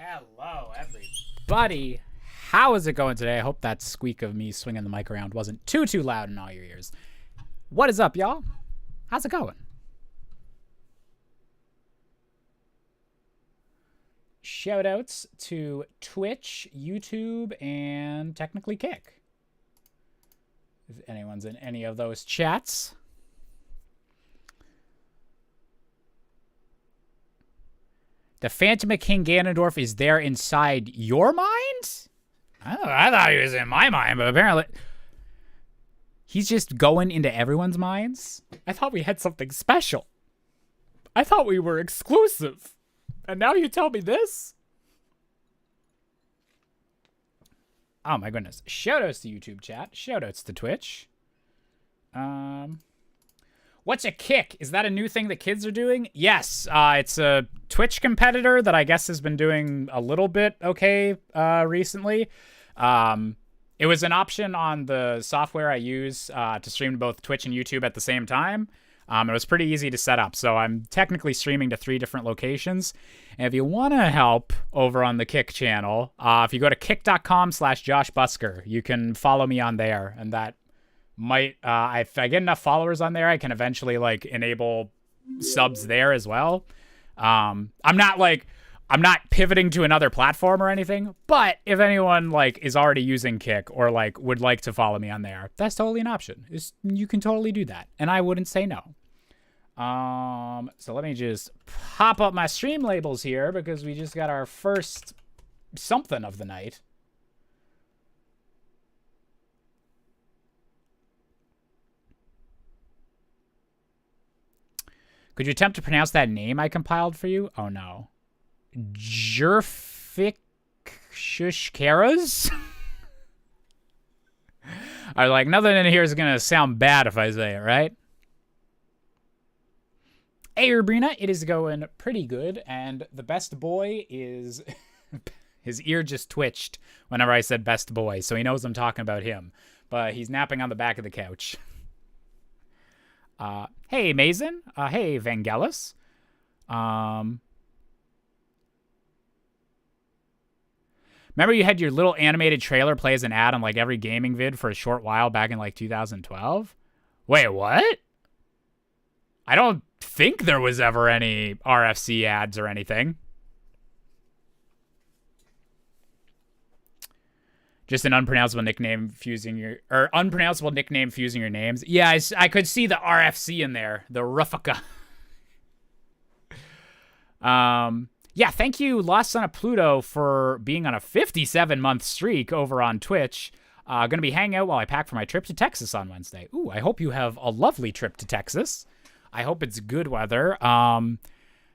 Hello, everybody. How is it going today? I hope that squeak of me swinging the mic around wasn't too loud in all your ears. What is up, y'all? How's it going? Shoutouts to Twitch, YouTube, and technically Kick. If anyone's in any of those chats. The Phantom of King Ganondorf is there inside your mind? I thought he was in my mind, but apparently he's just going into everyone's minds. I thought we had something special. I thought we were exclusive. And now you tell me this? Oh my goodness. Shoutouts to YouTube chat. Shoutouts to Twitch. What's a kick? Is that a new thing that kids are doing? Yes. It's a Twitch competitor that I guess has been doing a little bit okay recently. It was an option on the software I use to stream to both Twitch and YouTube at the same time. It was pretty easy to set up. So I'm technically streaming to 3 different locations. And if you want to help over on the Kick channel, if you go to kick.com/JoshBusker, you can follow me on there. And that might, if I get enough followers on there, I can eventually like enable subs there as well. I'm not pivoting to another platform or anything, but if anyone like is already using Kick or like would like to follow me on there, that's totally an option. You can totally do that, and I wouldn't say no. So let me just pop up my stream labels here because we just got our first something of the night. Could you attempt to pronounce that name I compiled for you? Oh no. Jerfikshishkaras? I was like, nothing in here is going to sound bad if I say it, right? Hey, Urbina, it is going pretty good, and the best boy is... His ear just twitched whenever I said best boy, so he knows I'm talking about him. But he's napping on the back of the couch. Hey, Mason. Hey, Vangelis. Remember you had your little animated trailer play as an ad on like every gaming vid for a short while back in like 2012? Wait, what? I don't think there was ever any RFC ads or anything. Just an unpronounceable nickname fusing your names. Yeah, I could see the RFC in there, the Rufaka. Yeah, thank you, Lost Son of Pluto, for being on a 57-month streak over on Twitch. Gonna be hanging out while I pack for my trip to Texas on Wednesday. Ooh, I hope you have a lovely trip to Texas. I hope it's good weather.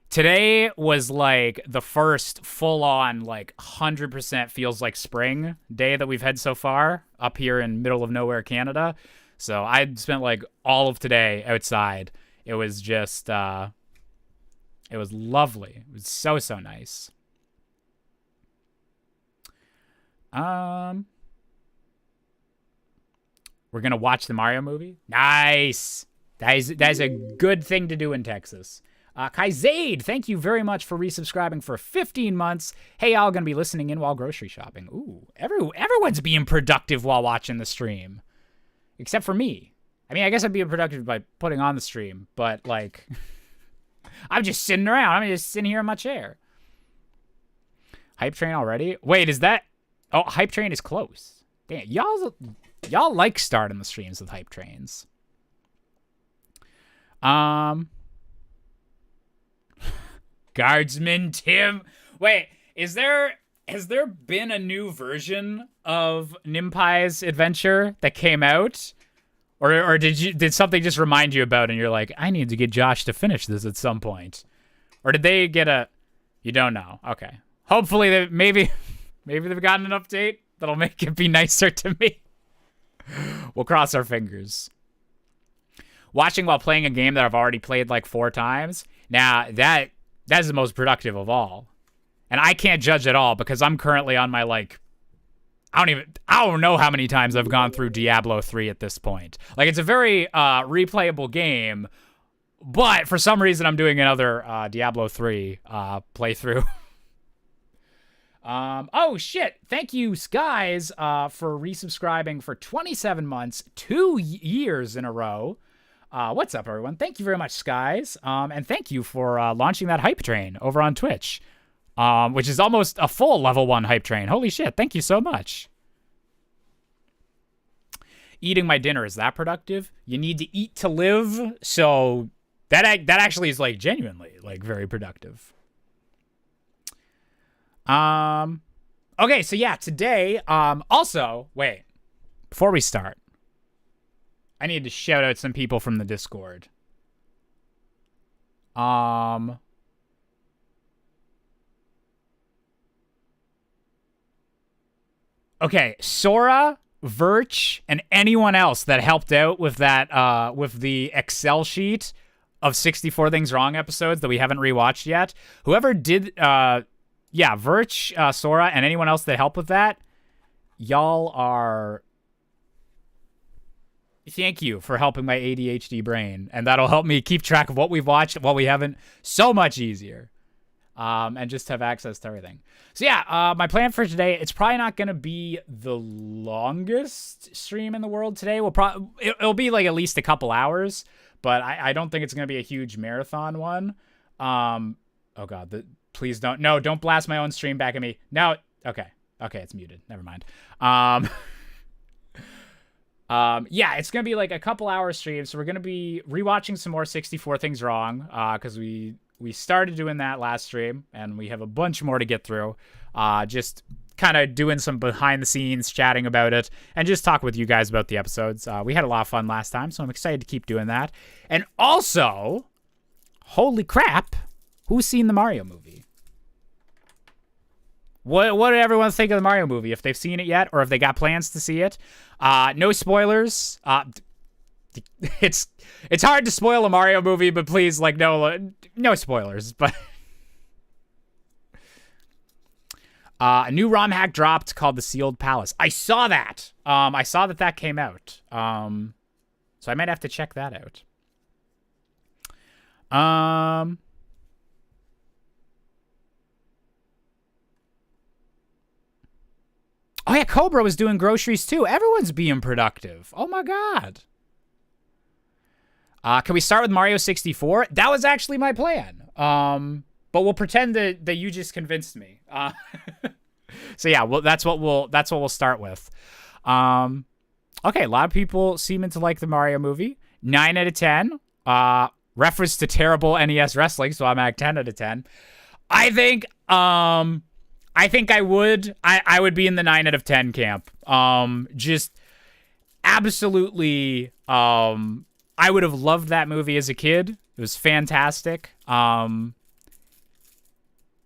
Today was like the first full-on, like 100% feels like spring day that we've had so far up here in middle of nowhere, Canada. So I spent like all of today outside. It was just, it was lovely. It was so nice. We're gonna watch the Mario movie. Nice. That is a good thing to do in Texas. Kai Zaid, thank you very much for resubscribing for 15 months. Hey, y'all gonna be listening in while grocery shopping. Ooh, everyone's being productive while watching the stream. Except for me. I mean, I guess I'm being productive by putting on the stream, but like, I'm just sitting around. I'm just sitting here in my chair. Hype Train already? Wait, is that... Oh, Hype Train is close. Damn, y'all like starting the streams with Hype Trains. Guardsman Tim. Wait, has there been a new version of Nimpai's adventure that came out? Or did something just remind you about it and you're like, I need to get Josh to finish this at some point? Or did they get a... You don't know. Okay. Hopefully maybe they've gotten an update that'll make it be nicer to me. We'll cross our fingers. Watching while playing a game that I've already played like 4 times. Now, that's the most productive of all. And I can't judge at all because I'm currently on my like... I don't know how many times I've gone through Diablo 3 at this point. Like, it's a very replayable game, but for some reason I'm doing another Diablo 3 playthrough. Oh shit! Thank you, Skies, for resubscribing for 27 months, 2 years in a row. What's up, everyone? Thank you very much, Skies. And thank you for launching that hype train over on Twitch, which is almost a full level 1 hype train. Holy shit! Thank you so much. Eating my dinner, is that productive? You need to eat to live, so that actually is like genuinely like very productive. Okay, so yeah, today, also, wait, before we start, I need to shout out some people from the Discord. Okay, Sora, Verch, and anyone else that helped out with that, with the Excel sheet of 64 Things Wrong episodes that we haven't rewatched yet. Whoever did, yeah, Verch, Sora, and anyone else that helped with that, y'all are... Thank you for helping my ADHD brain, and that'll help me keep track of what we've watched, what we haven't, so much easier, and just have access to everything. So yeah, my plan for today, it's probably not going to be the longest stream in the world today. It'll be like at least a couple hours, but I don't think it's going to be a huge marathon one. Oh God, please don't. No, don't blast my own stream back at me. No. Okay, it's muted. Never mind. Yeah, it's going to be like a couple hour stream. So we're going to be rewatching some more 64 Things Wrong, because we started doing that last stream and we have a bunch more to get through. Just kind of doing some behind the scenes, chatting about it, and just talk with you guys about the episodes. We had a lot of fun last time, so I'm excited to keep doing that. And also, holy crap, who's seen the Mario movie? What did everyone think of the Mario movie? If they've seen it yet, or if they got plans to see it? No spoilers. It's hard to spoil a Mario movie, but please, like, no spoilers. But a new ROM hack dropped called The Sealed Palace. I saw that. I saw that came out. So I might have to check that out. Oh yeah, Cobra was doing groceries too. Everyone's being productive. Oh my God. Can we start with Mario 64? That was actually my plan. But we'll pretend that you just convinced me. So yeah, well, that's what we'll start with. Okay, a lot of people seeming to like the Mario movie. 9 out of 10. Reference to terrible NES wrestling, so I'm at 10 out of 10. I think I would be in the 9 out of 10 camp. Just absolutely, I would have loved that movie as a kid. It was fantastic.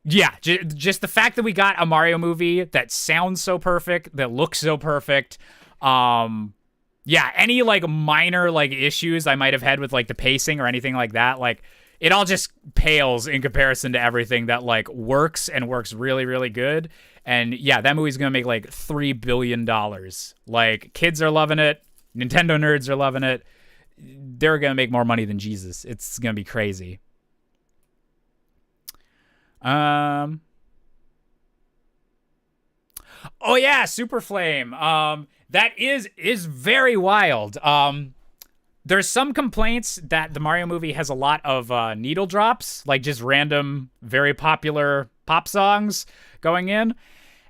Yeah, just the fact that we got a Mario movie that sounds so perfect, that looks so perfect. Yeah, any like minor like issues I might have had with like the pacing or anything like that, like it all just pales in comparison to everything that like works and works really, really good. And yeah, that movie's gonna make like $3 billion. Like, kids are loving it. Nintendo nerds are loving it. They're gonna make more money than Jesus. It's gonna be crazy. Oh yeah, Super Flame. That is very wild. There's some complaints that the Mario movie has a lot of needle drops, like just random, very popular pop songs going in.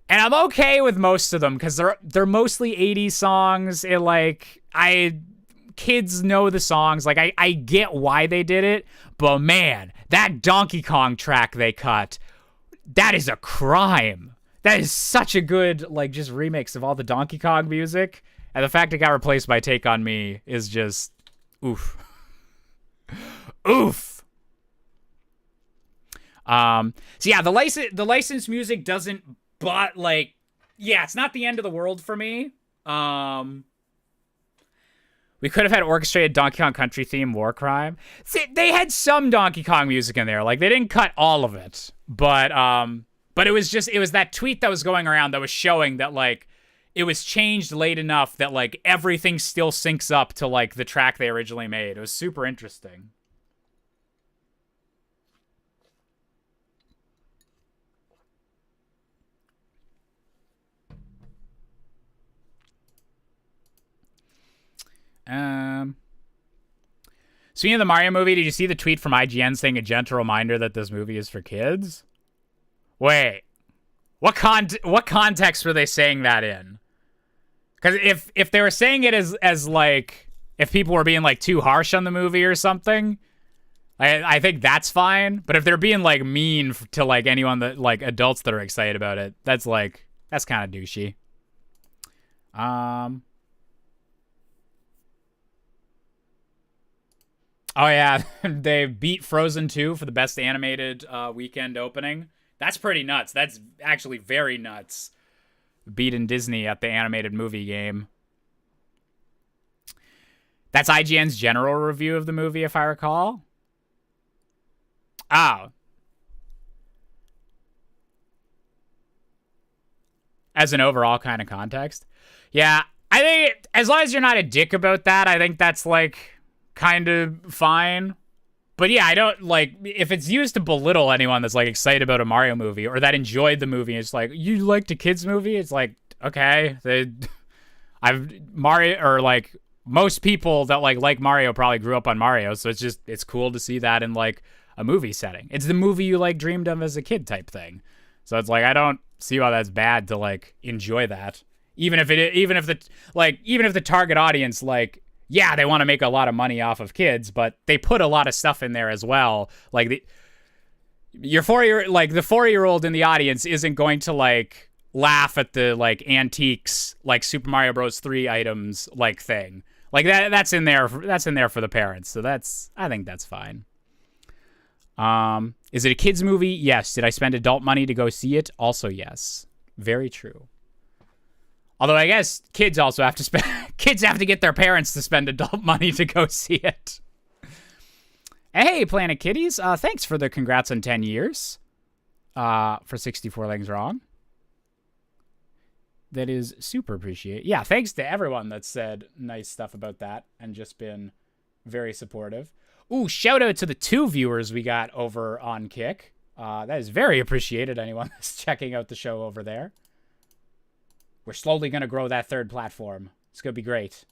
And I'm okay with most of them because they're mostly 80s songs. Kids know the songs. Like, I get why they did it, but man, that Donkey Kong track they cut, that is a crime. That is such a good, like, just remix of all the Donkey Kong music. And the fact it got replaced by Take On Me is just, oof. Oof. So yeah, the licensed music doesn't, but like, yeah, it's not the end of the world for me. We could have had orchestrated Donkey Kong Country theme War Crime. See, they had some Donkey Kong music in there. Like, they didn't cut all of it, but it was that tweet that was going around that was showing that like it was changed late enough that like everything still syncs up to like the track they originally made. It was super interesting. Speaking of the Mario movie, did you see the tweet from IGN saying a gentle reminder that this movie is for kids? Wait, what context were they saying that in? Because if they were saying it as like, if people were being like too harsh on the movie or something, I think that's fine. But if they're being like mean to like anyone that like adults that are excited about it, that's kind of douchey. Oh yeah, they beat Frozen 2 for the best animated weekend opening. That's pretty nuts. That's actually very nuts. Beating Disney at the animated movie game. That's IGN's general review of the movie, if I recall. Oh. As an overall kind of context. Yeah, I think as long as you're not a dick about that, I think that's like kind of fine. But yeah, I don't like if it's used to belittle anyone that's like excited about a Mario movie or that enjoyed the movie. It's like, you liked a kids movie? It's like, okay, Mario, or like most people that like Mario probably grew up on Mario, so it's cool to see that in like a movie setting. It's the movie you like dreamed of as a kid type thing. So it's like, I don't see why that's bad to like enjoy that. Even if the target audience, like, yeah, they want to make a lot of money off of kids, but they put a lot of stuff in there as well. Like the 4-year-old in the audience isn't going to like laugh at the like antiques, like Super Mario Bros. 3 items, like thing. Like that's in there for the parents. So I think that's fine. Is it a kids movie? Yes. Did I spend adult money to go see it? Also, yes. Very true. Although I guess kids also have to kids have to get their parents to spend adult money to go see it. Hey, Planet Kitties. Thanks for the congrats on 10 years. For 64 Things Wrong. That is super appreciated. Yeah, thanks to everyone that said nice stuff about that and just been very supportive. Ooh, shout out to the 2 viewers we got over on Kick. That is very appreciated, anyone that's checking out the show over there. We're slowly going to grow that 3rd platform. It's going to be great.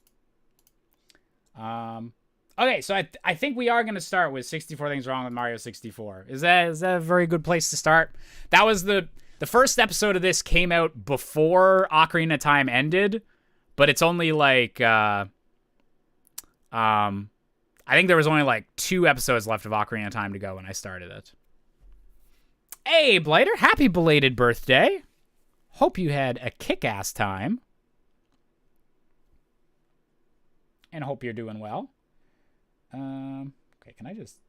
Okay, so I think we are going to start with 64 Things Wrong with Mario 64. Is that a very good place to start? That was the first episode of this came out before Ocarina of Time ended, but it's only like, I think there was only like 2 episodes left of Ocarina of Time to go when I started it. Hey, Blighter, happy belated birthday. Hope you had a kick-ass time. And hope you're doing well. Okay, can I just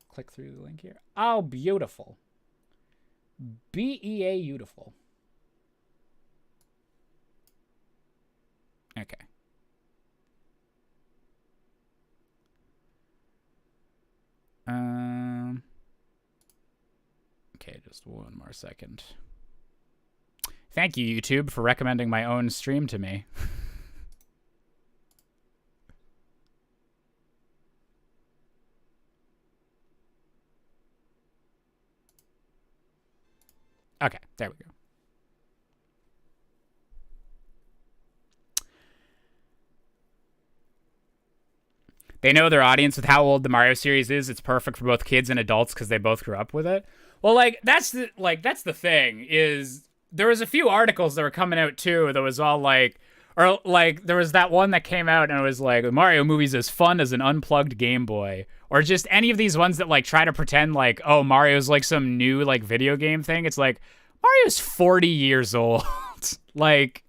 click through the link here? Oh, beautiful. B-E-A beautiful. Okay. Okay, just one more second. Thank you, YouTube, for recommending my own stream to me. Okay, there we go. They know their audience with how old the Mario series is. It's perfect for both kids and adults because they both grew up with it. Well, like that's the thing is there was a few articles that were coming out too that was all like, or like there was that one that came out and it was like Mario movies as fun as an unplugged Game Boy, or just any of these ones that like try to pretend like, oh, Mario's like some new like video game thing. It's like Mario's 40 years old. like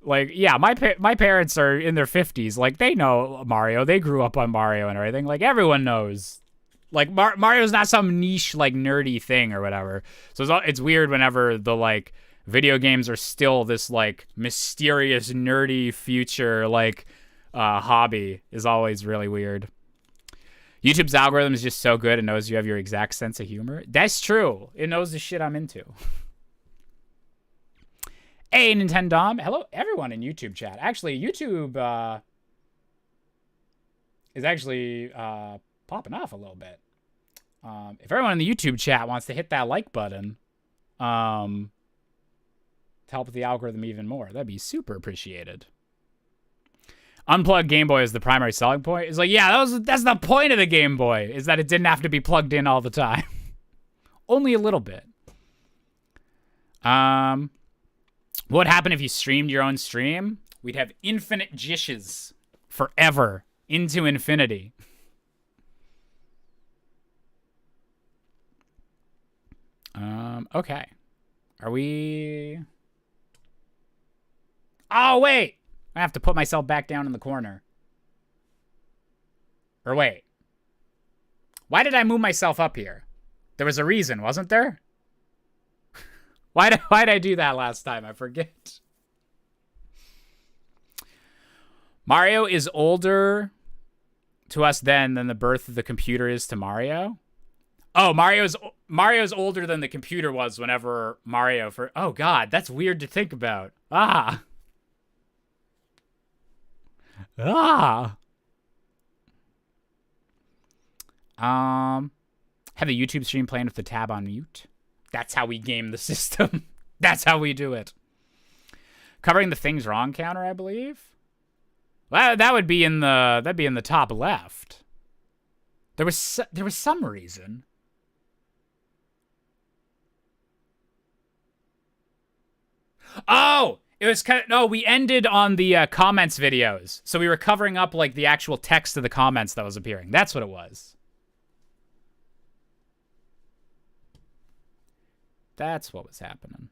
yeah, my parents are in their 50s. Like they know Mario. They grew up on Mario and everything. Like everyone knows. Like Mario's not some niche like nerdy thing or whatever. So it's weird whenever the like video games are still this like mysterious nerdy future like hobby is always really weird. YouTube's algorithm is just so good. It knows you have your exact sense of humor. That's true. It knows the shit I'm into. Hey, Nintendom. Hello, everyone in YouTube chat. Actually, YouTube is actually popping off a little bit. If everyone in the YouTube chat wants to hit that like button to help with the algorithm even more, that'd be super appreciated. Unplugged Game Boy is the primary selling point. It's like, yeah, that's the point of the Game Boy, is that it didn't have to be plugged in all the time. Only a little bit. What would happen if you streamed your own stream? We'd have infinite jishes forever into infinity. Okay. Are we... Oh, wait! I have to put myself back down in the corner. Or wait. Why did I move myself up here? There was a reason, wasn't there? Why'd I do that last time? I forget. Mario is older to us then than the birth of the computer is to Mario. Oh, Mario's older than the computer was whenever Mario for... Oh, God, that's weird to think about. Ah. Have the YouTube stream playing with the tab on mute. That's how we game the system. That's how we do it. Covering the things wrong counter, I believe. Well, that'd be in the top left. There was some reason. Oh, it was kind of, no, we ended on the comments videos. So we were covering up like the actual text of the comments that was appearing. That's what it was. That's what was happening.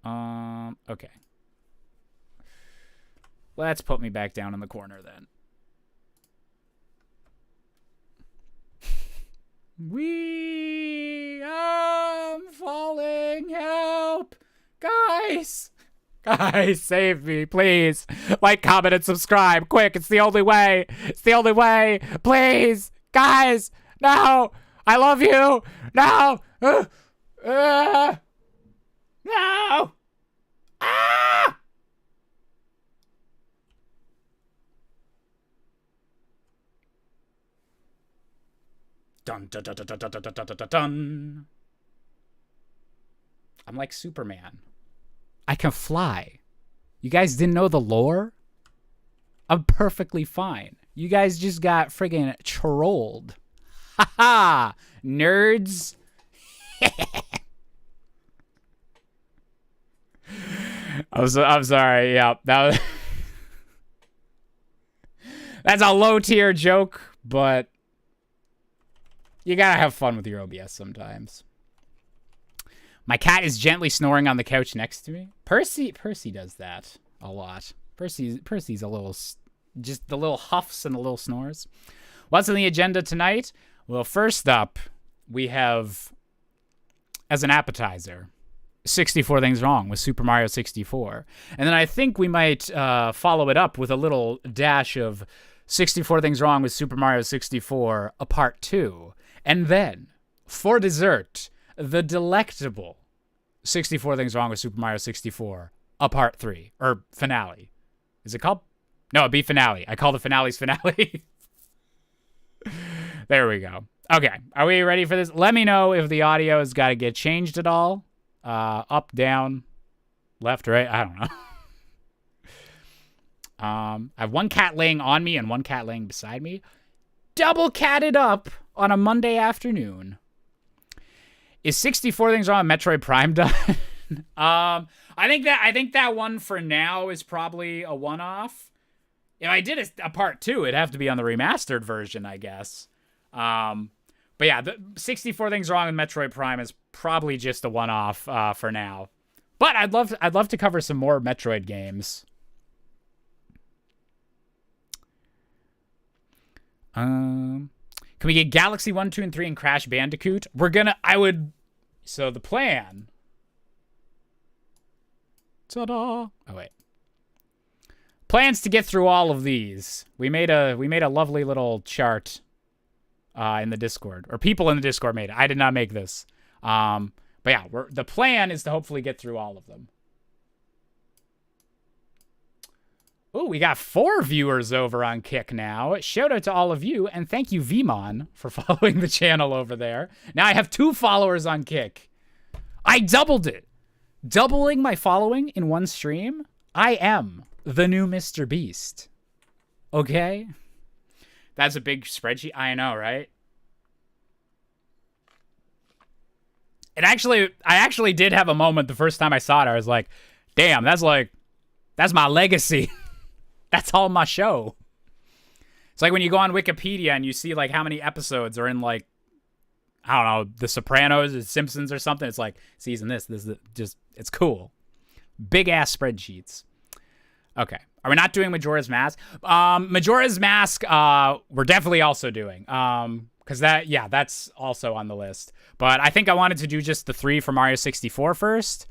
Okay. Let's put me back down in the corner then. I'm falling. Help. Guys, save me, please. Like, comment, and subscribe. Quick, it's the only way. It's the only way. Please. Guys, no. I love you. No. No. Ah! Dun, dun, dun, dun, dun, dun, dun, dun, dun, dun. I'm like Superman. I can fly. You guys didn't know the lore? I'm perfectly fine. You guys just got friggin' trolled. Haha! Nerds. I'm sorry. Yeah, that was that's a low tier joke, but you gotta have fun with your OBS sometimes. My cat is gently snoring on the couch next to me. Percy does that a lot. Percy's a little, just the little huffs and the little snores. What's on the agenda tonight? Well, first up, we have, as an appetizer, 64 Things Wrong with Super Mario 64. And then I think we might follow it up with a little dash of 64 Things Wrong with Super Mario 64, a part 2. And then, for dessert, the delectable 64 Things Wrong with Super Mario 64, a part 3, or finale. Is it called? No, it'd be finale. I call the finales finale. There we go. Okay, are we ready for this? Let me know if the audio has got to get changed at all. Up, down, left, right, I don't know. I have one cat laying on me and one cat laying beside me. Double catted up on a Monday afternoon. Is 64 Things Wrong with Metroid Prime done? I think that one for now is probably a one-off. If I did a part 2, it'd have to be on the remastered version, I guess. But yeah, the 64 Things Wrong with Metroid Prime is probably just a one-off for now. But I'd love to cover some more Metroid games. Can we get Galaxy 1, 2, and 3 and Crash Bandicoot? So the plan. Ta-da! Oh wait. Plans to get through all of these. We made a lovely little chart in the Discord, or people in the Discord made it. I did not make this. But yeah, the plan is to hopefully get through all of them. Oh, we got 4 viewers over on Kick now. Shout out to all of you, and thank you, Vmon, for following the channel over there. Now I have 2 followers on Kick. I doubled it. Doubling my following in one stream? I am the new Mr. Beast. Okay? That's a big spreadsheet. I know, right? I actually did have a moment the first time I saw it. I was like, damn, that's my legacy. That's all my show. It's like when you go on Wikipedia and you see like how many episodes are in like, I don't know, The Sopranos or Simpsons or something. It's like season this just, it's cool. Big ass spreadsheets. Okay. Are we not doing Majora's Mask? Majora's Mask, we're definitely also doing. Because that's also on the list. But I think I wanted to do just the 3 for Mario 64 first.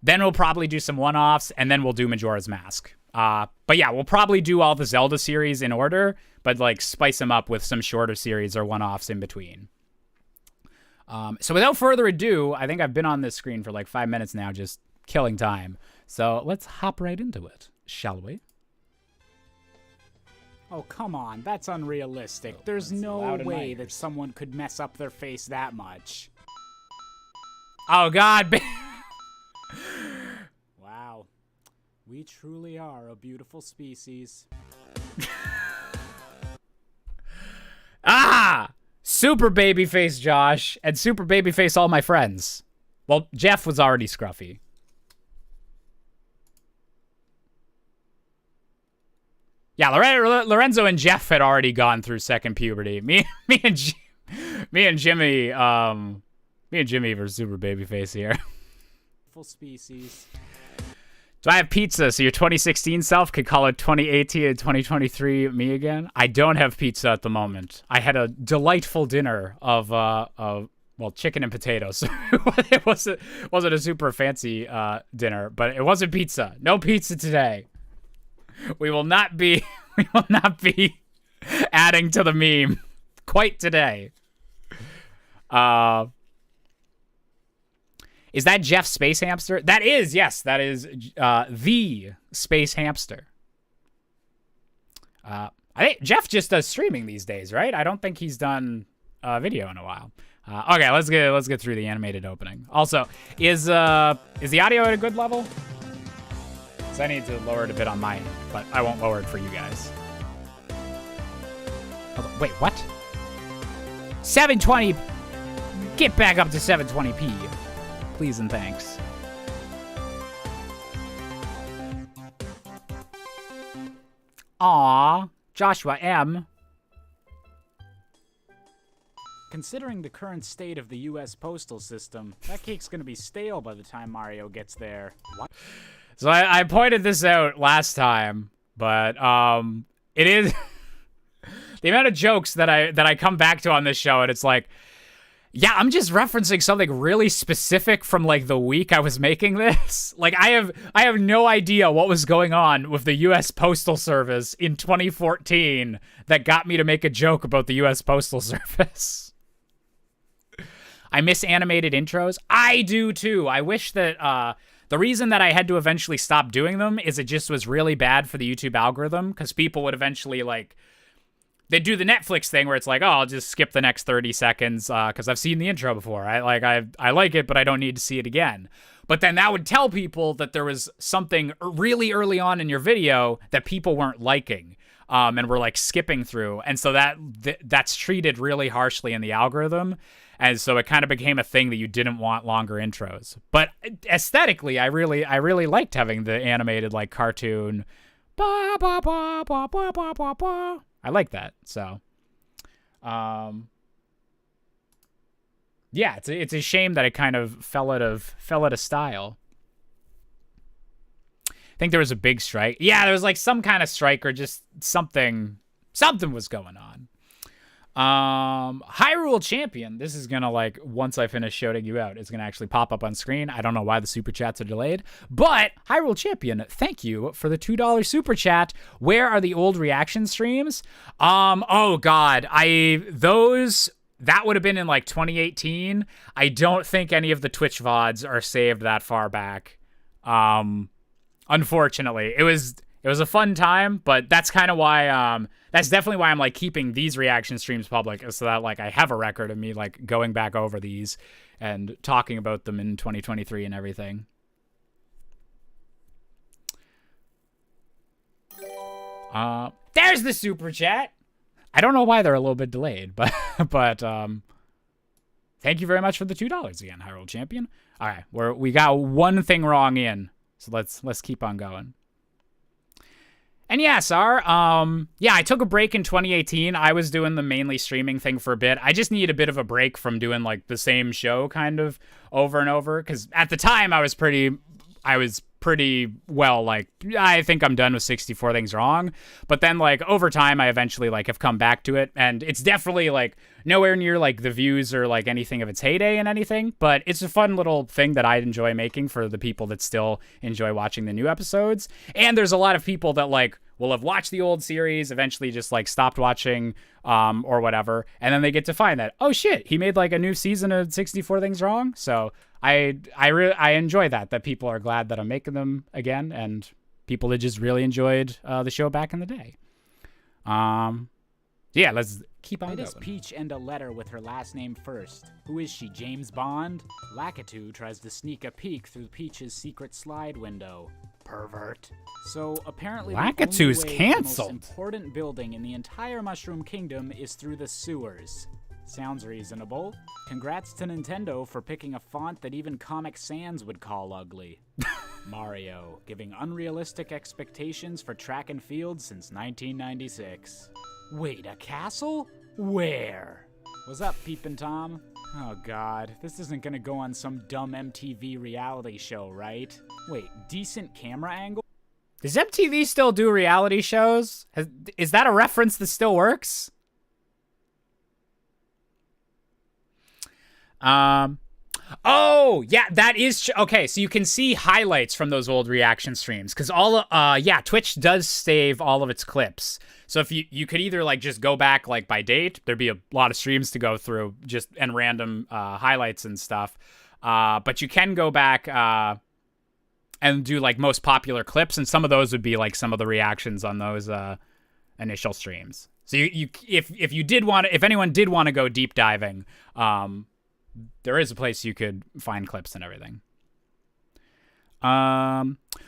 Then we'll probably do some one-offs, and then we'll do Majora's Mask. But yeah, we'll probably do all the Zelda series in order, but like spice them up with some shorter series or one-offs in between. So without further ado, I think I've been on this screen for like 5 minutes now, just killing time. So let's hop right into it, shall we? Oh, come on. That's unrealistic. There's no way that someone could mess up their face that much. Oh, God. Wow. We truly are a beautiful species. Super babyface Josh and super babyface all my friends. Well, Jeff was already scruffy. Yeah, Lorenzo and Jeff had already gone through second puberty. Me and Jimmy were super babyface here. Full species. Do I have pizza so your 2016 self could call it 2018 and 2023 me again? I don't have pizza at the moment. I had a delightful dinner of chicken and potatoes. It wasn't a super fancy dinner, but it wasn't pizza. No pizza today. We will not be adding to the meme quite today. Is that Jeff Space Hamster? That is, yes, that is the Space Hamster. I think Jeff just does streaming these days, right? I don't think he's done a video in a while. Okay, let's get through the animated opening. Also, is the audio at a good level? I need to lower it a bit on mine, but I won't lower it for you guys. Wait, what? 720. Get back up to 720p. Please and thanks. Aw, Joshua M. Considering the current state of the U.S. postal system, that cake's gonna be stale by the time Mario gets there. What? So I pointed this out last time, but it is the amount of jokes that I come back to on this show, and it's like, yeah, I'm just referencing something really specific from like the week I was making this. Like I have no idea what was going on with the US Postal Service in 2014 that got me to make a joke about the US Postal Service. I miss animated intros. I do too. I wish that the reason that I had to eventually stop doing them is it just was really bad for the YouTube algorithm, because people would eventually like, they'd do the Netflix thing where it's like, oh, I'll just skip the next 30 seconds because I've seen the intro before. I like it, but I don't need to see it again. But then that would tell people that there was something really early on in your video that people weren't liking and were like skipping through. And so that's treated really harshly in the algorithm. And so it kind of became a thing that you didn't want longer intros. But aesthetically, I really liked having the animated like cartoon. Ba, ba, ba, ba, ba, ba, ba, ba. I like that. So, yeah, it's a shame that it kind of fell out of style. I think there was a big strike. Yeah, there was like some kind of strike or just something was going on. Hyrule Champion. This is gonna like, once I finish shouting you out, it's gonna actually pop up on screen. I don't know why the super chats are delayed, but Hyrule Champion, thank you for the $2 super chat. Where are the old reaction streams? Oh God, that would have been in like 2018. I don't think any of the Twitch VODs are saved that far back. Unfortunately, it was a fun time, but that's kind of why, that's definitely why I'm like keeping these reaction streams public, so that like I have a record of me like going back over these and talking about them in 2023 and everything. There's the super chat. I don't know why they're a little bit delayed, but thank you very much for the $2 again, Hyrule Champion. All right, we got one thing wrong in, so let's keep on going. And yeah, Sar, yeah, I took a break in 2018. I was doing the mainly streaming thing for a bit. I just need a bit of a break from doing like the same show kind of over and over, because at the time I was pretty well, like, I think I'm done with 64 Things Wrong. But then, like, over time, I eventually, like, have come back to it. And it's definitely, like, nowhere near, like, the views or, like, anything of its heyday and anything. But it's a fun little thing that I enjoy making for the people that still enjoy watching the new episodes. And there's a lot of people that, like, will have watched the old series, eventually just, like, stopped watching or whatever. And then they get to find that, oh, shit, he made, like, a new season of 64 Things Wrong. So I enjoy that people are glad that I'm making them again, and people that just really enjoyed the show back in the day. Yeah, let's keep on going. Why does Peach end a letter with her last name first? Who is she, James Bond? Lakitu tries to sneak a peek through Peach's secret slide window. Pervert. So apparently Lakitu's canceled. The most important building in the entire Mushroom Kingdom is through the sewers. Sounds reasonable. Congrats to Nintendo for picking a font that even Comic Sans would call ugly. Mario, giving unrealistic expectations for track and field since 1996. Wait, a castle? Where? What's up, Peepin' Tom? Oh god, this isn't gonna go on some dumb MTV reality show, right? Wait, decent camera angle? Does MTV still do reality shows? Is that a reference that still works? Oh, yeah, that is okay. So you can see highlights from those old reaction streams, because yeah, Twitch does save all of its clips. So if you could either like just go back like by date, there'd be a lot of streams to go through, just and random highlights and stuff. But you can go back and do like most popular clips, and some of those would be like some of the reactions on those initial streams. So if you did want to, if anyone did want to go deep diving, there is a place you could find clips and everything.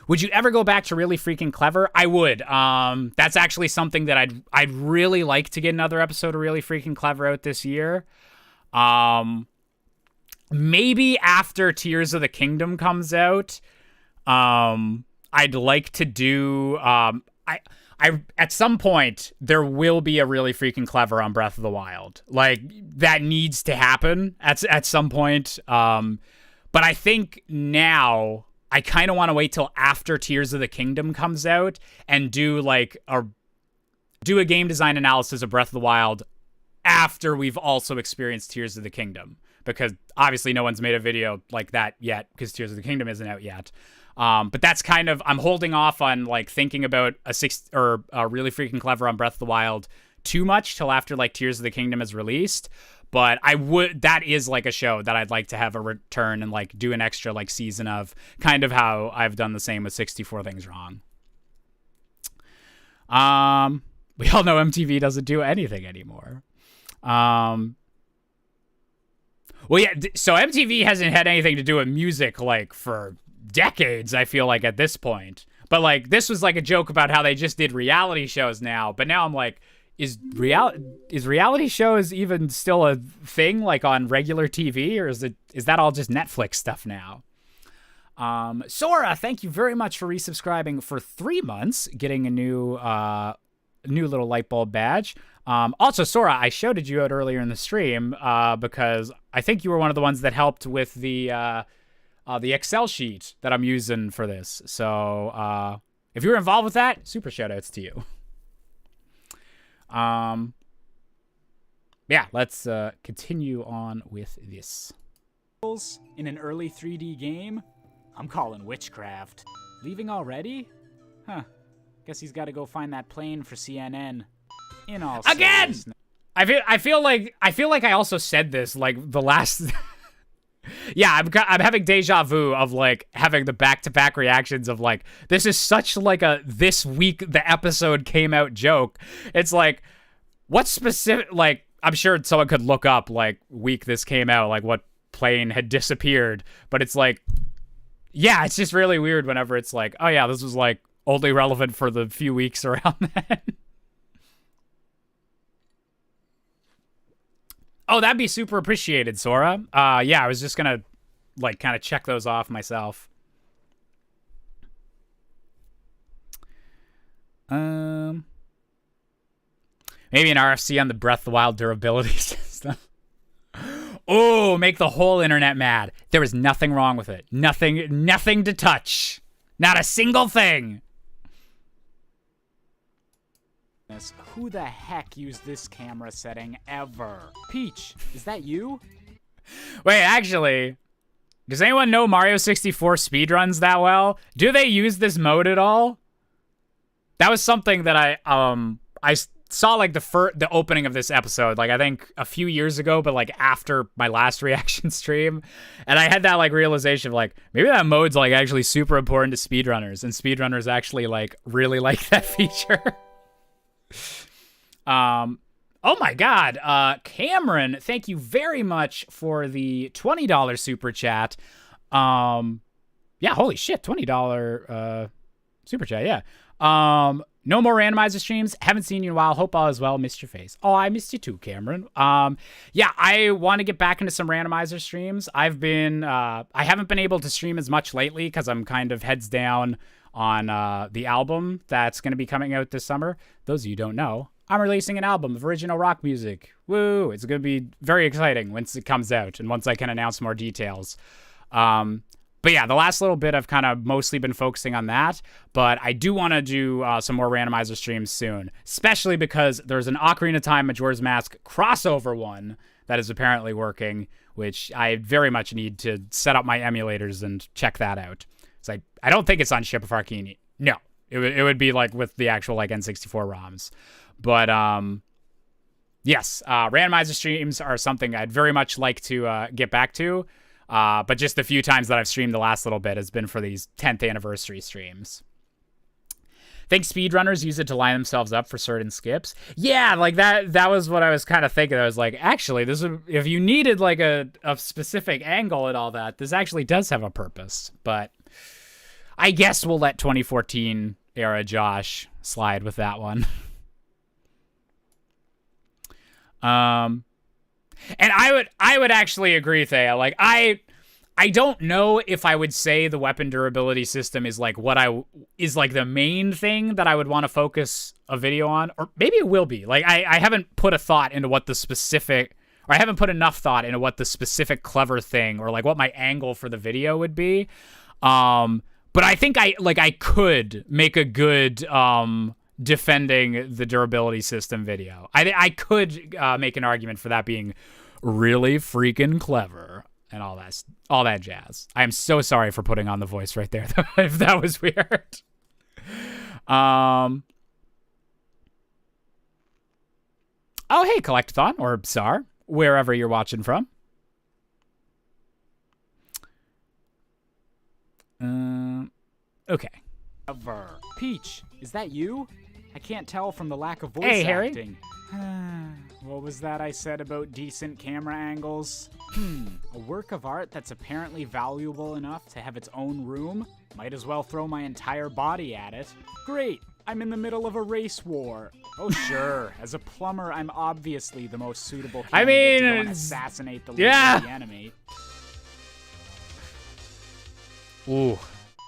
Would you ever go back to Really Freaking Clever? I would. That's actually something that I'd really like to get another episode of Really Freaking Clever out this year. Maybe after Tears of the Kingdom comes out. I'd like to do I at some point there will be a Really Freaking Clever on Breath of the Wild. Like that needs to happen at some point. But I think now I kind of want to wait till after Tears of the Kingdom comes out and do a game design analysis of Breath of the Wild after we've also experienced Tears of the Kingdom, because obviously no one's made a video like that yet because Tears of the Kingdom isn't out yet. But that's kind of, I'm holding off on like thinking about a Really Freaking Clever on Breath of the Wild too much till after like Tears of the Kingdom is released. But that is like a show that I'd like to have a return and like do an extra like season of, kind of how I've done the same with 64 Things Wrong. We all know MTV doesn't do anything anymore. Well, yeah, so MTV hasn't had anything to do with music like for decades, I feel like, at this point. But like this was like a joke about how they just did reality shows now, but now I'm like, is reality shows even still a thing like on regular TV, or is that all just Netflix stuff now? Sora, thank you very much for resubscribing for 3 months, getting a new little light bulb badge. Also, Sora, I shouted you out earlier in the stream because I think you were one of the ones that helped with the Excel sheet that I'm using for this. So if you were involved with that, super shout outs to you. Yeah, let's continue on with this. In an early 3D game? I'm calling witchcraft. Leaving already? Huh. Guess he's got to go find that plane for CNN. In all again, seriousness. I feel like I also said this like the last. Yeah, I'm having deja vu of like having the back-to-back reactions of like, this is such like a this week the episode came out joke. It's like, what specific, like, I'm sure someone could look up like week this came out, like what plane had disappeared, but it's like, yeah, it's just really weird whenever it's like, oh yeah, this was like only relevant for the few weeks around then. Oh, that'd be super appreciated, Sora. Yeah, I was just gonna like kind of check those off myself. Maybe an RFC on the Breath of the Wild durability system. Oh, make the whole internet mad. There was nothing wrong with it. Nothing to touch. Not a single thing. Who the heck used this camera setting ever? Peach, is that you? Wait, actually, does anyone know Mario 64 speedruns that well? Do they use this mode at all? That was something that I saw like the opening of this episode, like I think a few years ago, but like after my last reaction stream, and I had that like realization of like maybe that mode's like actually super important to speedrunners, and speedrunners actually like really like that feature. Oh my god, Cameron, thank you very much for the $20 super chat. Yeah, holy shit, $20 super chat, yeah. No more randomizer streams. Haven't seen you in a while. Hope all is well. Missed your face. Oh, I missed you too, Cameron. Yeah, I want to get back into some randomizer streams. I haven't been able to stream as much lately because I'm kind of heads down on the album that's going to be coming out this summer. Those of you who don't know, I'm releasing an album of original rock music. Woo! It's going to be very exciting once it comes out and once I can announce more details. But yeah, the last little bit I've kind of mostly been focusing on that, but I do want to do some more randomizer streams soon, especially because there's an Ocarina of Time Majora's Mask crossover one that is apparently working, which I very much need to set up my emulators and check that out. So I don't think it's on Ship of Arcane. No, it would be like with the actual like N64 ROMs. But yes, randomizer streams are something I'd very much like to get back to. But just the few times that I've streamed the last little bit has been for these 10th anniversary streams. I think speedrunners use it to line themselves up for certain skips. Yeah, like that was what I was kind of thinking. I was like, actually, if you needed like a specific angle and all that, this actually does have a purpose. But I guess we'll let 2014 era Josh slide with that one. And I would actually agree, Thea. Like I don't know if I would say the weapon durability system is like is like the main thing that I would want to focus a video on, or maybe it will be. Like I haven't put a thought into what the specific, or I haven't put enough thought into what the specific clever thing or like what my angle for the video would be. But I think I could make a good defending the durability system video. I could make an argument for that being really freaking clever and all that jazz. I am so sorry for putting on the voice right there, if that was weird. Oh, hey, Collectathon or Bsar, wherever you're watching from. Okay. Peach, is that you? I can't tell from the lack of voice Harry. acting. What was that I said about decent camera angles? A work of art that's apparently valuable enough to have its own room? Might as well throw my entire body at it. Great, I'm in the middle of a race war. Oh sure, as a plumber, I'm obviously the most suitable candidate to go and assassinate the leader of the enemy. Ooh.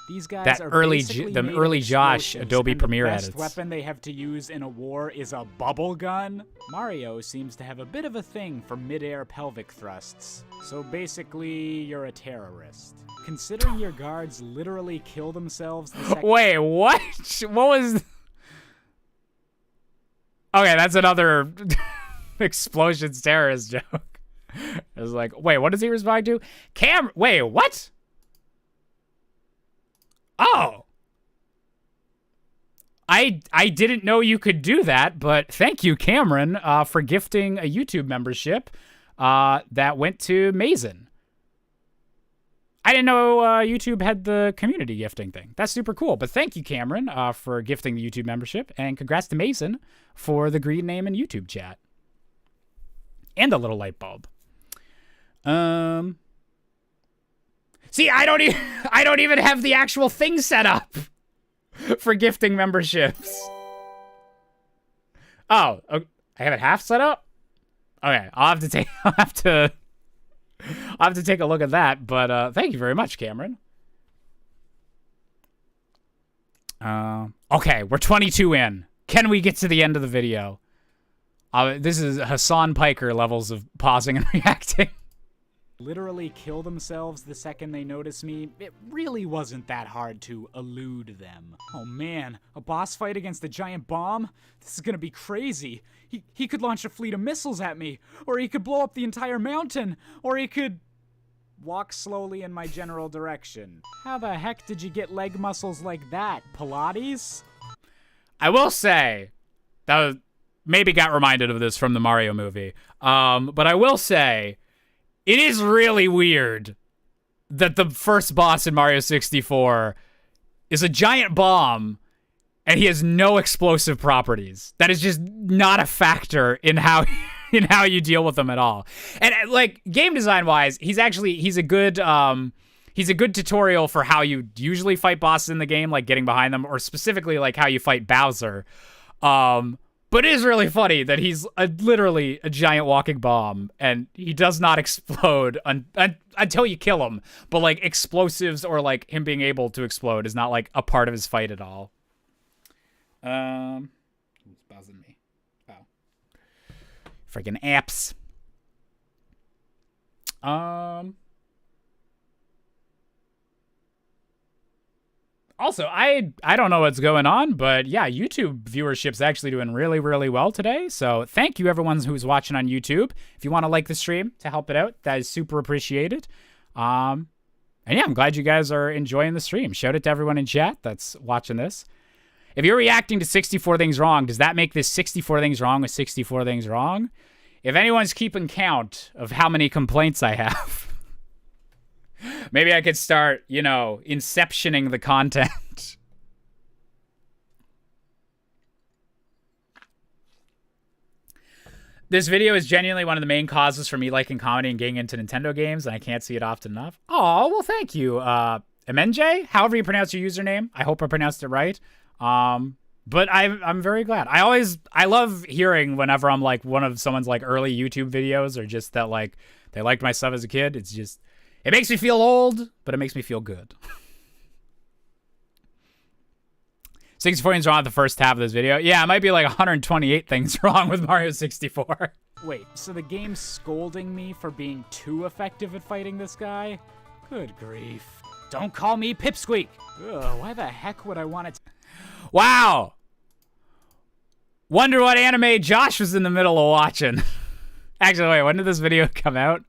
These guys that are early the early Josh Adobe Premiere edits. The best weapon they have to use in a war is a bubble gun. Mario seems to have a bit of a thing for mid-air pelvic thrusts. So basically, you're a terrorist. Considering your guards literally kill themselves the second— Wait, what? What was— Okay, that's another explosions terrorist joke. It was like, wait, what does he respond to? Wait, what? Oh, I didn't know you could do that, but thank you, Cameron, for gifting a YouTube membership that went to Mason. I didn't know YouTube had the community gifting thing. That's super cool. But thank you, Cameron, for gifting the YouTube membership, and congrats to Mason for the green name in YouTube chat and the little light bulb. See, I don't even have the actual thing set up for gifting memberships. Oh, I have it half set up? Okay, I'll have to take a look at that, but thank you very much, Cameron. Okay, we're 22 in. Can we get to the end of the video? This is Hassan Piker levels of pausing and reacting. Literally kill themselves the second they notice me. It really wasn't that hard to elude them. Oh man, a boss fight against a giant bomb? This is gonna be crazy. He could launch a fleet of missiles at me, or he could blow up the entire mountain, or he could walk slowly in my general direction. How the heck did you get leg muscles like that, Pilates? I will say, that maybe got reminded of this from the Mario movie, but I will say, it is really weird that the first boss in Mario 64 is a giant bomb and he has no explosive properties. That is just not a factor in how you deal with them at all. And like game design wise, he's a good tutorial for how you usually fight bosses in the game, like getting behind them, or specifically like how you fight Bowser. But it is really funny that he's literally a giant walking bomb, and he does not explode until you kill him. But, like, explosives or, like, him being able to explode is not, like, a part of his fight at all. Who's buzzing me? Oh. Freaking apps. Also, I don't know what's going on, but yeah, YouTube viewership's actually doing really, really well today. So thank you, everyone who's watching on YouTube. If you want to like the stream to help it out, that is super appreciated. And yeah, I'm glad you guys are enjoying the stream. Shout out to everyone in chat that's watching this. If you're reacting to 64 Things Wrong, does that make this 64 Things Wrong with 64 Things Wrong? If anyone's keeping count of how many complaints I have, maybe I could start, inceptioning the content. This video is genuinely one of the main causes for me liking comedy and getting into Nintendo games, and I can't see it often enough. Oh, well, thank you. MNJ, however you pronounce your username. I hope I pronounced it right. But I'm very glad. I love hearing whenever I'm like one of someone's like early YouTube videos, or just that like they liked my stuff as a kid. It's just, it makes me feel old, but it makes me feel good. 64 things wrong with the first half of this video. Yeah, it might be like 128 things wrong with Mario 64. Wait, so the game's scolding me for being too effective at fighting this guy? Good grief. Don't call me Pipsqueak. Ugh, why the heck would I want to... Wow. Wonder what anime Josh was in the middle of watching. Actually, wait, when did this video come out?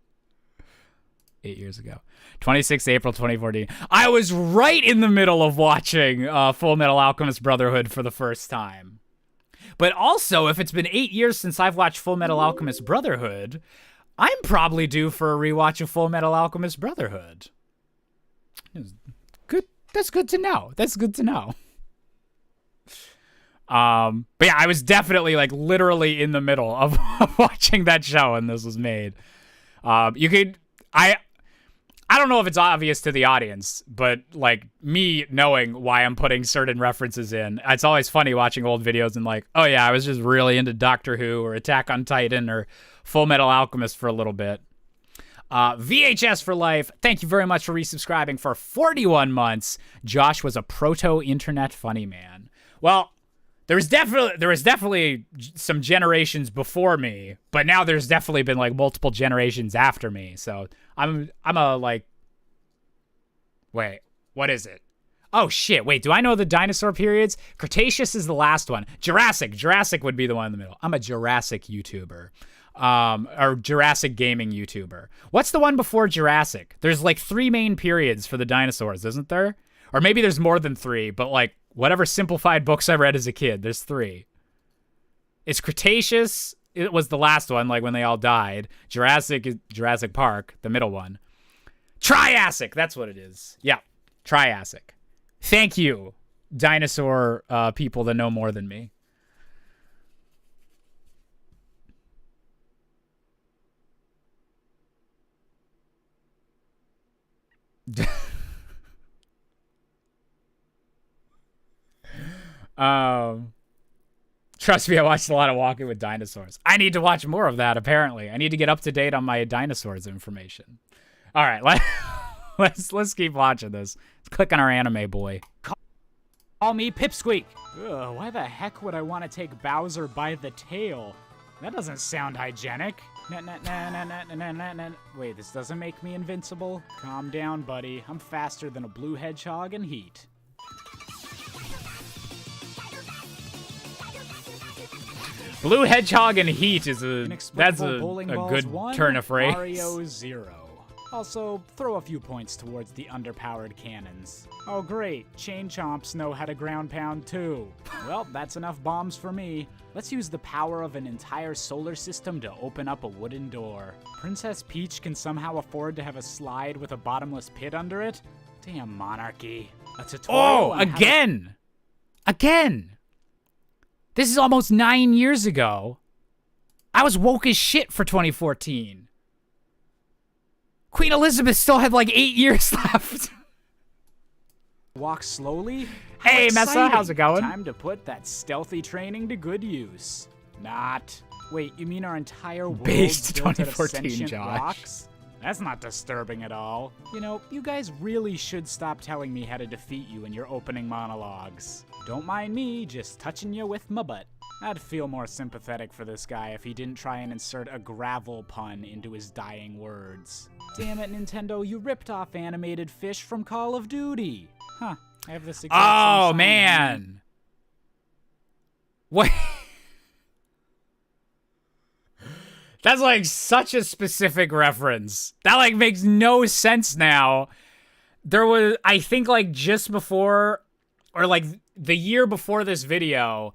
8 years ago. 26th April 2014. I was right in the middle of watching Full Metal Alchemist Brotherhood for the first time. But also, if it's been 8 years since I've watched Full Metal Alchemist Brotherhood, I'm probably due for a rewatch of Full Metal Alchemist Brotherhood. Good. That's good to know. That's good to know. But yeah, I was definitely like literally in the middle of watching that show when this was made. I don't know if it's obvious to the audience, but like me knowing why I'm putting certain references in, it's always funny watching old videos and like, oh yeah, I was just really into Doctor Who or Attack on Titan or Full Metal Alchemist for a little bit. VHS for life. Thank you very much for resubscribing for 41 months. Josh was a proto-internet funny man. Well, there was definitely some generations before me, but now there's definitely been like multiple generations after me. So I'm a like, wait, what is it? Oh shit, wait, do I know the dinosaur periods? Cretaceous is the last one. Jurassic would be the one in the middle. I'm a Jurassic YouTuber. Or Jurassic gaming YouTuber. What's the one before Jurassic? There's like 3 main periods for the dinosaurs, isn't there? Or maybe there's more than 3, but like whatever simplified books I read as a kid, there's 3. It's Cretaceous, it was the last one, like when they all died. Jurassic is Jurassic Park, the middle one. Triassic, that's what it is. Yeah, Triassic. Thank you, dinosaur people that know more than me. Trust me, I watched a lot of Walking with Dinosaurs. I need to watch more of that, apparently. I need to get up to date on my dinosaurs information. All right, let's keep watching this. Let's click on our anime boy. Call me Pipsqueak. Ugh, why the heck would I want to take Bowser by the tail? That doesn't sound hygienic. Wait, this doesn't make me invincible? Calm down, buddy. I'm faster than a blue hedgehog in heat. Blue hedgehog in heat is that's a good turn of phrase. Mario 0. Also, throw a few points towards the underpowered cannons. Oh great, chain chomps know how to ground pound too. Well, that's enough bombs for me. Let's use the power of an entire solar system to open up a wooden door. Princess Peach can somehow afford to have a slide with a bottomless pit under it? Damn monarchy. A tutorial on how to- Again! This is almost 9 years ago. I was woke as shit for 2014. Queen Elizabeth still had like 8 years left. Walk slowly? Hey, How Messa, exciting. how's it going? Time to put that stealthy training to good use. Not. Wait, you mean our entire world Based built out of 2014, sentient Josh. rocks? That's not disturbing at all. You know, you guys really should stop telling me how to defeat you in your opening monologues. Don't mind me just touching you with my butt. I'd feel more sympathetic for this guy if he didn't try and insert a gravel pun into his dying words. Damn it, Nintendo, you ripped off animated fish from Call of Duty. Huh, I have this exact same Oh, sign man. What? That's like such a specific reference. That like makes no sense now. There was, I think like just before, or like the year before this video,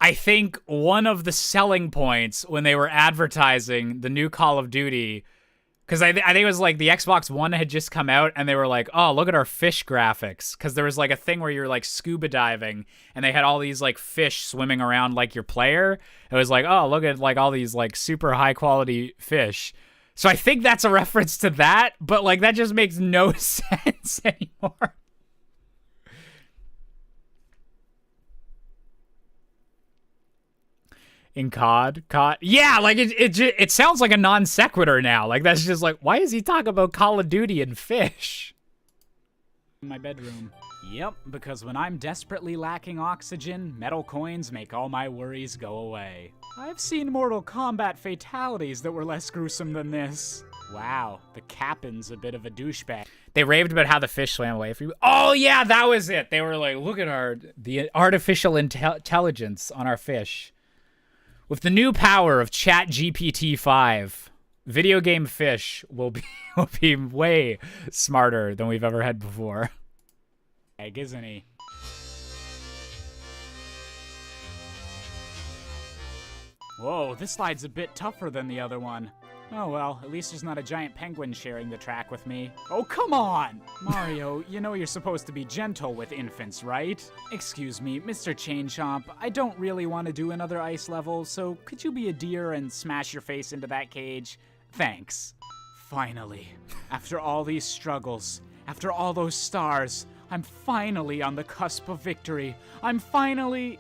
I think one of the selling points when they were advertising the new Call of Duty, because I think it was like the Xbox One had just come out and they were like, oh, look at our fish graphics. Because there was like a thing where you're like scuba diving and they had all these like fish swimming around like your player. It was like, oh, look at like all these like super high quality fish. So I think that's a reference to that, but like that just makes no sense anymore. In COD? Yeah, like it sounds like a non sequitur now. Like that's just like, why is he talking about Call of Duty and fish? In my bedroom. Yep, because when I'm desperately lacking oxygen, metal coins make all my worries go away. I've seen Mortal Kombat fatalities that were less gruesome than this. Wow, the Captain's a bit of a douchebag. They raved about how the fish swam away from you. Oh yeah, that was it. They were like, look at the artificial intelligence on our fish. With the new power of ChatGPT 5, video game fish will be way smarter than we've ever had before. Egg, isn't he? Whoa, this slide's a bit tougher than the other one. Oh well, at least there's not a giant penguin sharing the track with me. Oh, come on! Mario, you know you're supposed to be gentle with infants, right? Excuse me, Mr. Chain Chomp, I don't really want to do another ice level, so could you be a dear and smash your face into that cage? Thanks. Finally, after all these struggles, after all those stars, I'm finally on the cusp of victory. I'm finally...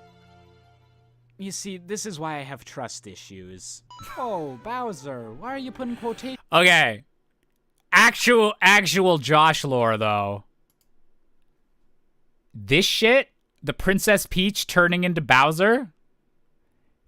You see, this is why I have trust issues. Oh, Bowser, why are you putting quotations? Okay. Actual Josh lore, though. This shit, the Princess Peach turning into Bowser,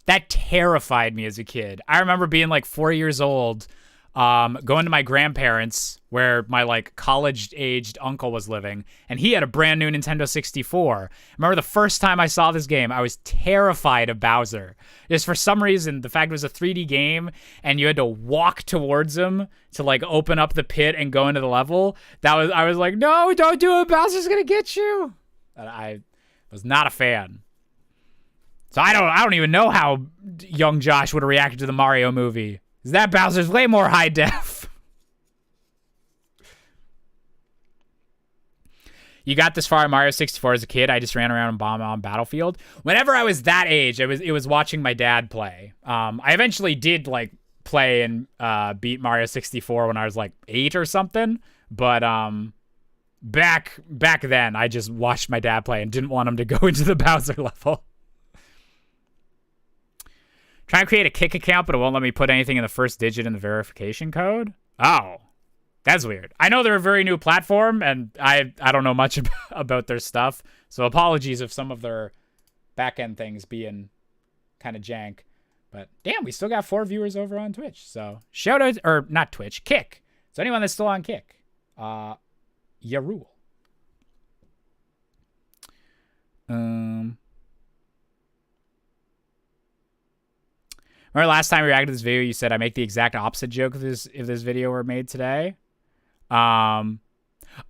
that terrified me as a kid. I remember being like 4 years old, going to my grandparents where my like college-aged uncle was living, and he had a brand new Nintendo 64. I remember the first time I saw this game, I was terrified of Bowser. Just for some reason, the fact it was a 3D game and you had to walk towards him to like open up the pit and go into the level. I was like, no, don't do it. Bowser's gonna get you. I was not a fan. So I don't even know how young Josh would have reacted to the Mario movie. That Bowser's way more high def. You got this far in Mario 64 as a kid. I just ran around and bombed on Battlefield. Whenever I was that age, it was watching my dad play. I eventually did like play and beat Mario 64 when I was like 8 or something. But back then, I just watched my dad play and didn't want him to go into the Bowser level. Try to create a Kick account, but it won't let me put anything in the first digit in the verification code. Oh, that's weird. I know they're a very new platform, and I don't know much about their stuff. So apologies if some of their back-end things being kind of jank. But damn, we still got 4 viewers over on Twitch. So shout out, or not Twitch, Kick. So anyone that's still on Kick, ya rule. Remember last time we reacted to this video, you said I make the exact opposite joke if this video were made today. Oh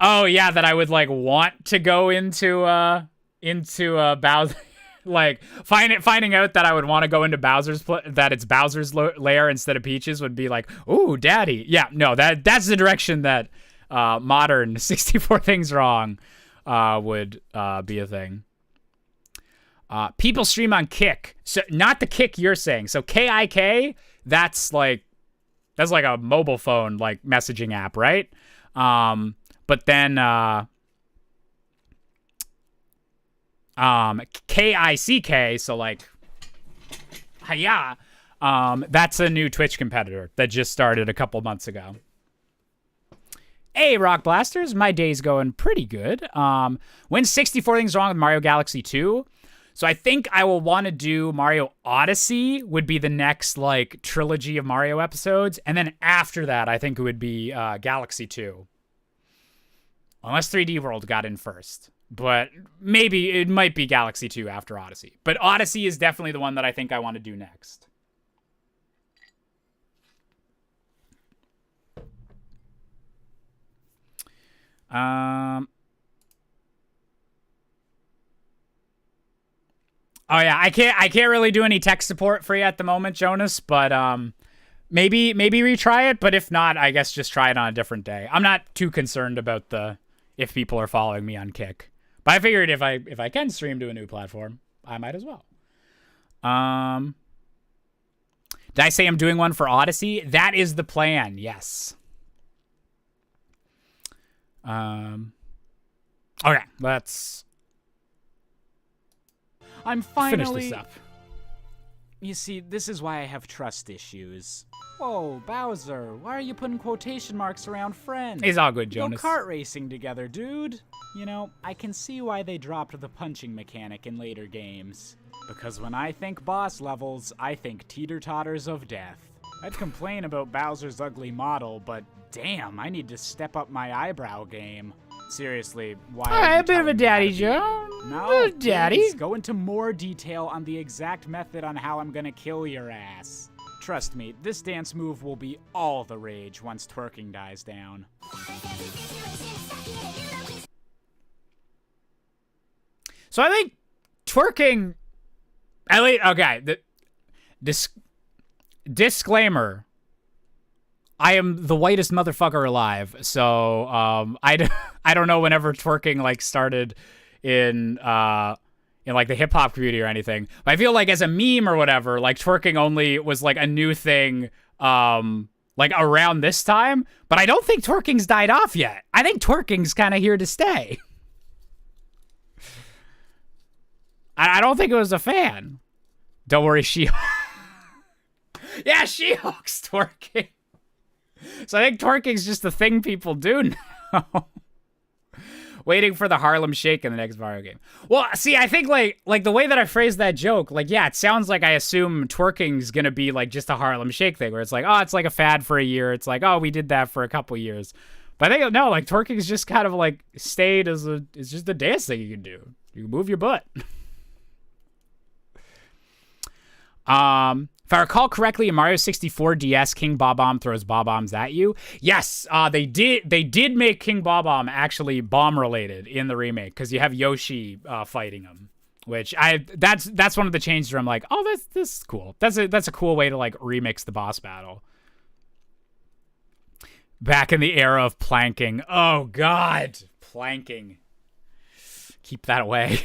yeah, that I would like want to go into Bowser, like finding out that I would want to go into Bowser's that it's Bowser's lair instead of Peach's would be like, ooh, daddy. Yeah, no, that's the direction that modern 64 Things Wrong would be a thing. People stream on Kick, so not the Kick you're saying. So KIK, that's like a mobile phone like messaging app, right? But then KICK, so like hiya, that's a new Twitch competitor that just started a couple months ago. Hey, Rock Blasters, my day's going pretty good. When 64 Things Wrong with Mario Galaxy 2. So I think I will want to do Mario Odyssey would be the next like trilogy of Mario episodes. And then after that, I think it would be Galaxy 2. Unless 3D World got in first. But maybe it might be Galaxy 2 after Odyssey. But Odyssey is definitely the one that I think I want to do next. Oh yeah, I can't really do any tech support for you at the moment, Jonas, but maybe retry it, but if not, I guess just try it on a different day. I'm not too concerned about if people are following me on Kick. But I figured if I can stream to a new platform, I might as well. Did I say I'm doing one for Odyssey? That is the plan, yes. Okay, let's finally finish this up. You see, this is why I have trust issues. Whoa, Bowser, why are you putting quotation marks around friends? It's all good, Jonas. Go kart racing together, dude. You know, I can see why they dropped the punching mechanic in later games. Because when I think boss levels, I think teeter-totters of death. I'd complain about Bowser's ugly model, but damn, I need to step up my eyebrow game. Seriously, why are you a bit of a daddy joke. No, daddy. Please, go into more detail on the exact method on how I'm gonna kill your ass. Trust me, this dance move will be all the rage once twerking dies down. So I think twerking, at least, okay, disclaimer, I am the whitest motherfucker alive, so I don't know whenever twerking like started in like the hip hop community or anything. But I feel like as a meme or whatever, like twerking only was like a new thing like around this time. But I don't think twerking's died off yet. I think twerking's kind of here to stay. I don't think it was a fan. Don't worry, She-Hulk. Yeah, She-Hulk's twerking. So I think twerking's just the thing people do now. Waiting for the Harlem Shake in the next Mario game. Well, see, I think like the way that I phrased that joke, like, yeah, it sounds like I assume twerking's gonna be like just a Harlem Shake thing, where it's like, oh, it's like a fad for a year. It's like, oh, we did that for a couple years. But I think no, like twerking's just kind of like stayed as it's just a dance thing you can do. You can move your butt. If I recall correctly, in Mario 64 DS, King Bob-omb throws Bob-ombs at you. Yes, they did make King Bob-omb actually bomb-related in the remake, because you have Yoshi fighting him, which that's one of the changes where I'm like, oh, this is cool. That's a cool way to like remix the boss battle. Back in the era of planking. Oh, God. Planking. Keep that away.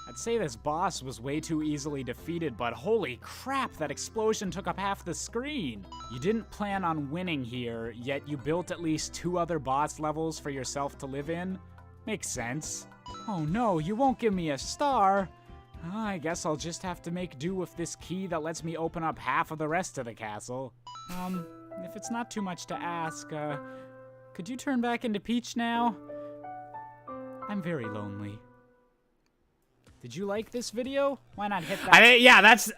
I'd say this boss was way too easily defeated, but holy crap, that explosion took up half the screen. You didn't plan on winning here, yet you built at least 2 other boss levels for yourself to live in? Makes sense. Oh no, you won't give me a star. I guess I'll just have to make do with this key that lets me open up half of the rest of the castle. If it's not too much to ask, could you turn back into Peach now? I'm very lonely. Did you like this video? Why not hit that? Yeah, this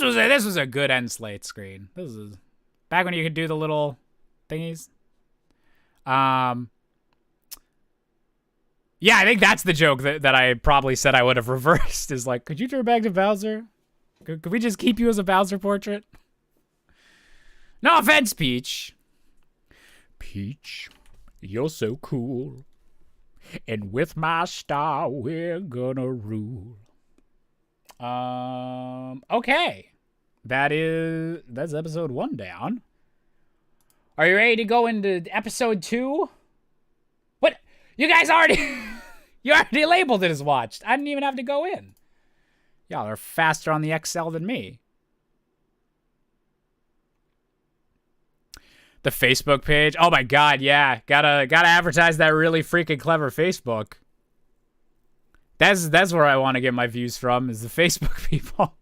was a good end slate screen. This is back when you could do the little thingies. Yeah, I think that's the joke that I probably said I would have reversed. Is like, could you turn back to Bowser? Could we just keep you as a Bowser portrait? No offense, Peach. Peach, you're so cool. And with my star, we're gonna rule. Okay. That's episode 1 down. Are you ready to go into episode 2? What? You guys you already labeled it as watched. I didn't even have to go in. Y'all are faster on the XL than me. The Facebook page. Oh my god, yeah. Gotta advertise that really freaking clever Facebook. That's where I want to get my views from, is the Facebook people.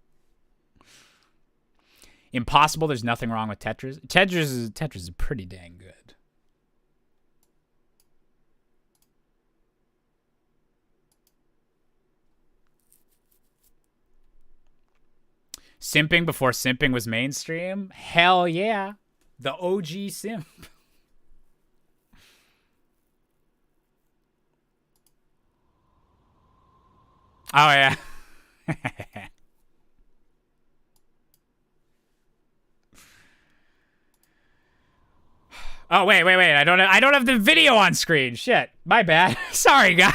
Impossible, there's nothing wrong with Tetris. Tetris is pretty dang good. Simping before simping was mainstream? Hell yeah. The OG simp. Oh yeah. Oh wait. I don't have the video on screen. Shit. My bad. Sorry, guys.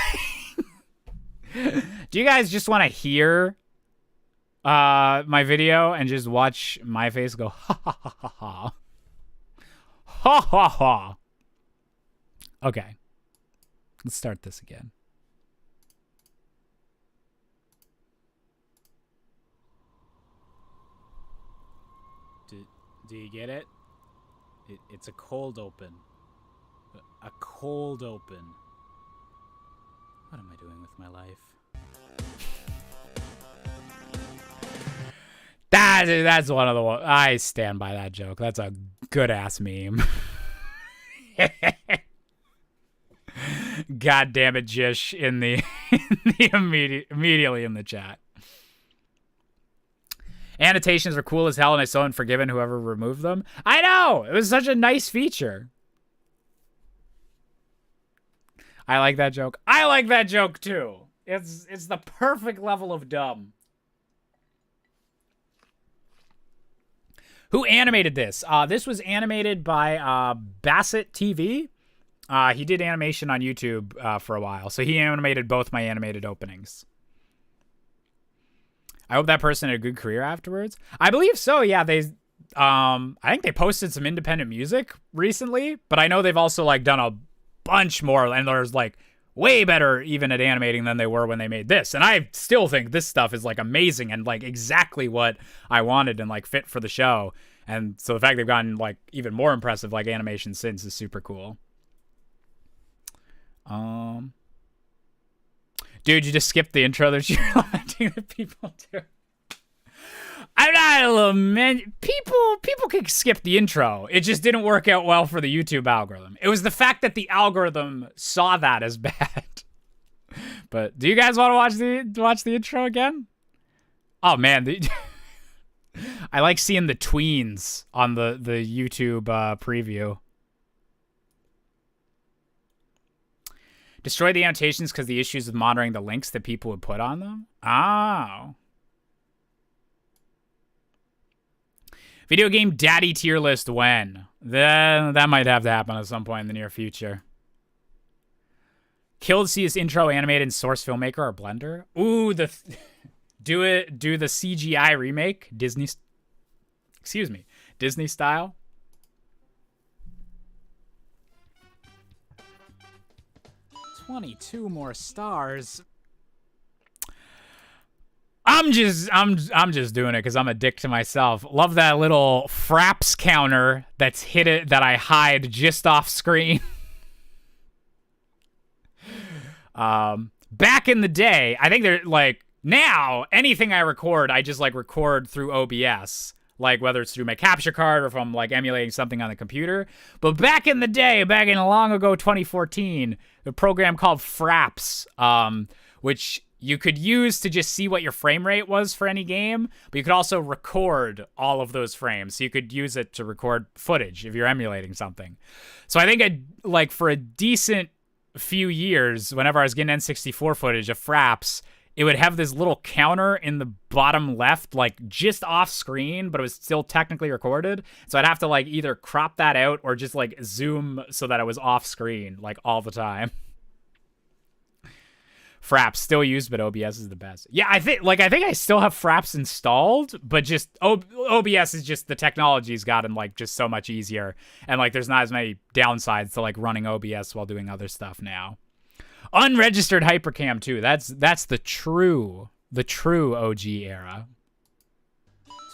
Do you guys just want to hear my video and just watch my face go ha ha ha ha ha? Ha ha ha. Okay. Let's start this again. Do you get it? It's a cold open. A cold open. What am I doing with my life? That's one of the ones. I stand by that joke. That's a good ass meme. God damn it, Jish in the immediately in the chat. Annotations are cool as hell, and I so unforgiven whoever removed them. I know! It was such a nice feature. I like that joke. I like that joke too. It's the perfect level of dumb. Who animated this? This was animated by Bassett TV. He did animation on YouTube for a while, so he animated both my animated openings. I hope that person had a good career afterwards. I believe so. Yeah, I think they posted some independent music recently, but I know they've also like done a bunch more, and there's like way better even at animating than they were when they made this. And I still think this stuff is like amazing and like exactly what I wanted and like fit for the show. And so the fact they've gotten like even more impressive like animation since is super cool. Dude, you just skipped the intro that you're lamenting that people do. I'm not lamenting. People can skip the intro. It just didn't work out well for the YouTube algorithm. It was the fact that the algorithm saw that as bad. But do you guys want to watch the intro again? Oh man, I like seeing the tweens on the YouTube preview. Destroy the annotations because the issues with monitoring the links that people would put on them? Oh. Video game daddy tier list when? That might have to happen at some point in the near future. Kill to see this intro animated in Source Filmmaker or Blender. Ooh, do the CGI remake, Disney style. $22 more stars. I'm just doing it because I'm a dick to myself. Love that little fraps counter that's hidden that I hide just off screen. Back in the day, I think they're like Now, anything I record, I just like record through OBS. Like whether it's through my capture card or if I'm like emulating something on the computer. But back in the day, back in long ago 2014, the program called Fraps, which you could use to just see what your frame rate was for any game, but you could also record all of those frames. So you could use it to record footage if you're emulating something. So I think like for a decent few years, whenever I was getting N64 footage of Fraps, it would have this little counter in the bottom left, like just off screen, but it was still technically recorded. So I'd have to like either crop that out or just like zoom so that it was off screen like all the time. Fraps still used, but OBS is the best. Yeah, I think I still have Fraps installed, but just OBS is just the technology's gotten like just so much easier, and like there's not as many downsides to like running OBS while doing other stuff now. Unregistered Hypercam too. That's the true OG era.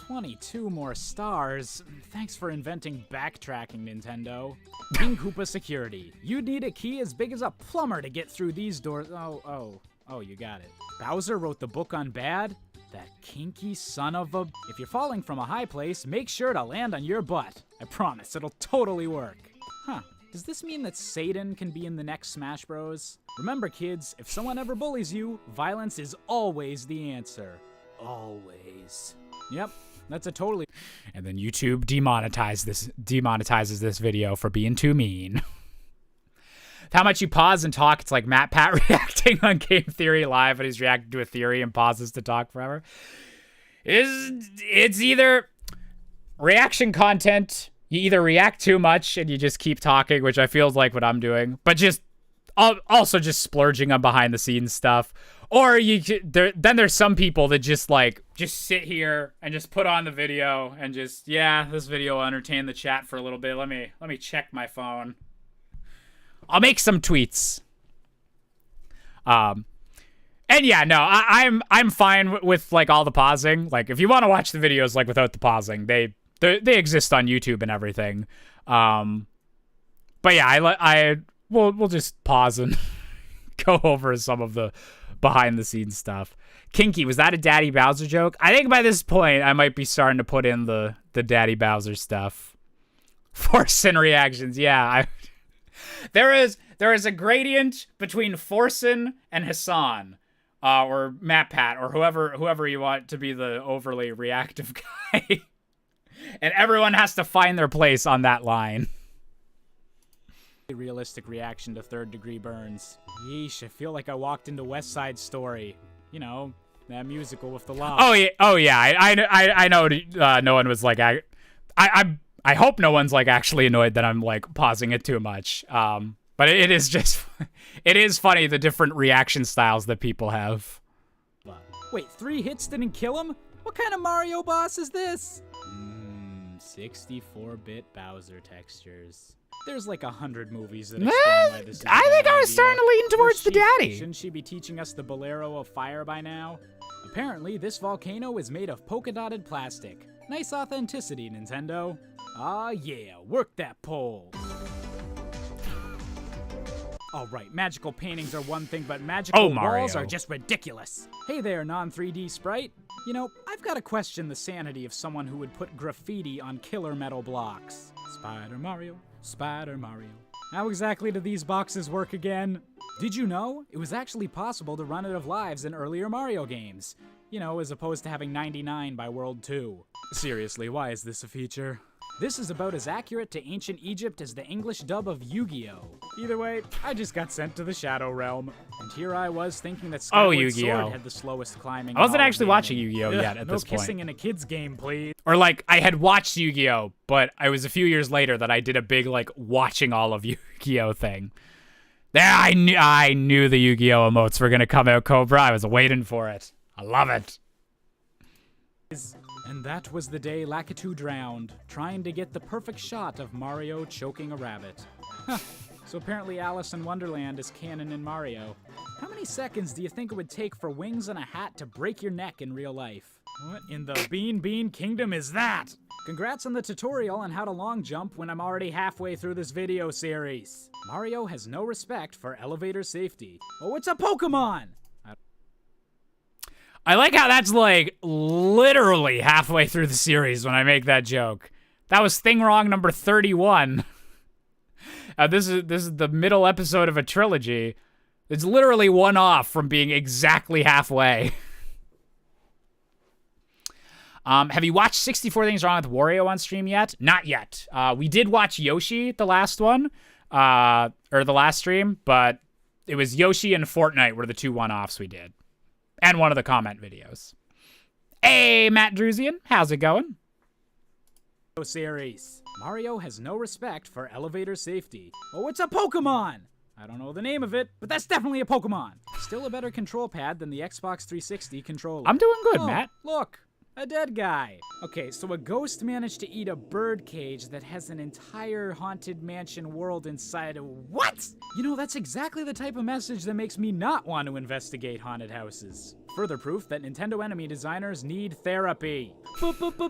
22 more stars. Thanks for inventing backtracking, Nintendo. King Koopa Security. You'd need a key as big as a plumber to get through these doors. Oh, you got it. Bowser wrote the book on bad? That kinky son of a... If you're falling from a high place, make sure to land on your butt. I promise, it'll totally work. Huh. Does this mean that Satan can be in the next Smash Bros? Remember, kids, if someone ever bullies you, violence is always the answer. Always. Yep. That's a totally... And then YouTube demonetizes this video for being too mean. How much you pause and talk, it's like Matt Pat reacting on Game Theory Live, and he's reacting to a theory and pauses to talk forever. It's either reaction content, you either react too much and you just keep talking, which I feel is like what I'm doing, but just also just splurging on behind the scenes stuff. Or then there's some people that just sit here and just put on the video and just, yeah, this video will entertain the chat for a little bit. Let me check my phone. I'll make some tweets. And yeah, no, I'm fine with like all the pausing. Like if you want to watch the videos like without the pausing, they exist on YouTube and everything. But yeah, we'll just pause and go over some of the behind the scenes stuff. Kinky, was that a Daddy Bowser joke? I think by this point I might be starting to put in the Daddy Bowser stuff. Forcing reactions, yeah. There is a gradient between Forsen and Hassan, or Matt Pat, or whoever you want to be the overly reactive guy, and everyone has to find their place on that line. Realistic reaction to third-degree burns. Yeesh, I feel like I walked into West Side Story. You know, that musical with the love. Oh yeah. I know. No one was like, I hope no one's like actually annoyed that I'm like pausing it too much. But it is just, it is funny the different reaction styles that people have. Wait, 3 hits didn't kill him? What kind of Mario boss is this? 64-bit Bowser textures. There's like 100 movies that explain why this is I think I was starting to lean towards the daddy. Shouldn't she be teaching us the Bolero of fire by now? Apparently, this volcano is made of polka-dotted plastic. Nice authenticity, Nintendo. Ah, yeah, work that pole. Alright, magical paintings are one thing, but magical walls are just ridiculous. Hey there, non-3D sprite. You know, I've got to question the sanity of someone who would put graffiti on killer metal blocks. Spider Mario, Spider Mario. How exactly do these boxes work again? Did you know? It was actually possible to run out of lives in earlier Mario games. You know, as opposed to having 99 by World 2. Seriously, why is this a feature? This is about as accurate to ancient Egypt as the English dub of Yu-Gi-Oh! Either way, I just got sent to the Shadow Realm. And here I was thinking that Skyward Sword had the slowest climbing. I wasn't actually watching Yu-Gi-Oh! Yet at this point. No kissing in a kid's game, please. Or like, I had watched Yu-Gi-Oh! But it was a few years later that I did a big like watching all of Yu-Gi-Oh! Thing. There, I knew the Yu-Gi-Oh! Emotes were gonna come out, Cobra. I was waiting for it. I love it. And that was the day Lakitu drowned, trying to get the perfect shot of Mario choking a rabbit. Huh. So apparently Alice in Wonderland is canon in Mario. How many seconds do you think it would take for wings and a hat to break your neck in real life? What in the Bean Kingdom is that? Congrats on the tutorial on how to long jump when I'm already halfway through this video series. Mario has no respect for elevator safety. Oh, it's a Pokemon! I like how that's like literally halfway through the series when I make that joke. That was thing wrong number 31. This is the middle episode of a trilogy. It's literally one off from being exactly halfway. Have you watched 64 Things Wrong with Wario on stream yet? Not yet. We did watch Yoshi, the last one, or the last stream, but it was Yoshi and Fortnite were the two one-offs we did. And one of the comment videos. Hey, Matt Druzian, how's it going? Series. Mario has no respect for elevator safety. Oh, it's a Pokemon! I don't know the name of it, but that's definitely a Pokemon. Still a better control pad than the Xbox 360 controller. I'm doing good, oh, Matt. Look, a dead guy. Okay, so a ghost managed to eat a bird cage that has an entire haunted mansion world inside of what? You know, that's exactly the type of message that makes me not want to investigate haunted houses. Further proof that Nintendo enemy designers need therapy.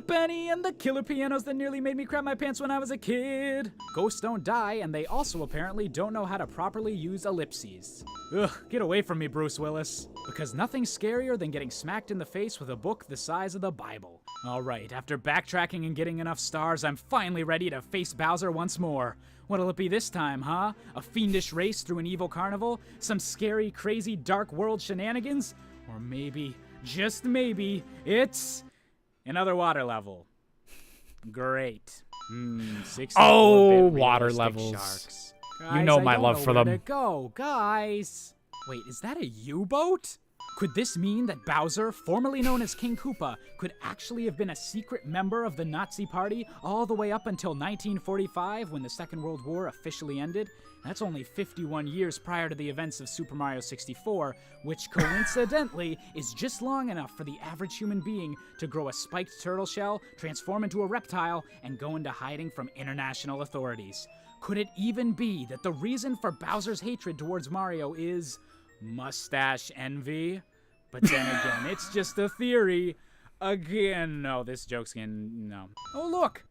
Benny and the killer pianos that nearly made me crap my pants when I was a kid. Ghosts don't die, and they also apparently don't know how to properly use ellipses. Ugh, get away from me, Bruce Willis. Because nothing's scarier than getting smacked in the face with a book the size of the Bible. Alright, after backtracking and getting enough stars, I'm finally ready to face Bowser once more. What'll it be this time, huh? A fiendish race through an evil carnival? Some scary, crazy, dark world shenanigans? Or maybe, just maybe, it's another water level. Great. 64-bit water realistic levels. Sharks. You know Guys, my I don't love know for where them. to go, guys. Wait, is that a U-boat? Could this mean that Bowser, formerly known as King Koopa, could actually have been a secret member of the Nazi Party all the way up until 1945 when the Second World War officially ended? That's only 51 years prior to the events of Super Mario 64, which coincidentally is just long enough for the average human being to grow a spiked turtle shell, transform into a reptile, and go into hiding from international authorities. Could it even be that the reason for Bowser's hatred towards Mario is mustache envy? But then again, it's just a theory. Again, no, this joke's no. Oh, look!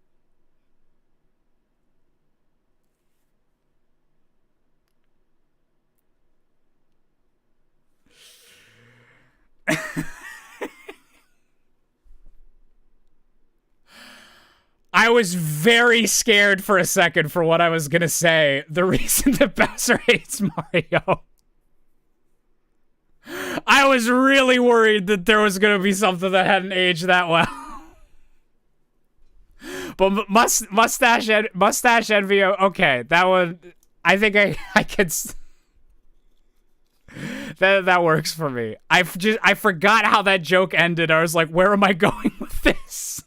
I was very scared for a second for what I was gonna say. The reason that Bowser hates Mario. I was really worried that there was gonna be something that hadn't aged that well. But mustache envy. Okay, that one. I think I could. That works for me. I forgot how that joke ended. I was like, where am I going with this?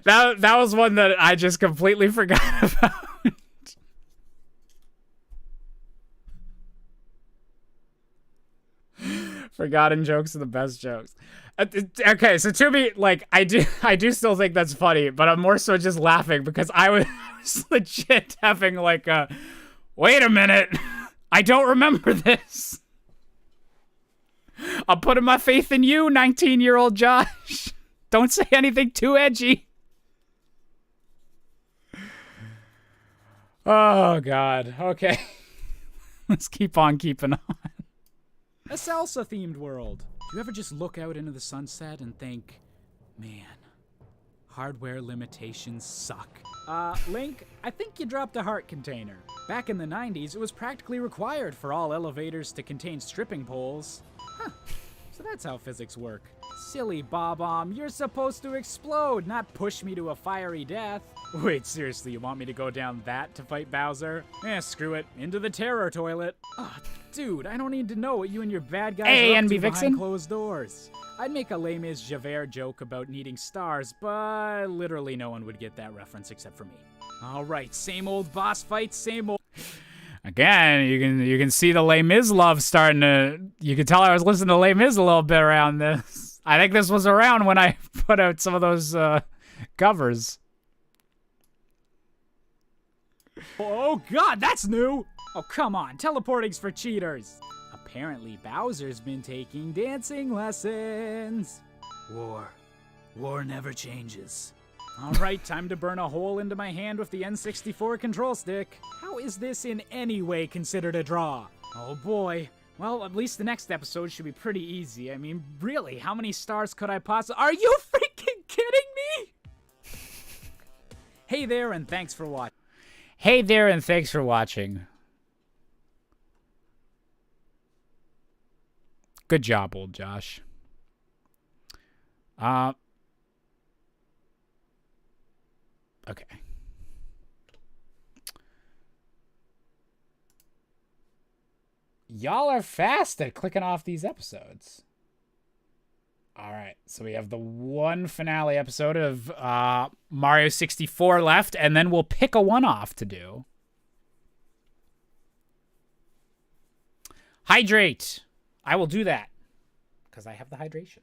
That was one that I just completely forgot about. Forgotten jokes are the best jokes. Okay, so to me, like, I do still think that's funny, but I'm more so just laughing because I was legit having like a, wait a minute, I don't remember this. I'm putting my faith in you, 19-year-old Josh. Don't say anything too edgy. Oh, God. Okay. Let's keep on keeping on. A salsa-themed world. Do you ever just look out into the sunset and think, man, hardware limitations suck? Link, I think you dropped a heart container. Back in the 90s, it was practically required for all elevators to contain stripping poles. Huh. So that's how physics work. Silly Bob-omb, you're supposed to explode, not push me to a fiery death. Wait, seriously, you want me to go down that to fight Bowser? Eh, screw it. Into the terror toilet. Oh, dude, I don't need to know what you and your bad guys are up to behind closed doors. I'd make a Les Mis Javert joke about needing stars, but literally no one would get that reference except for me. All right, same old boss fight, same old... Again, you can see the Les Mis love starting to... You can tell I was listening to Les Mis a little bit around this. I think this was around when I put out some of those covers. Oh god, that's new! Oh come on, teleporting's for cheaters. Apparently Bowser's been taking dancing lessons. War never changes. All right, time to burn a hole into my hand with the N64 control stick. How is this in any way considered a draw? Oh boy. Well, at least the next episode should be pretty easy. I mean, really, how many stars could I possibly... Are you freaking kidding me? Hey there, and thanks for watching. Hey there, and thanks for watching. Good job, old Josh. Okay. Y'all are fast at clicking off these episodes. All right, so we have the one finale episode of Mario 64 left, and then we'll pick a one-off to do. Hydrate. I will do that because I have the hydration.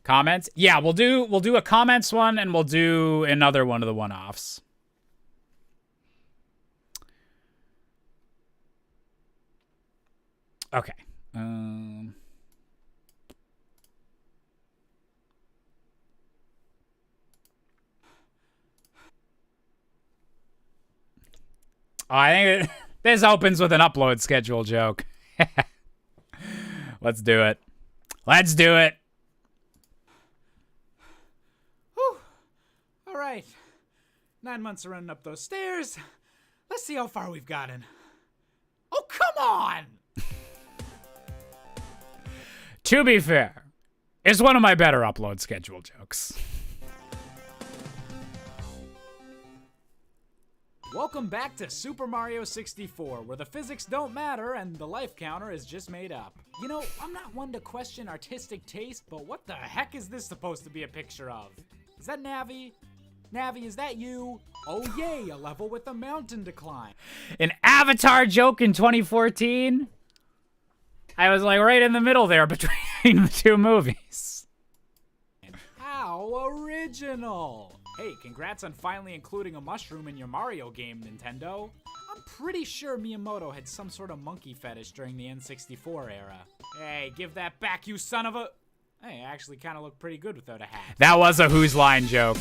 Comments? Yeah, we'll do a comments one, and we'll do another one of the one-offs. Okay. Oh, I think this opens with an upload schedule joke. Let's do it. Let's do it. Whew. All right. 9 months of running up those stairs. Let's see how far we've gotten. Oh, come on! To be fair, it's one of my better upload schedule jokes. Welcome back to Super Mario 64, where the physics don't matter and the life counter is just made up. You know, I'm not one to question artistic taste, but what the heck is this supposed to be a picture of? Is that Navi? Navi, is that you? Oh yay, a level with a mountain decline. An Avatar joke in 2014? I was like right in the middle there between the two movies. How original! Hey, congrats on finally including a mushroom in your Mario game, Nintendo. I'm pretty sure Miyamoto had some sort of monkey fetish during the N64 era. Hey, give that back, you son of a... Hey, I actually kind of look pretty good without a hat. That was a Who's Line joke.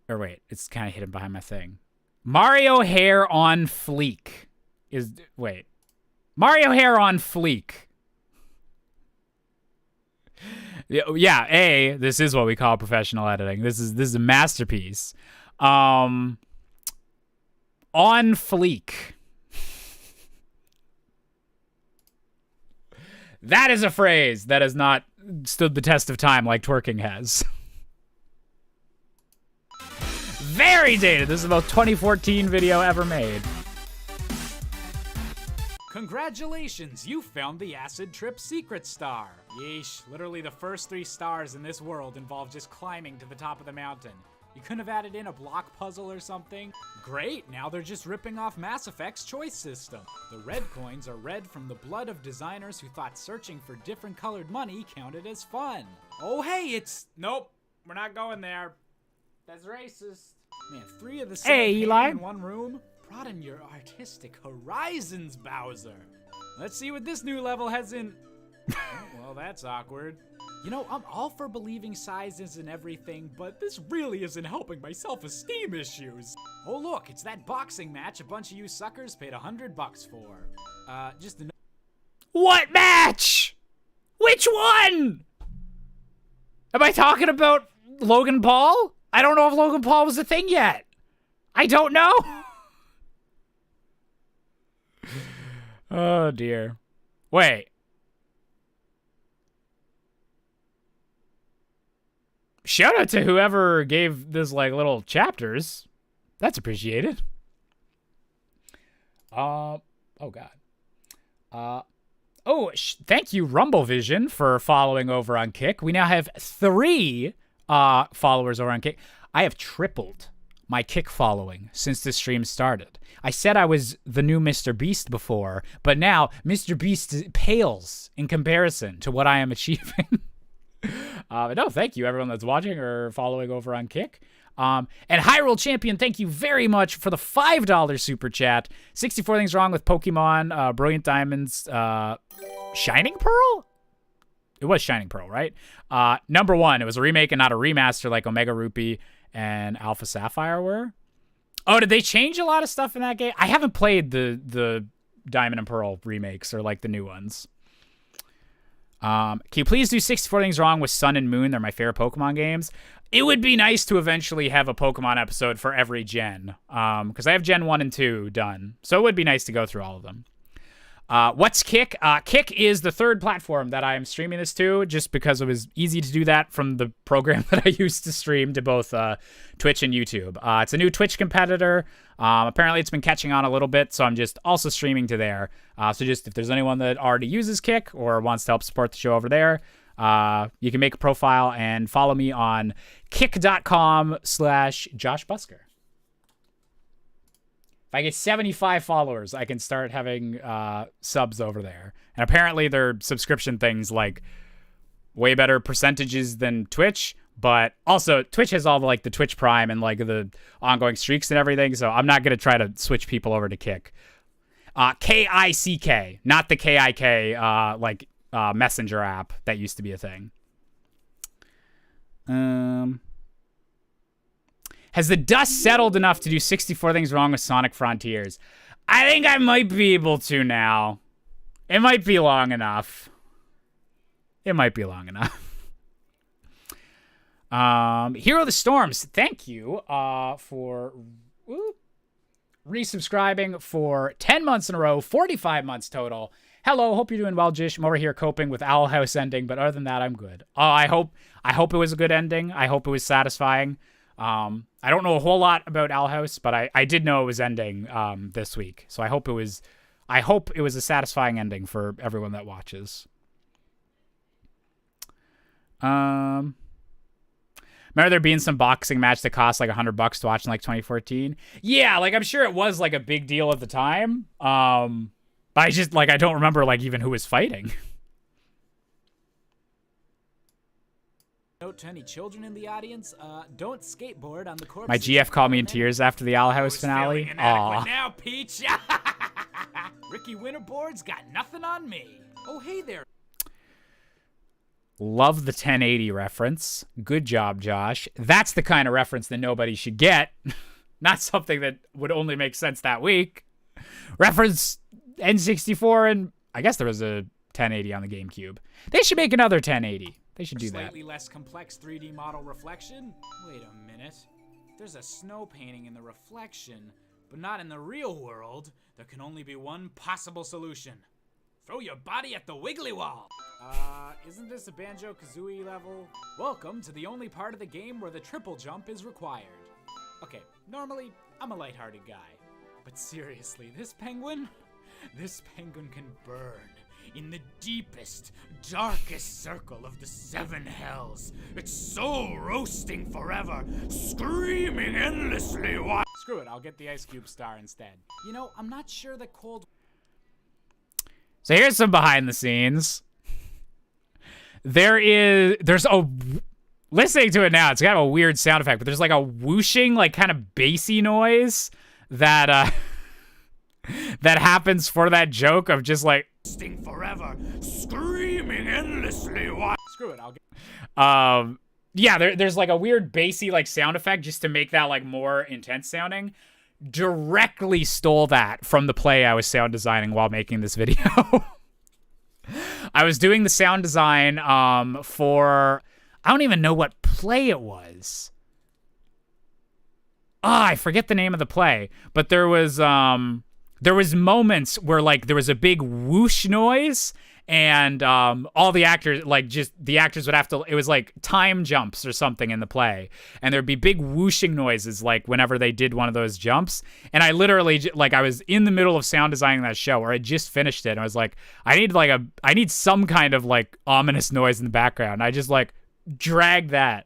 Or wait, it's kind of hidden behind my thing. Mario hair on fleek is... Wait. Mario hair on fleek. Yeah, this is what we call professional editing. This is a masterpiece. On fleek. That is a phrase that has not stood the test of time like twerking has. Very dated. This is the most 2014 video ever made. Congratulations, you found the Acid Trip Secret Star. Yeesh, literally the first 3 stars in this world involve just climbing to the top of the mountain. You couldn't have added in a block puzzle or something? Great, now they're just ripping off Mass Effect's choice system. The red coins are red from the blood of designers who thought searching for different colored money counted as fun. Oh hey, it's... Nope, we're not going there. That's racist. Man, 3 of the same Eli. in one room? Broaden your artistic horizons, Bowser. Let's see what this new level has in... Oh, well, that's awkward. You know, I'm all for believing sizes and everything, but this really isn't helping my self-esteem issues. Oh look, it's that boxing match a bunch of you suckers paid $100 for. Just a... What match? Which one? Am I talking about Logan Paul? I don't know if Logan Paul was a thing yet. I don't know. Oh, dear. Wait. Shout out to whoever gave this, like, little chapters. That's appreciated. Oh, God. Thank you, Rumble Vision, for following over on Kick. We now have 3 followers over on Kick. I have tripled my Kick following since the stream started. I said I was the new Mr. Beast before, but now Mr. Beast pales in comparison to what I am achieving. No, thank you, everyone that's watching or following over on Kick. And Hyrule Champion, thank you very much for the $5 super chat. 64 things wrong with Pokemon, Brilliant Diamonds, Shining Pearl? It was Shining Pearl, right? Number 1, it was a remake and not a remaster like Omega Ruby and Alpha Sapphire were. Oh, did they change a lot of stuff in that game? I haven't played the Diamond and Pearl remakes or like the new ones. Can you please do 64 things wrong with Sun and Moon? They're my favorite Pokemon games. It would be nice to eventually have a Pokemon episode for every gen, because I have Gen 1 and 2 done. So it would be nice to go through all of them. What's Kick? Kick is the third platform that I'm streaming this to, just because it was easy to do that from the program that I used to stream to both Twitch and YouTube. It's a new Twitch competitor. Apparently it's been catching on a little bit, so I'm just also streaming to there. So just if there's anyone that already uses Kick or wants to help support the show over there, you can make a profile and follow me on kick.com/Josh Busker. If I get 75 followers, I can start having subs over there. And apparently their subscription things like way better percentages than Twitch, but also Twitch has all the, like the Twitch Prime and like the ongoing streaks and everything. So I'm not going to try to switch people over to Kick. Kick, not the KIK messenger app that used to be a thing. Has the dust settled enough to do 64 things wrong with Sonic Frontiers? I think I might be able to now. It might be long enough. Hero of the Storms, thank you for resubscribing for 10 months in a row, 45 months total. Hello, hope you're doing well, Jish. I'm over here coping with Owl House ending, but other than that, I'm good. I hope it was a good ending. I hope it was satisfying. I don't know a whole lot about Owl House, but I did know it was ending this week. So I hope it was a satisfying ending for everyone that watches. Remember there being some boxing match that cost like $100 to watch in like 2014? Yeah, like I'm sure it was like a big deal at the time. But I just like I don't remember like even who was fighting. Note to any children in the audience, don't skateboard on the corpse. My GF called me in tears after the Owl House finale. Aw. Now, Peach. Ricky Winterboard's got nothing on me. Oh, hey there. Love the 1080 reference. Good job, Josh. That's the kind of reference that nobody should get. Not something that would only make sense that week. Reference N64, and I guess there was a 1080 on the GameCube. They should make another 1080. They should do that. Slightly less complex 3D model reflection? Wait a minute. There's a snow painting in the reflection, but not in the real world. There can only be one possible solution. Throw your body at the wiggly wall. Isn't this a Banjo-Kazooie level? Welcome to the only part of the game where the triple jump is required. Okay, normally, I'm a lighthearted guy. But seriously, this penguin can burn in the deepest, darkest circle of the 7 hells. It's soul roasting forever, screaming endlessly. Screw it, I'll get the Ice Cube star instead. You know, I'm not sure that cold... So here's some behind the scenes. There's a... Listening to it now, it's got a weird sound effect, but there's like a whooshing, like kind of bassy noise that that happens for that joke of just like forever, screaming endlessly. Screw it, I'll get... Yeah, there's like a weird bassy like sound effect just to make that like more intense sounding. Directly stole that from the play I was sound designing while making this video. I was doing the sound design for... I don't even know what play it was. I forget the name of the play, but there was moments where like there was a big whoosh noise, and all the actors would have to, it was like time jumps or something in the play, and there'd be big whooshing noises like whenever they did one of those jumps. And I literally like I was in the middle of sound designing that show, or I just finished it, and I was like, I need some kind of like ominous noise in the background. And I just like dragged that.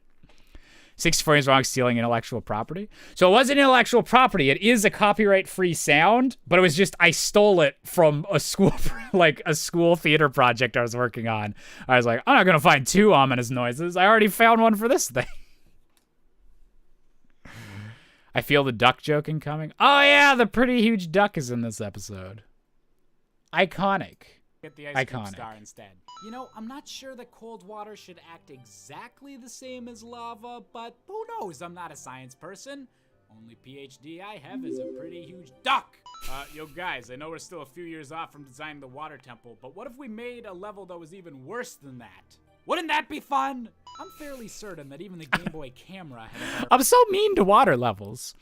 64 is wrong, stealing intellectual property. So it wasn't intellectual property. It is a copyright-free sound, but it was just I stole it from a school, like a school theater project I was working on. I was like, I'm not gonna find 2 ominous noises. I already found one for this thing. I feel the duck joke incoming. Oh, yeah, the pretty huge duck is in this episode. Iconic. Get the ice cream Iconic. star instead. You know, I'm not sure that cold water should act exactly the same as lava, but who knows? I'm not a science person. Only PhD I have is a pretty huge duck. Yo guys, I know we're still a few years off from designing the water temple, but what if we made a level that was even worse than that? Wouldn't that be fun? I'm fairly certain that even the Game Boy camera had a I'm so mean to water levels.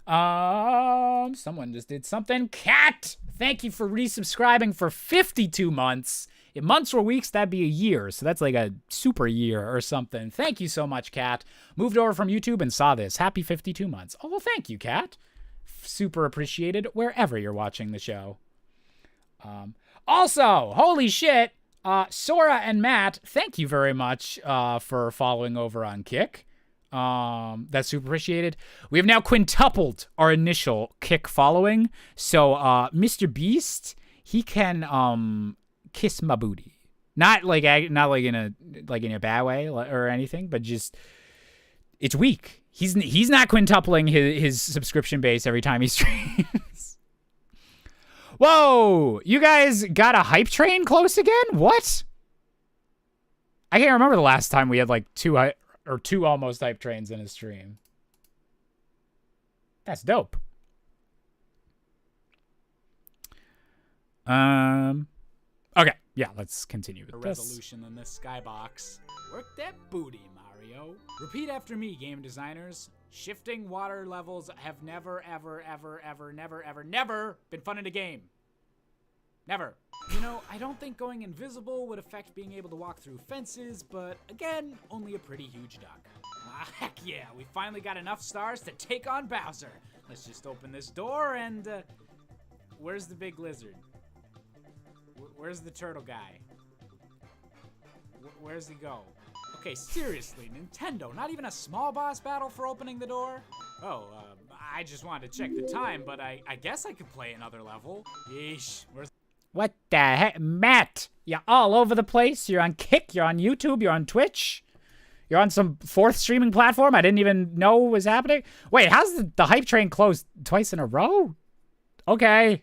Someone just did something. Cat, thank you for resubscribing for 52 months. If months were weeks, that'd be a year. So that's like a super year or something. Thank you so much, Cat. Moved over from YouTube and saw this. Happy 52 months. Oh, well, thank you, Cat. Super appreciated wherever you're watching the show. Also, holy shit, Sora and Matt, thank you very much for following over on Kick. That's super appreciated. We have now quintupled our initial Kick following. So Mr. Beast, he can kiss my booty. Not like in a bad way or anything, but just it's weak. He's not quintupling his subscription base every time he streams. Whoa! You guys got a hype train close again? What? I can't remember the last time we had like two almost hype trains in a stream. That's dope. Okay, yeah, let's continue with this. resolution in this skybox. Work that booty, Mario. Repeat after me, game designers. Shifting water levels have never, ever, ever, ever, never, ever, never been fun in a game. Never. You know, I don't think going invisible would affect being able to walk through fences, but again, only a pretty huge duck. Ah, heck yeah, we finally got enough stars to take on Bowser. Let's just open this door and, where's the big lizard? Where's the turtle guy? Where's he go? Okay, seriously, Nintendo, not even a small boss battle for opening the door? Oh, I just wanted to check the time, but I guess I could play another level. Yeesh, where's... What the heck? Matt, you're all over the place. You're on Kick, you're on YouTube, you're on Twitch. You're on some fourth streaming platform I didn't even know was happening. Wait, how's the hype train closed twice in a row? Okay.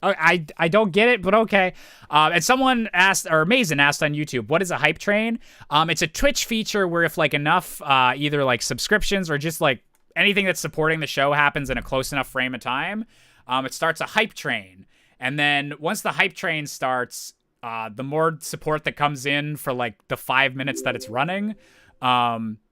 I don't get it, but okay. And someone asked, or Mason asked on YouTube, what is a hype train? It's a Twitch feature where if like enough either like subscriptions or just like anything that's supporting the show happens in a close enough frame of time, it starts a hype train. And then once the hype train starts, the more support that comes in for like the 5 minutes that it's running,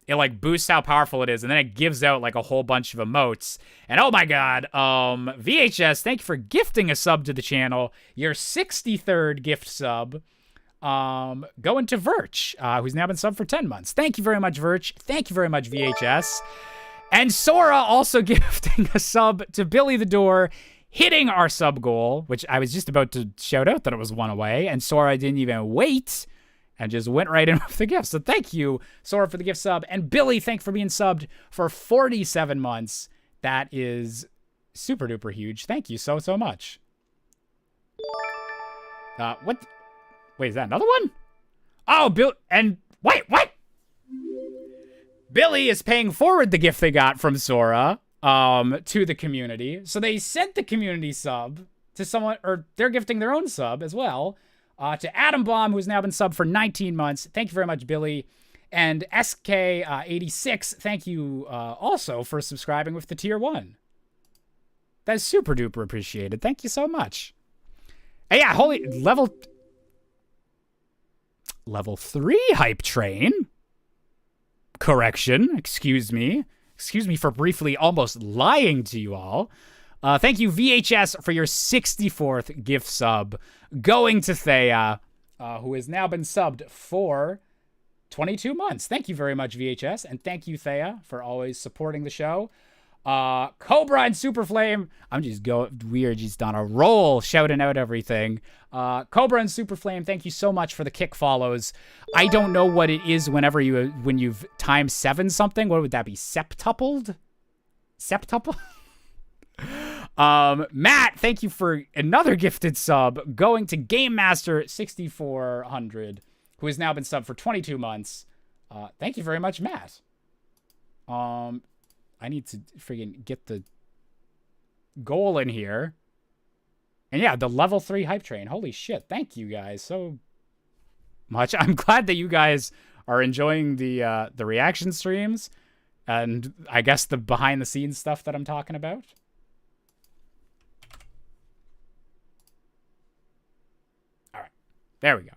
it like boosts how powerful it is, and then it gives out like a whole bunch of emotes. And oh my god, VHS, thank you for gifting a sub to the channel. Your 63rd gift sub, going to Virch, who's now been subbed for 10 months. Thank you very much, Virch. Thank you very much, VHS. And Sora also gifting a sub to Billy the Door, hitting our sub goal, which I was just about to shout out that it was one away, and Sora didn't even wait and just went right in with the gift. So thank you, Sora, for the gift sub. And Billy, thank you for being subbed for 47 months. That is super duper huge. Thank you so much. What? Wait, is that another one? Oh, Bill, and wait, what? Billy is paying forward the gift they got from Sora to the community. So they sent the community sub to someone, or they're gifting their own sub as well. To Adam Baum, who's now been subbed for 19 months. Thank you very much, Billy. And SK86, thank you also for subscribing with the tier 1. That is super duper appreciated. Thank you so much. And yeah, holy level 3 hype train. Correction, excuse me. Excuse me for briefly almost lying to you all. Thank you, VHS, for your 64th gift sub, going to Thea, who has now been subbed for 22 months. Thank you very much, VHS, and thank you, Thea, for always supporting the show. Cobra and Superflame, I'm just we're just on a roll, shouting out everything. Cobra and Superflame, thank you so much for the kick follows. I don't know what it is when you've times 7 something. What would that be? Septupled? Septuple? Matt, thank you for another gifted sub, going to Game Master 6400, who has now been subbed for 22 months. Thank you very much, Matt. I need to freaking get the goal in here. And yeah, the level 3 hype train. Holy shit. Thank you guys so much. I'm glad that you guys are enjoying the reaction streams and I guess the behind the scenes stuff that I'm talking about. All right. There we go.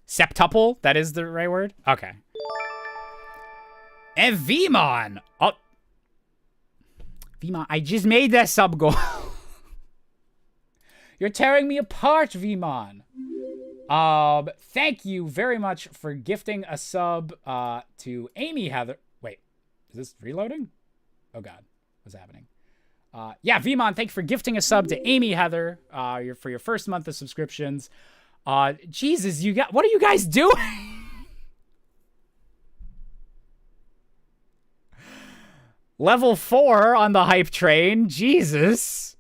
Septuple, that is the right word? Okay. And Vmon. Oh. Vmon, I just made that sub goal. You're tearing me apart, Vmon. Thank you very much for gifting a sub to Amy Heather. Wait, is this reloading? Oh god, what's happening? Yeah, Vmon, thank you for gifting a sub to Amy Heather for your first month of subscriptions. Jesus, what are you guys doing? Level 4 on the hype train. Jesus.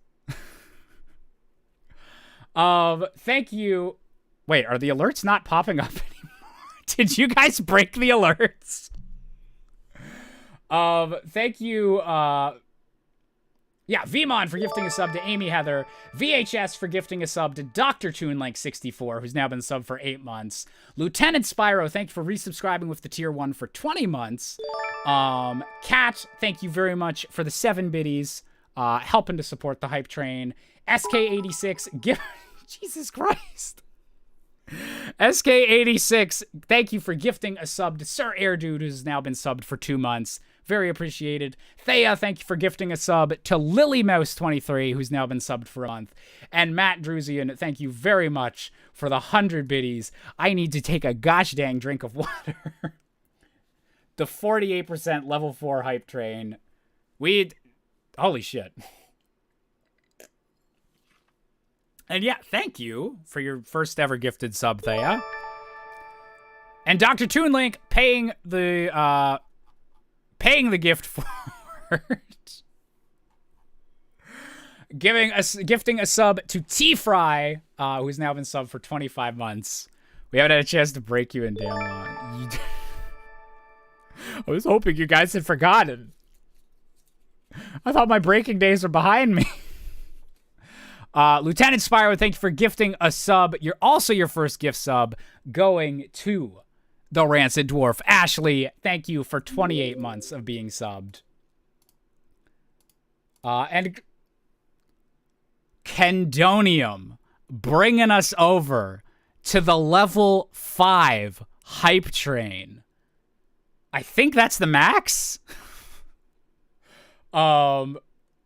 Thank you. Wait, are the alerts not popping up anymore? Did you guys break the alerts? Thank you, yeah, Vmon for gifting a sub to Amy Heather. VHS for gifting a sub to Dr. ToonLink64, who's now been subbed for 8 months. Lieutenant Spyro, thank you for resubscribing with the tier 1 for 20 months. Kat, thank you very much for the 7 biddies, helping to support the hype train. SK86, Jesus Christ. SK86, thank you for gifting a sub to Sir Airdude, who's now been subbed for 2 months. Very appreciated. Thea, thank you for gifting a sub to LilyMouse23, who's now been subbed for a month. And Matt Druzian, thank you very much for the 100 biddies. I need to take a gosh dang drink of water. The 48% level 4 hype train. Holy shit. And yeah, thank you for your first ever gifted sub, Thea. And Dr. Toonlink paying the gift forward. Gifting a sub to T-Fry, who's now been subbed for 25 months. We haven't had a chance to break you in damn long. I was hoping you guys had forgotten. I thought my breaking days were behind me. Lieutenant Spyro, thank you for gifting a sub. You're also your first gift sub going to the Rancid Dwarf. Ashley, thank you for 28 months of being subbed. And Kendonium bringing us over to the level 5 hype train. I think that's the max.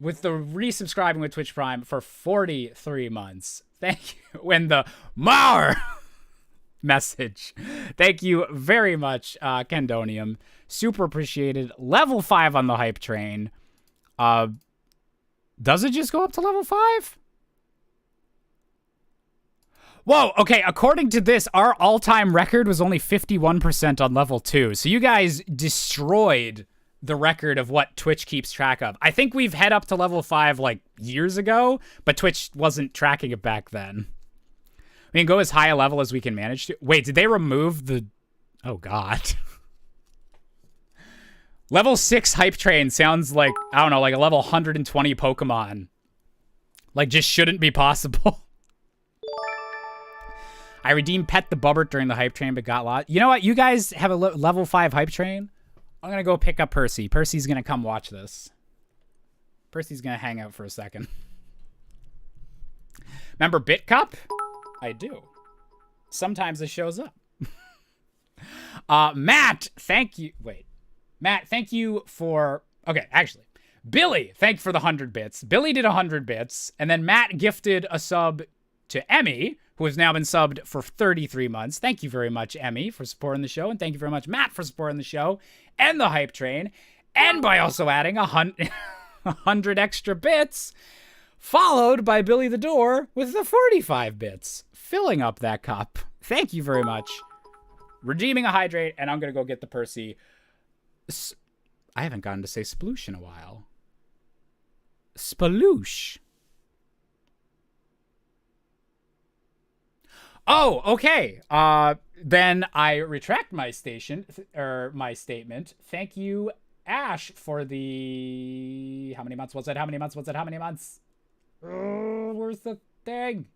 With the resubscribing with Twitch Prime for 43 months. Thank you. When the Mar message. Thank you very much, Kendonium. Super appreciated. Level 5 on the hype train. Does it just go up to level 5? Whoa, okay, according to this, our all-time record was only 51% on level 2. So you guys destroyed the record of what Twitch keeps track of. I think we've head up to level 5 like years ago, but Twitch wasn't tracking it back then. We can go as high a level as we can manage to. Wait, did they remove the... Oh, God. Level 6 hype train sounds like, I don't know, like a level 120 Pokemon. Like, just shouldn't be possible. I redeemed Pet the Bubbert during the hype train, but got lost. You know what? You guys have a level 5 hype train? I'm going to go pick up Percy. Percy's going to come watch this. Percy's going to hang out for a second. Remember BitCup? I do. Sometimes it shows up. Matt, thank you. Wait. Matt, thank you for... Okay, actually. Billy, thank you for the 100 bits. Billy did 100 bits. And then Matt gifted a sub to Emmy, who has now been subbed for 33 months. Thank you very much, Emmy, for supporting the show. And thank you very much, Matt, for supporting the show and the hype train. And by also adding 100 extra bits, followed by Billy the Door with the 45 bits, filling up that cup. Thank you very much. Redeeming a hydrate, and I'm going to go get the Percy. I haven't gotten to say sploosh in a while. Sploosh. Oh, okay. Then I retract my statement. Thank you, Ash for the... How many months was it? How many months was it? How many months? Where's the thing?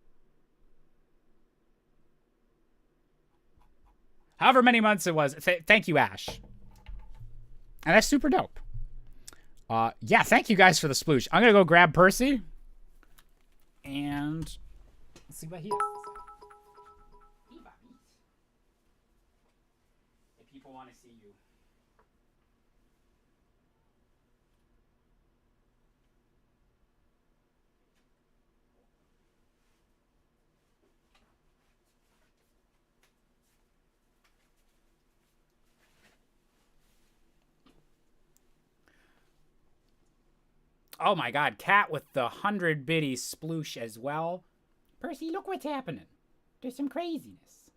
However many months it was. Thank you, Ash. And that's super dope. Yeah, thank you guys for the sploosh. I'm going to go grab Percy. And let's see what he is. If people want to see you. Oh my god, Cat with the 100 bitty sploosh as well. Percy, look what's happening. There's some craziness.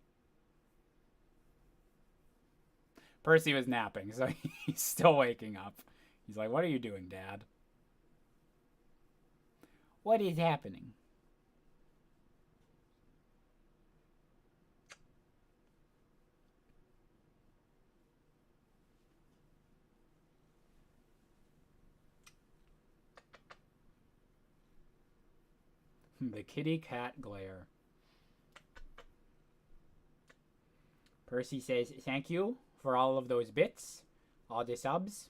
Percy was napping, so he's still waking up. He's like, what are you doing, Dad? What is happening? The kitty cat glare. Percy says, thank you for all of those bits, all the subs.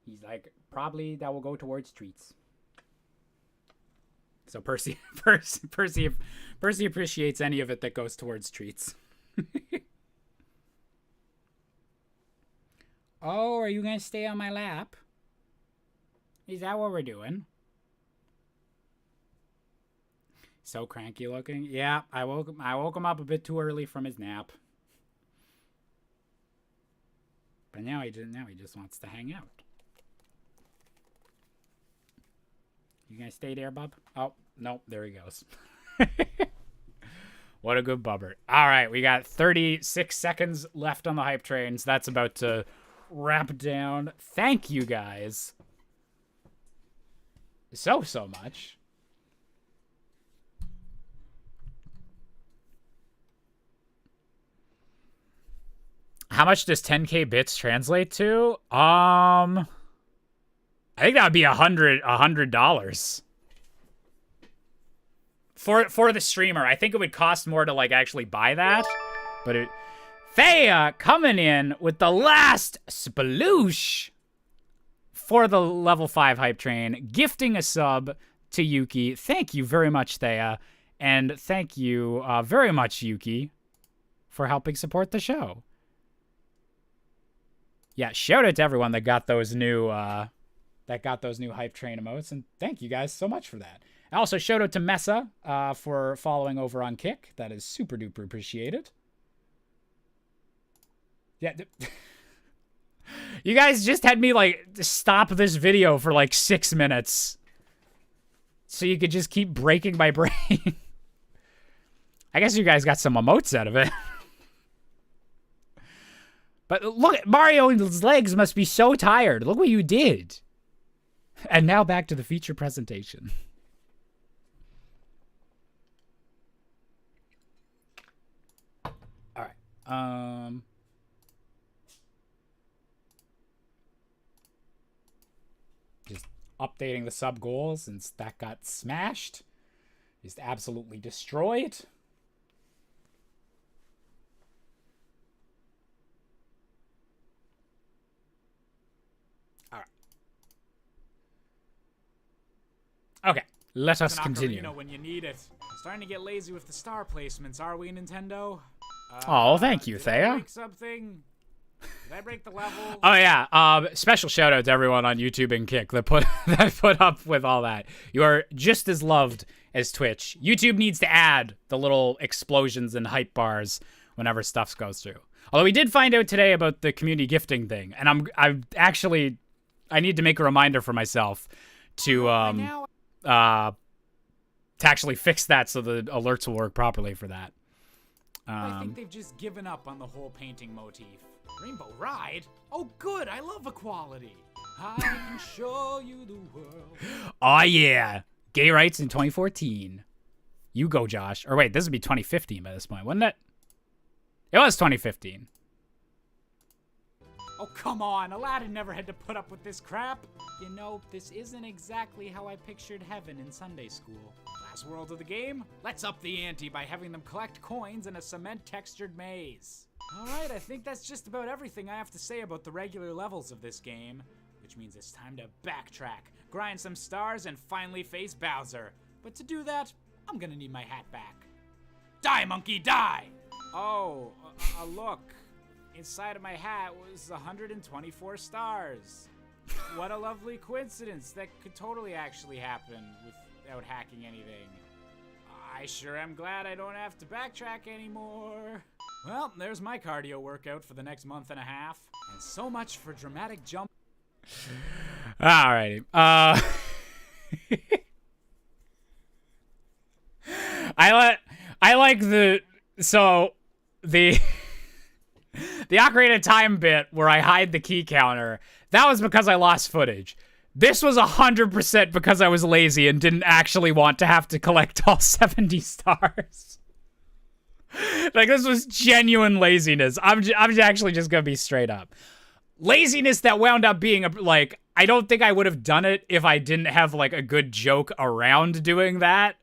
He's like, probably that will go towards treats. So Percy appreciates any of it that goes towards treats. Oh, are you gonna stay on my lap? Is that what we're doing? So cranky looking. Yeah, I woke him up a bit too early from his nap. But now he just wants to hang out. You gonna stay there, bub? Oh, nope, there he goes. What a good bubber. All right, we got 36 seconds left on the hype trains. That's about to wrap down. Thank you guys so much. How much does 10k bits translate to? I think that would be $100 for the streamer. I think it would cost more to like actually buy that. But Thea coming in with the last sploosh for the level 5 hype train, gifting a sub to Yuki. Thank you very much, Thea, and thank you very much, Yuki, for helping support the show. Yeah, shout out to everyone that got those new hype train emotes, and thank you guys so much for that. Also, shout out to Mesa for following over on Kick. That is super duper appreciated. Yeah, you guys just had me like stop this video for like 6 minutes, so you could just keep breaking my brain. I guess you guys got some emotes out of it. But look, Mario's legs must be so tired. Look what you did. And now back to the feature presentation. All right. Just updating the sub goal since that got smashed. Just absolutely destroyed. Okay, let us continue. You know when you need it. Starting to get lazy with the star placements, are we, Nintendo? Oh, thank you, Thea. Did I break something? Did I break the level? Oh yeah. Special shout out to everyone on YouTube and Kick that put up with all that. You are just as loved as Twitch. YouTube needs to add the little explosions and hype bars whenever stuff goes through. Although we did find out today about the community gifting thing, and I need to make a reminder for myself to actually fix that so the alerts will work properly for that. I think they've just given up on the whole painting motif. Rainbow Ride? Oh, good. I love equality. I can show you the world. Oh, yeah. Gay rights in 2014. You go, Josh. Or wait, this would be 2015 by this point, wouldn't it? It was 2015. Oh, come on. Aladdin never had to put up with this crap. You know, this isn't exactly how I pictured heaven in Sunday school. Last world of the game? Let's up the ante by having them collect coins in a cement-textured maze. Alright, I think that's just about everything I have to say about the regular levels of this game. Which means it's time to backtrack, grind some stars, and finally face Bowser. But to do that, I'm gonna need my hat back. Die, monkey, die! Oh, look. Inside of my hat was 124 stars. What a lovely coincidence. That could totally actually happen without hacking anything. I sure am glad I don't have to backtrack anymore. Well, there's my cardio workout for the next month and a half. And so much for dramatic jump. Alrighty. I like the Ocarina of Time bit where I hide the key counter. That was because I lost footage. This was 100% because I was lazy and didn't actually want to have to collect all 70 stars. Like, this was genuine laziness. I'm actually just gonna be straight up. Laziness that wound up being, like, I don't think I would have done it if I didn't have, like, a good joke around doing that.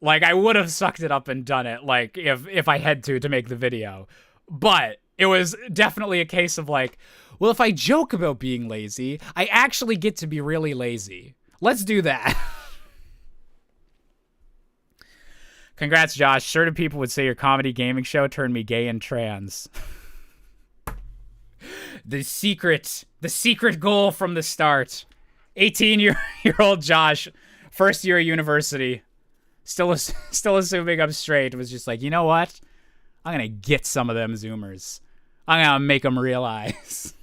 Like, I would have sucked it up and done it, like, if I had to make the video. But it was definitely a case of, like, well, if I joke about being lazy, I actually get to be really lazy. Let's do that. Congrats, Josh. Certain people would say your comedy gaming show turned me gay and trans. The secret goal from the start. 18-year-old Josh, first year of university, still assuming I'm straight, was just like, you know what? I'm gonna get some of them Zoomers. I'm gonna make them realize.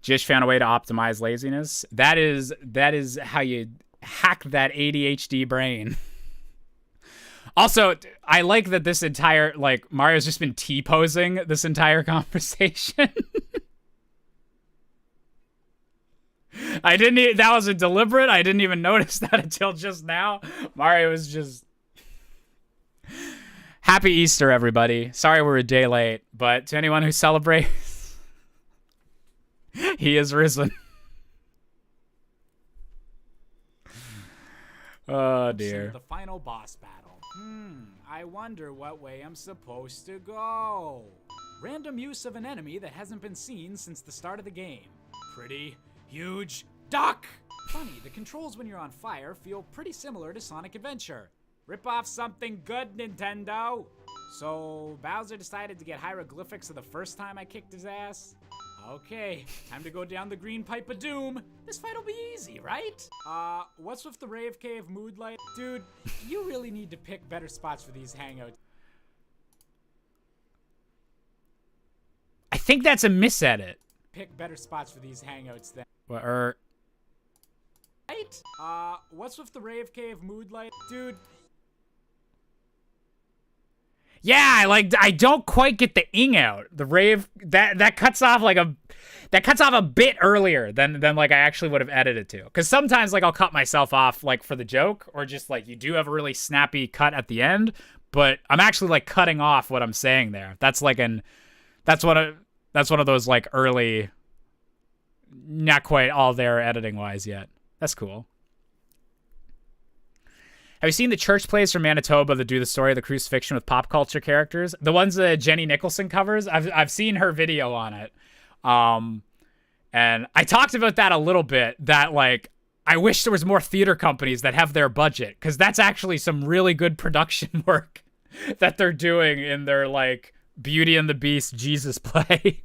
Jish found a way to optimize laziness. That is how you hack that ADHD brain. Also, I like that this entire, like, Mario's just been T-posing this entire conversation. That wasn't deliberate. I didn't even notice that until just now. Mario was just... Happy Easter, everybody. Sorry we're a day late, but to anyone who celebrates, he is risen. Oh, dear. The final boss battle. I wonder what way I'm supposed to go. Random use of an enemy that hasn't been seen since the start of the game. Pretty huge duck. Funny, the controls when you're on fire feel pretty similar to Sonic Adventure. Rip off something good, Nintendo. So, Bowser decided to get hieroglyphics the first time I kicked his ass? Okay, time to go down the green pipe of doom. This fight'll be easy, right? What's with the Rave Cave mood light? Dude, you really need to pick better spots for these hangouts. I think that's a misedit. Pick better spots for these hangouts then. Right? What's with the Rave Cave mood light? Dude. Yeah, I don't quite get the ing out. The rave that cuts off a bit earlier than like I actually would have edited to. Cause sometimes like I'll cut myself off like for the joke, or just like you do have a really snappy cut at the end, but I'm actually like cutting off what I'm saying there. That's one of those like early, not quite all there editing wise yet. That's cool. Have you seen the church plays from Manitoba that do the story of the crucifixion with pop culture characters? The ones that Jenny Nicholson covers? I've seen her video on it. And I talked about that a little bit, that like, I wish there was more theater companies that have their budget, because that's actually some really good production work that they're doing in their like Beauty and the Beast Jesus play.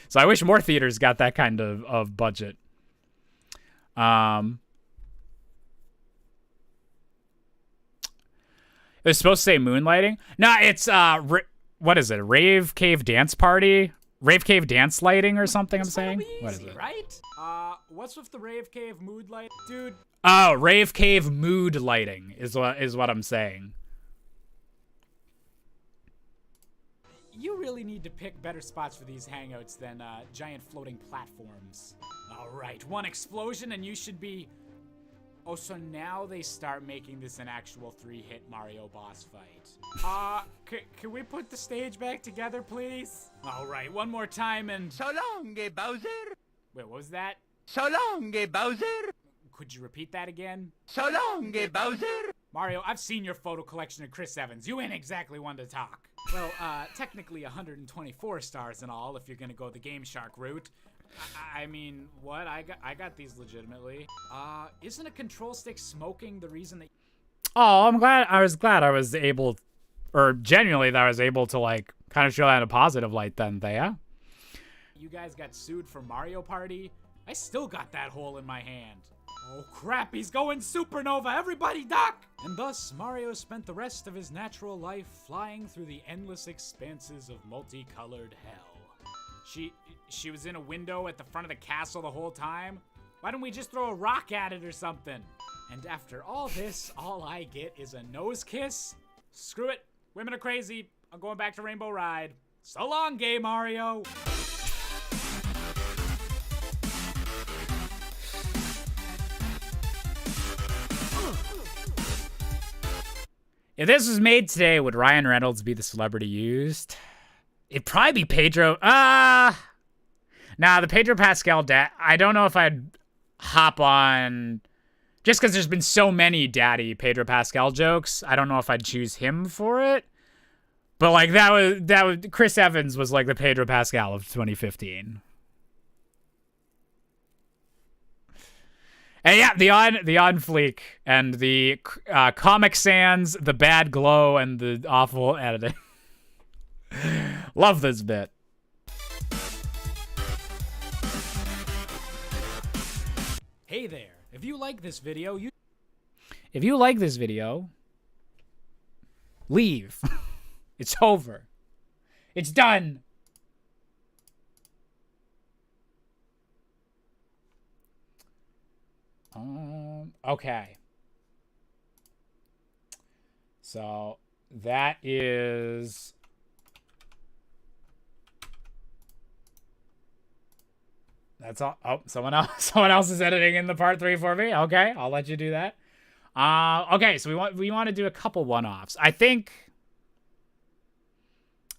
So I wish more theaters got that kind of budget. It was supposed to say moonlighting. No, it's what is it? Rave Cave Dance Party? Rave Cave Dance Lighting or something, I'm saying? Easy, what is it? Right? What's with the Rave Cave mood light? Dude. Oh, Rave Cave mood lighting is what I'm saying. You really need to pick better spots for these hangouts than giant floating platforms. All right, one explosion and you should be Oh, so now they start making this an actual 3-hit Mario boss fight. Can we put the stage back together, please? All right, one more time and... So long, Bowser. Wait, what was that? So long, Bowser. Could you repeat that again? So long, Bowser. Mario, I've seen your photo collection of Chris Evans. You ain't exactly one to talk. Well, technically 124 stars and all if you're gonna go the Game Shark route. I mean, what? I got these legitimately. Isn't a control stick smoking the reason that... Oh, I was glad I was able, or genuinely that I was able to, like, kind of show that in a positive light then, Thea. You guys got sued for Mario Party? I still got that hole in my hand. Oh crap, he's going supernova, everybody duck! And thus, Mario spent the rest of his natural life flying through the endless expanses of multicolored hell. She was in a window at the front of the castle the whole time? Why don't we just throw a rock at it or something? And after all this, all I get is a nose kiss? Screw it, women are crazy, I'm going back to Rainbow Ride. So long, gay Mario! If this was made today, would Ryan Reynolds be the celebrity used? It'd probably be Pedro. Nah, the Pedro Pascal I don't know if I'd hop on, just because there's been so many daddy Pedro Pascal jokes. I don't know if I'd choose him for it. But like that was Chris Evans was like the Pedro Pascal of 2015. And yeah, the on fleek and the Comic Sans, the bad glow, and the awful editing. Love this bit. Hey there, if you like this video, leave. It's over. It's done. Okay. So that is that's all. Oh, someone else is editing in the part 3 for me. Okay, I'll let you do that. Okay, so we want to do a couple one-offs. I think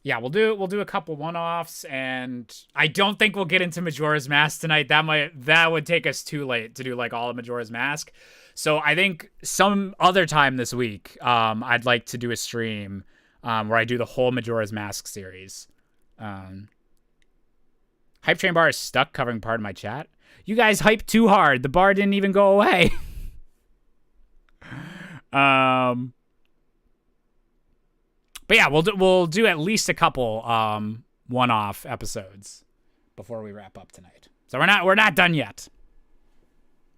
yeah, we'll do a couple one-offs, and I don't think we'll get into Majora's Mask tonight. That would take us too late to do like all of Majora's Mask. So I think some other time this week, I'd like to do a stream where I do the whole Majora's Mask series. Hype Train bar is stuck covering part of my chat. You guys hyped too hard. The bar didn't even go away. But yeah, we'll do at least a couple one-off episodes before we wrap up tonight. So we're not done yet.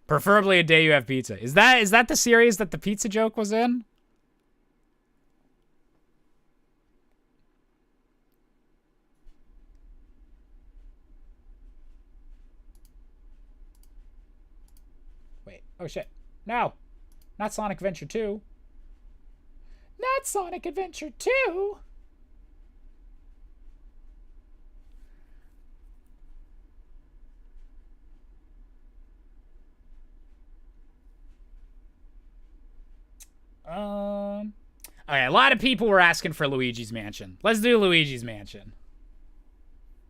Preferably a day you have pizza. Is that the series that the pizza joke was in? Wait. Oh shit. No. Not Sonic Adventure 2. Not Sonic Adventure 2. Okay, a lot of people were asking for Luigi's Mansion. Let's do Luigi's Mansion.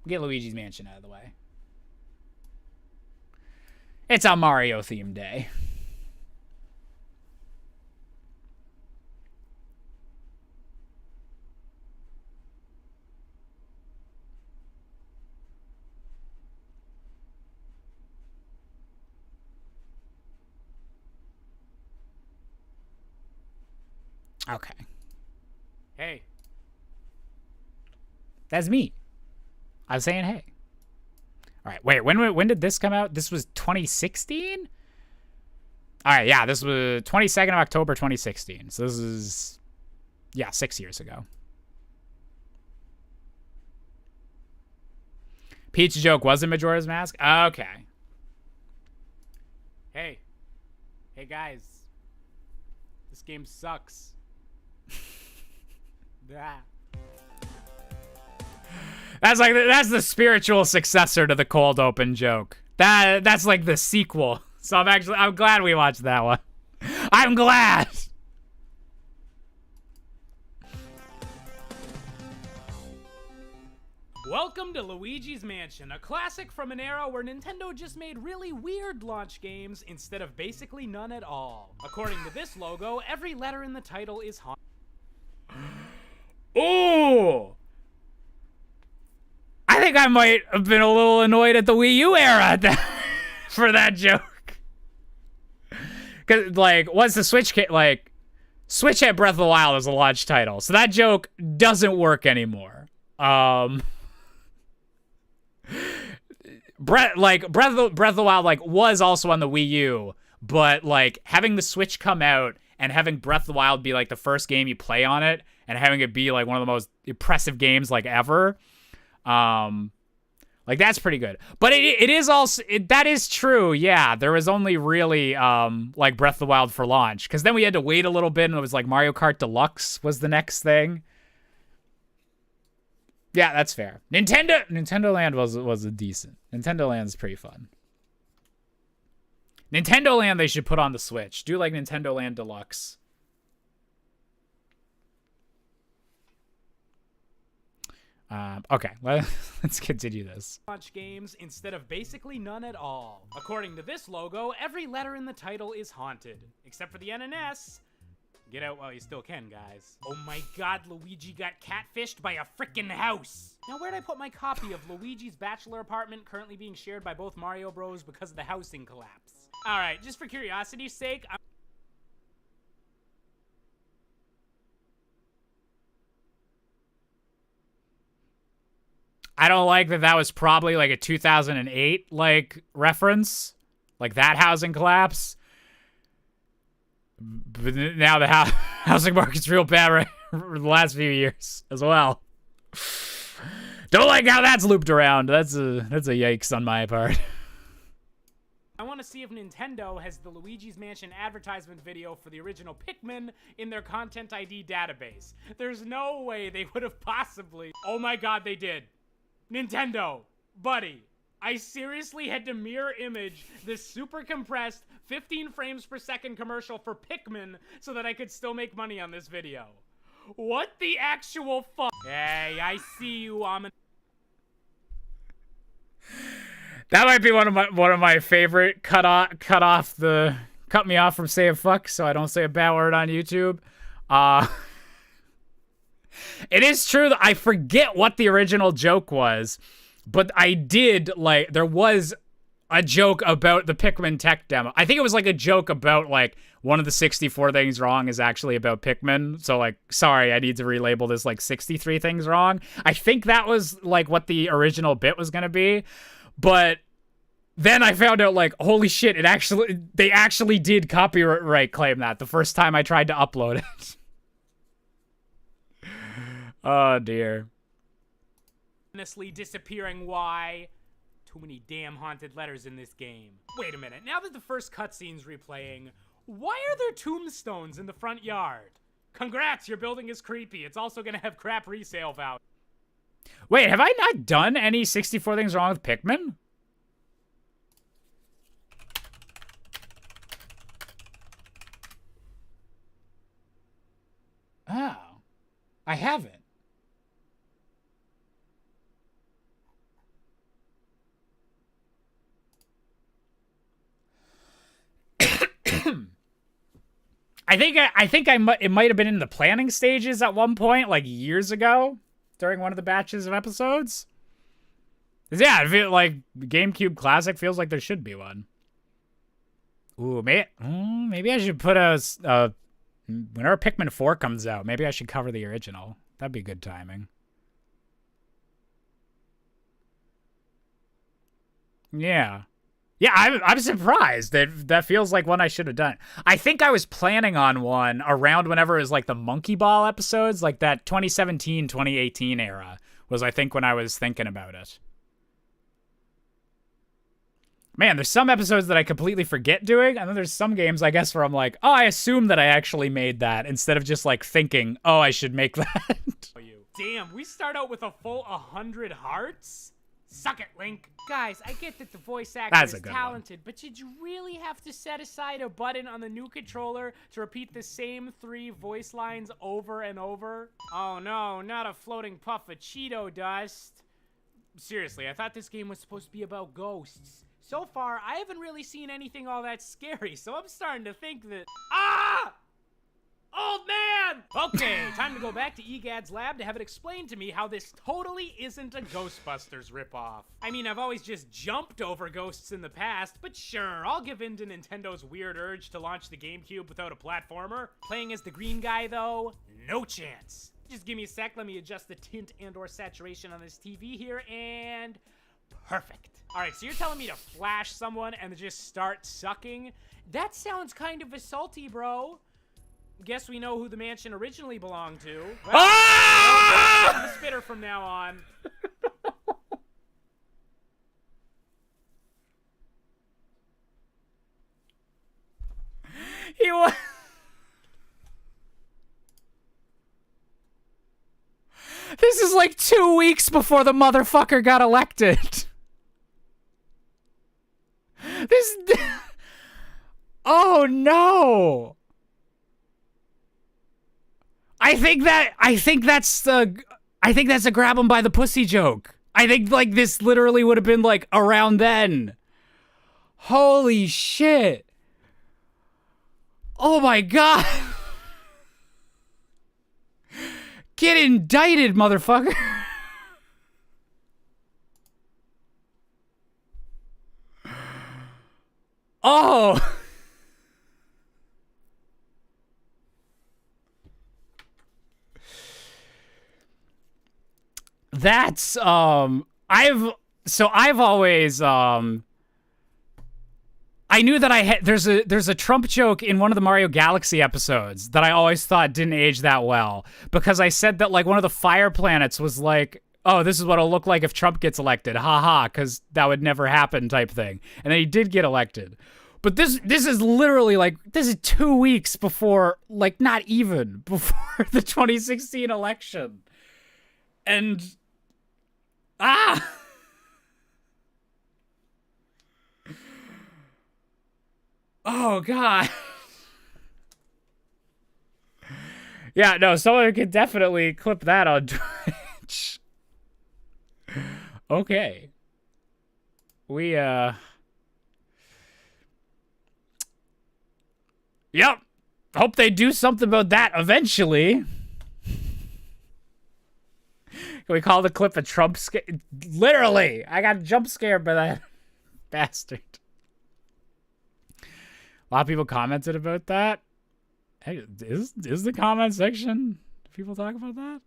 Get Luigi's Mansion out of the way. It's a Mario themed day. Okay. Hey. That's me. I was saying hey. All right, wait, when did this come out? This was 2016? All right, yeah, this was 22nd of October 2016. So this is, yeah, 6 years ago. Peach joke wasn't Majora's Mask? Okay. Hey. Hey, guys. This game sucks. Ah. That's the spiritual successor to the cold open joke. That's like the sequel. So I'm glad we watched that one. I'm glad. Welcome to Luigi's Mansion, a classic from an era where Nintendo just made really weird launch games instead of basically none at all. According to this logo, every letter in the title is haunted. Ooh. I think I might have been a little annoyed at the Wii U era for that joke. Cause like, once the Switch Switch had Breath of the Wild as a launch title, so that joke doesn't work anymore. Breath of the Wild was also on the Wii U, but like having the Switch come out and having Breath of the Wild be like the first game you play on it and having it be like one of the most impressive games like ever, like that's pretty good. But it is also that is true. Yeah, there was only really like Breath of the Wild for launch, because then we had to wait a little bit and it was like Mario Kart Deluxe was the next thing. Yeah, that's fair. Nintendo Land was a decent. Nintendo Land's pretty fun. Nintendo Land they should put on the Switch. Do like Nintendo Land Deluxe. Okay, let's continue this. Launch games instead of basically none at all. According to this logo, every letter in the title is haunted, except for the N and S. Get out while you still can, guys. Oh my god, Luigi got catfished by a frickin' house! Now where'd I put my copy of Luigi's bachelor apartment currently being shared by both Mario Bros because of the housing collapse? Alright, just for curiosity's sake, I don't like that was probably like a 2008 like reference, like that housing collapse. But now the housing market's real bad right for the last few years as well. Don't like how that's looped around. That's a yikes on my part. I want to see if Nintendo has the Luigi's Mansion advertisement video for the original Pikmin in their Content ID database. There's no way they would have possibly... Oh my god, they did. Nintendo, buddy, I seriously had to mirror image this super compressed 15 frames per second commercial for Pikmin so that I could still make money on this video. What the actual fuck? Hey, I see you, That might be one of my favorite cut me off from saying fuck so I don't say a bad word on YouTube. It is true that I forget what the original joke was, but I did, like, there was a joke about the Pikmin tech demo. I think it was like a joke about like one of the 64 things wrong is actually about Pikmin. So like, sorry, I need to relabel this like 63 things wrong. I think that was like what the original bit was going to be. But then I found out like, holy shit, they actually did copyright claim that the first time I tried to upload it. Oh dear. Honestly disappearing. Why? Too many damn haunted letters in this game. Wait a minute, now that the first cutscene's replaying, why are there tombstones in the front yard? Congrats, your building is creepy. It's also gonna have crap resale value. Wait, have I not done any 64 things wrong with Pikmin? Oh, I haven't. It might have been in the planning stages at one point, like years ago, during one of the batches of episodes. 'Cause yeah, I feel like GameCube Classic feels like there should be one. Ooh, maybe I should put whenever Pikmin 4 comes out, maybe I should cover the original. That'd be good timing. Yeah. Yeah, I'm surprised. That feels like one I should have done. I think I was planning on one around whenever it was like the Monkey Ball episodes, like that 2017, 2018 era was I think when I was thinking about it. Man, there's some episodes that I completely forget doing, and then there's some games, I guess, where I'm like, oh, I assume that I actually made that, instead of just like thinking, oh, I should make that. Damn, we start out with a full 100 hearts? Suck it, Link. Guys, I get that the voice actor That's a is good talented, but did you really have to set aside a button on the new controller to repeat the same 3 voice lines over and over? Oh no, not a floating puff of Cheeto dust. Seriously, I thought this game was supposed to be about ghosts. So far, I haven't really seen anything all that scary, so I'm starting to think that... Ah! Old man! Okay, time to go back to EGAD's lab to have it explained to me how this totally isn't a Ghostbusters ripoff. I mean, I've always just jumped over ghosts in the past, but sure, I'll give in to Nintendo's weird urge to launch the GameCube without a platformer. Playing as the green guy, though, no chance. Just give me a sec, let me adjust the tint and or saturation on this TV here, and perfect. All right, so you're telling me to flash someone and just start sucking? That sounds kind of assaulty, bro. Guess we know who the mansion originally belonged to. Well, I'm the spitter from now on. He was. This is like 2 weeks before the motherfucker got elected. This. Oh no. I think that's a grab him by the pussy joke. I think like this literally would have been like around then. Holy shit. Oh my god. Get indicted, motherfucker. Oh. That's I've always I knew that I had there's a Trump joke in one of the Mario Galaxy episodes that I always thought didn't age that well because I said that like one of the fire planets was like, oh, this is what it'll look like if Trump gets elected, haha, because that would never happen type thing, and then he did get elected. But this is literally like, this is 2 weeks before, like not even before the 2016 election, and oh god. Yeah, no, someone could definitely clip that on Twitch. Okay. We Yep. Hope they do something about that eventually. Can we call the clip a Trump scare? Literally, I got jump scared by that bastard. A lot of people commented about that. Hey, is the comment section? Do people talk about that?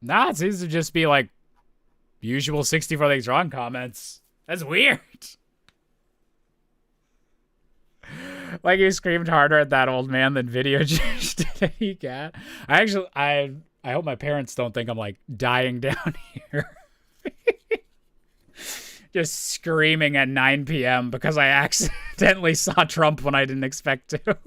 Nah, it seems to just be like usual 64 Things Wrong comments. That's weird. Like you screamed harder at that old man than video did he got. I hope my parents don't think I'm like dying down here. Just screaming at 9 p.m. because I accidentally saw Trump when I didn't expect to.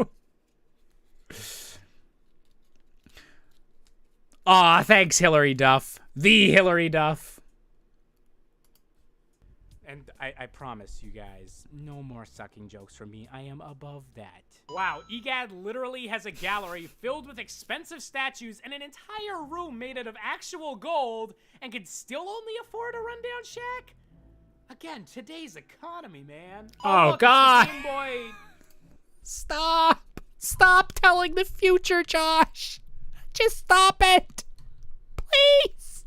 Aw, thanks, Hillary Duff. The Hillary Duff. And I promise you guys, no more sucking jokes from me. I am above that. Wow, EGAD literally has a gallery filled with expensive statues and an entire room made out of actual gold and can still only afford a rundown shack? Again, today's economy, man. Oh, look, God. Game Boy. Stop. Stop telling the future, Josh. Just stop it. Please.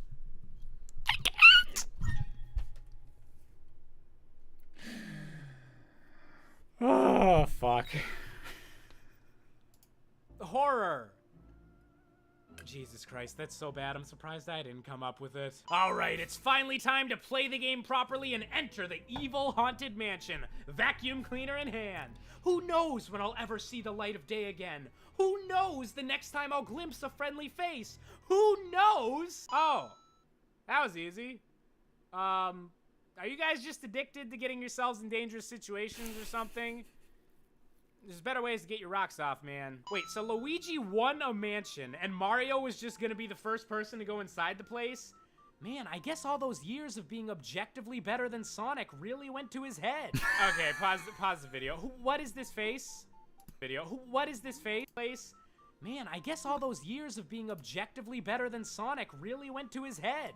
I can't. Oh, fuck. Horror. Jesus Christ, that's so bad. I'm surprised I didn't come up with it. All right, it's finally time to play the game properly and enter the evil haunted mansion, vacuum cleaner in hand. Who knows when I'll ever see the light of day again? Who knows the next time I'll glimpse a friendly face? Who knows? Oh, that was easy. Are you guys just addicted to getting yourselves in dangerous situations or something? There's better ways to get your rocks off, man. Wait, so Luigi won a mansion, and Mario was just gonna be the first person to go inside the place? Man, I guess all those years of being objectively better than Sonic really went to his head. Okay, pause the video. What is this face? What is this face? Man, I guess all those years of being objectively better than Sonic really went to his head.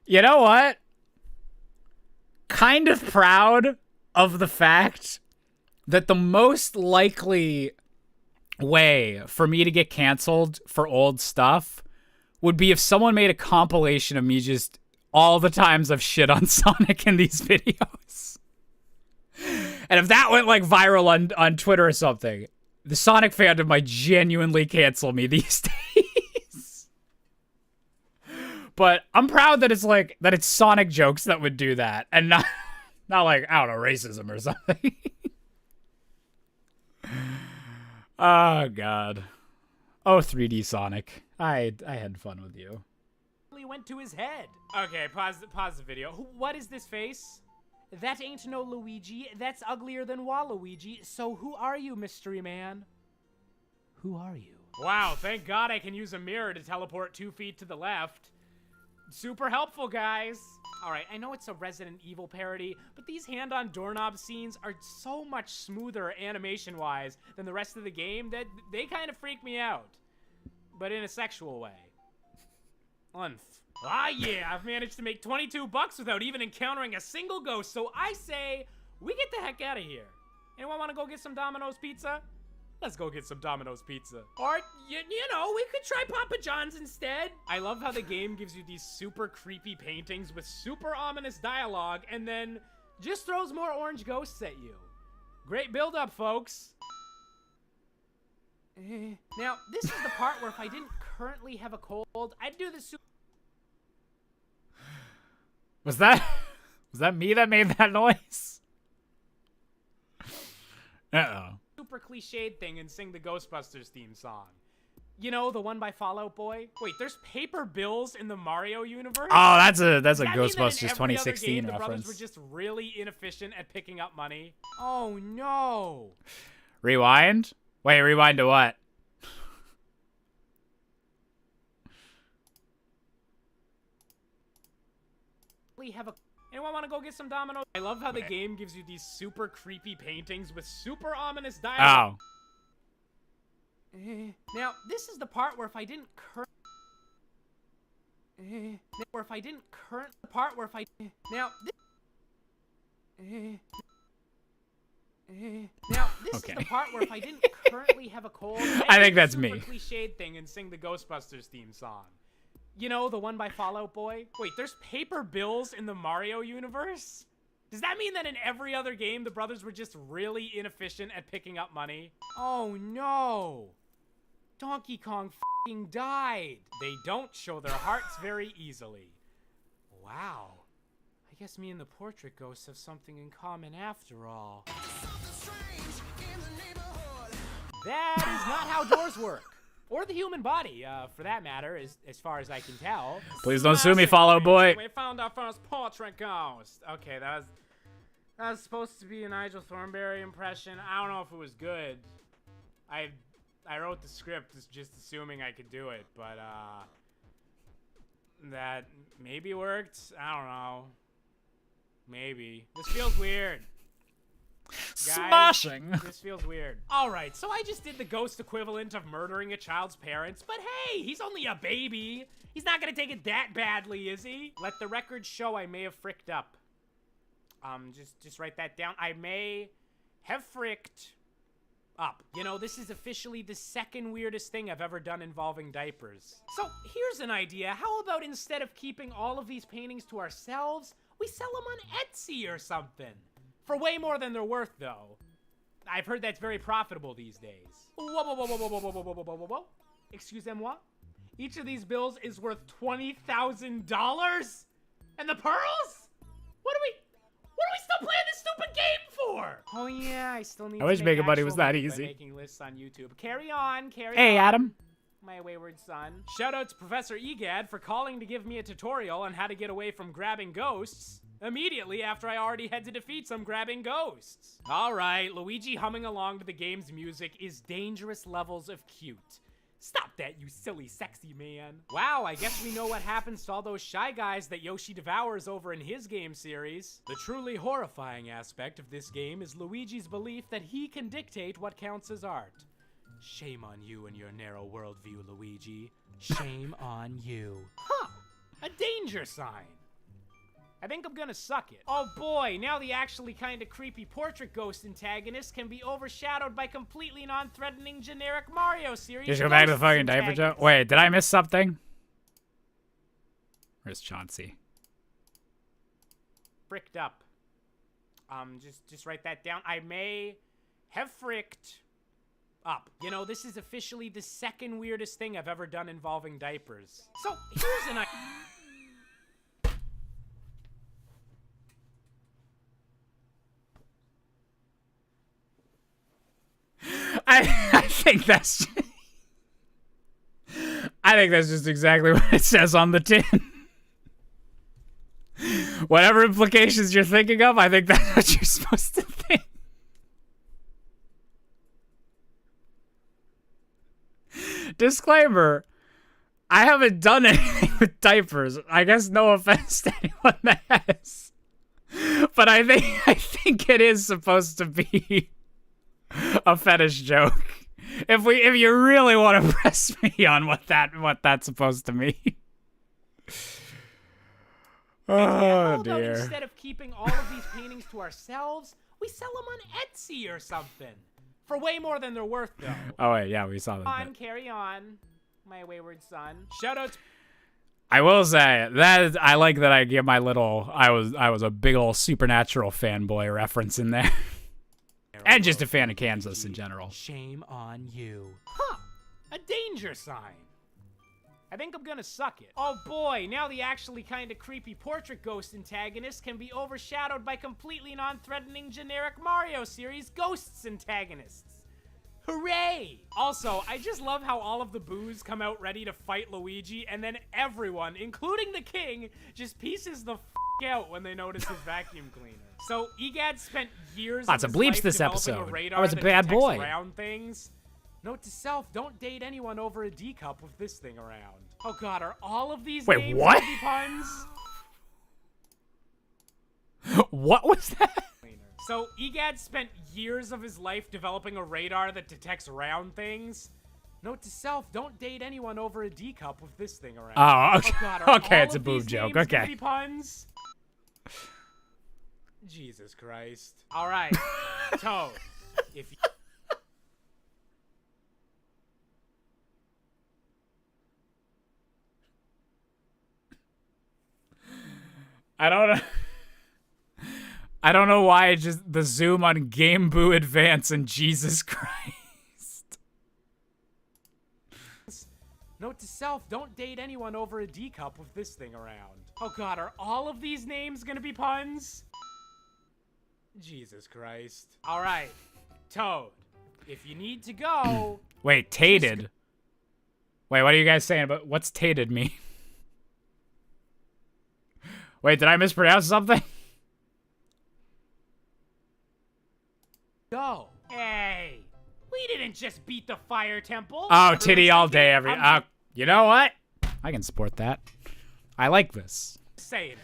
You know what? Kind of proud of the fact that the most likely way for me to get canceled for old stuff would be if someone made a compilation of me just all the times I've shit on Sonic in these videos. And if that went like viral on Twitter or something, the Sonic fandom might genuinely cancel me these days. But I'm proud that it's Sonic jokes that would do that, and not like, I don't know, racism or something. Oh God. Oh, 3D Sonic. I had fun with you. Really went to his head. Okay, pause the video. What is this face? That ain't no Luigi. That's uglier than Waluigi. So who are you, mystery man? Who are you? Wow, thank God I can use a mirror to teleport 2 feet to the left. Super helpful, guys. All right, I know it's a Resident Evil parody, but these hand-on doorknob scenes are so much smoother animation-wise than the rest of the game that they kind of freak me out. But in a sexual way. Ah, yeah, I've managed to make 22 bucks without even encountering a single ghost, so I say we get the heck out of here. Anyone want to go get some Domino's pizza? Let's go get some Domino's pizza. Or, you know, we could try Papa John's instead. I love how the game gives you these super creepy paintings with super ominous dialogue and then just throws more orange ghosts at you. Great build-up, folks. Now, this is the part where if I didn't currently have a cold, I'd do the Was that me that made that noise? Uh-oh. super cliched thing and sing the Ghostbusters theme song. You know, the one by Fallout Boy? Wait, there's paper bills in the Mario universe? Oh, that's a Does that mean that in Ghostbusters every 2016 other game, the brothers reference. were just really inefficient at picking up money? Oh, no. Rewind? Wait, rewind to what? We have a... Anyone want to go get some Domino's? I love how the game gives you these super creepy paintings with super ominous dialogue. Oh. Now, this is the part where if I didn't currently have a cold, I think that's super me. Cliched thing and sing the Ghostbusters theme song. You know, the one by Fallout Boy? Wait, there's paper bills in the Mario universe? Does that mean that in every other game, the brothers were just really inefficient at picking up money? Oh, no. Donkey Kong f***ing died. They don't show their hearts very easily. Wow. I guess me and the portrait ghost have something in common after all. That is not how doors work. Or the human body, for that matter, as far as I can tell. Please don't sue me, Fallout Boy. We found our first portrait ghost. Okay, that was supposed to be a Nigel Thornberry impression. I don't know if it was good. I wrote the script just assuming I could do it, but that maybe worked. I don't know. Maybe. This feels weird. Guys, Smashing. this feels weird. Alright, so I just did the ghost equivalent of murdering a child's parents, but hey, he's only a baby. He's not gonna take it that badly, is he? Let the record show I may have fricked up. Just write that down. I may have fricked up. You know, this is officially the second weirdest thing I've ever done involving diapers. So here's an idea. How about instead of keeping all of these paintings to ourselves, we sell them on Etsy or something? For way more than they're worth, though. I've heard that's very profitable these days. Whoa. Excusez-moi? Each of these bills is worth $20,000? And the pearls? What are we still playing this stupid game for? Oh yeah, I still need I wish to making make money was actual that money by easy. making lists on YouTube. Carry on. Hey, Adam. my wayward son. Shout out to Professor Egad for calling to give me a tutorial on how to get away from grabbing ghosts immediately after I already had to defeat some grabbing ghosts. All right, Luigi humming along to the game's music is dangerous levels of cute. Stop that, you silly, sexy man. Wow, I guess we know what happens to all those shy guys that Yoshi devours over in his game series. The truly horrifying aspect of this game is Luigi's belief that he can dictate what counts as art. Shame on you and your narrow worldview, Luigi. Shame on you. Huh, a danger sign. I think I'm gonna suck it. Oh boy, now the actually kinda creepy portrait ghost antagonist can be overshadowed by completely non-threatening generic Mario series. Just go back to the fucking diaper joke. Wait, did I miss something? Where's Chauncey? Fricked up. Just write that down. I may have fricked up. You know, this is officially the second weirdest thing I've ever done involving diapers. So, here's an idea. I think that's just exactly what it says on the tin. Whatever implications you're thinking of, I think that's what you're supposed to think. Disclaimer, I haven't done anything with diapers. I guess no offense to anyone that has. But I think it is supposed to be a fetish joke. If you really want to press me on what that's supposed to mean. Oh dear. Instead of keeping all of these paintings to ourselves, we sell them on Etsy or something. For way more than they're worth, though. Oh wait, yeah, we saw that. Carry on, my wayward son. Shout out to I will say that I like that I give my little I was a big old Supernatural fanboy reference in there. And just a fan of Kansas in general. Shame on you. Huh, a danger sign. I think I'm gonna suck it. Oh boy, now the actually kinda creepy portrait ghost antagonist can be overshadowed by completely non-threatening generic Mario series ghosts antagonists. Hooray! Also, I just love how all of the boos come out ready to fight Luigi, and then everyone, including the king, just pieces the f*** out when they notice his vacuum cleaner. So, Egad spent years Lots of his bleeps life this developing episode. a radar I was a that bad detects boy. round things. Note to self, don't date anyone over a D cup with this thing around. Oh god, are all of these Wait, names what? gonna be puns? What was that? So, Egad spent years of his life developing a radar that detects round things. Note to self, don't date anyone over a D cup with this thing around. Oh, okay. God, are Okay, all it's a of boob these joke. names gonna Okay. be puns? Jesus Christ. All right, Toad, if you... I don't know why I just the zoom on Game Boo Advance and Jesus Christ. Note to self, don't date anyone over a D cup with this thing around. Oh god, are all of these names gonna be puns? Jesus Christ. All right, Toad, if you need to go... Wait, tated. Wait, what are you guys saying about what's tated mean? Wait, did I mispronounce something? Go. Hey, we didn't just beat the fire temple. Oh, titty all day I'm every. You know what? I can support that. I like this. just saying.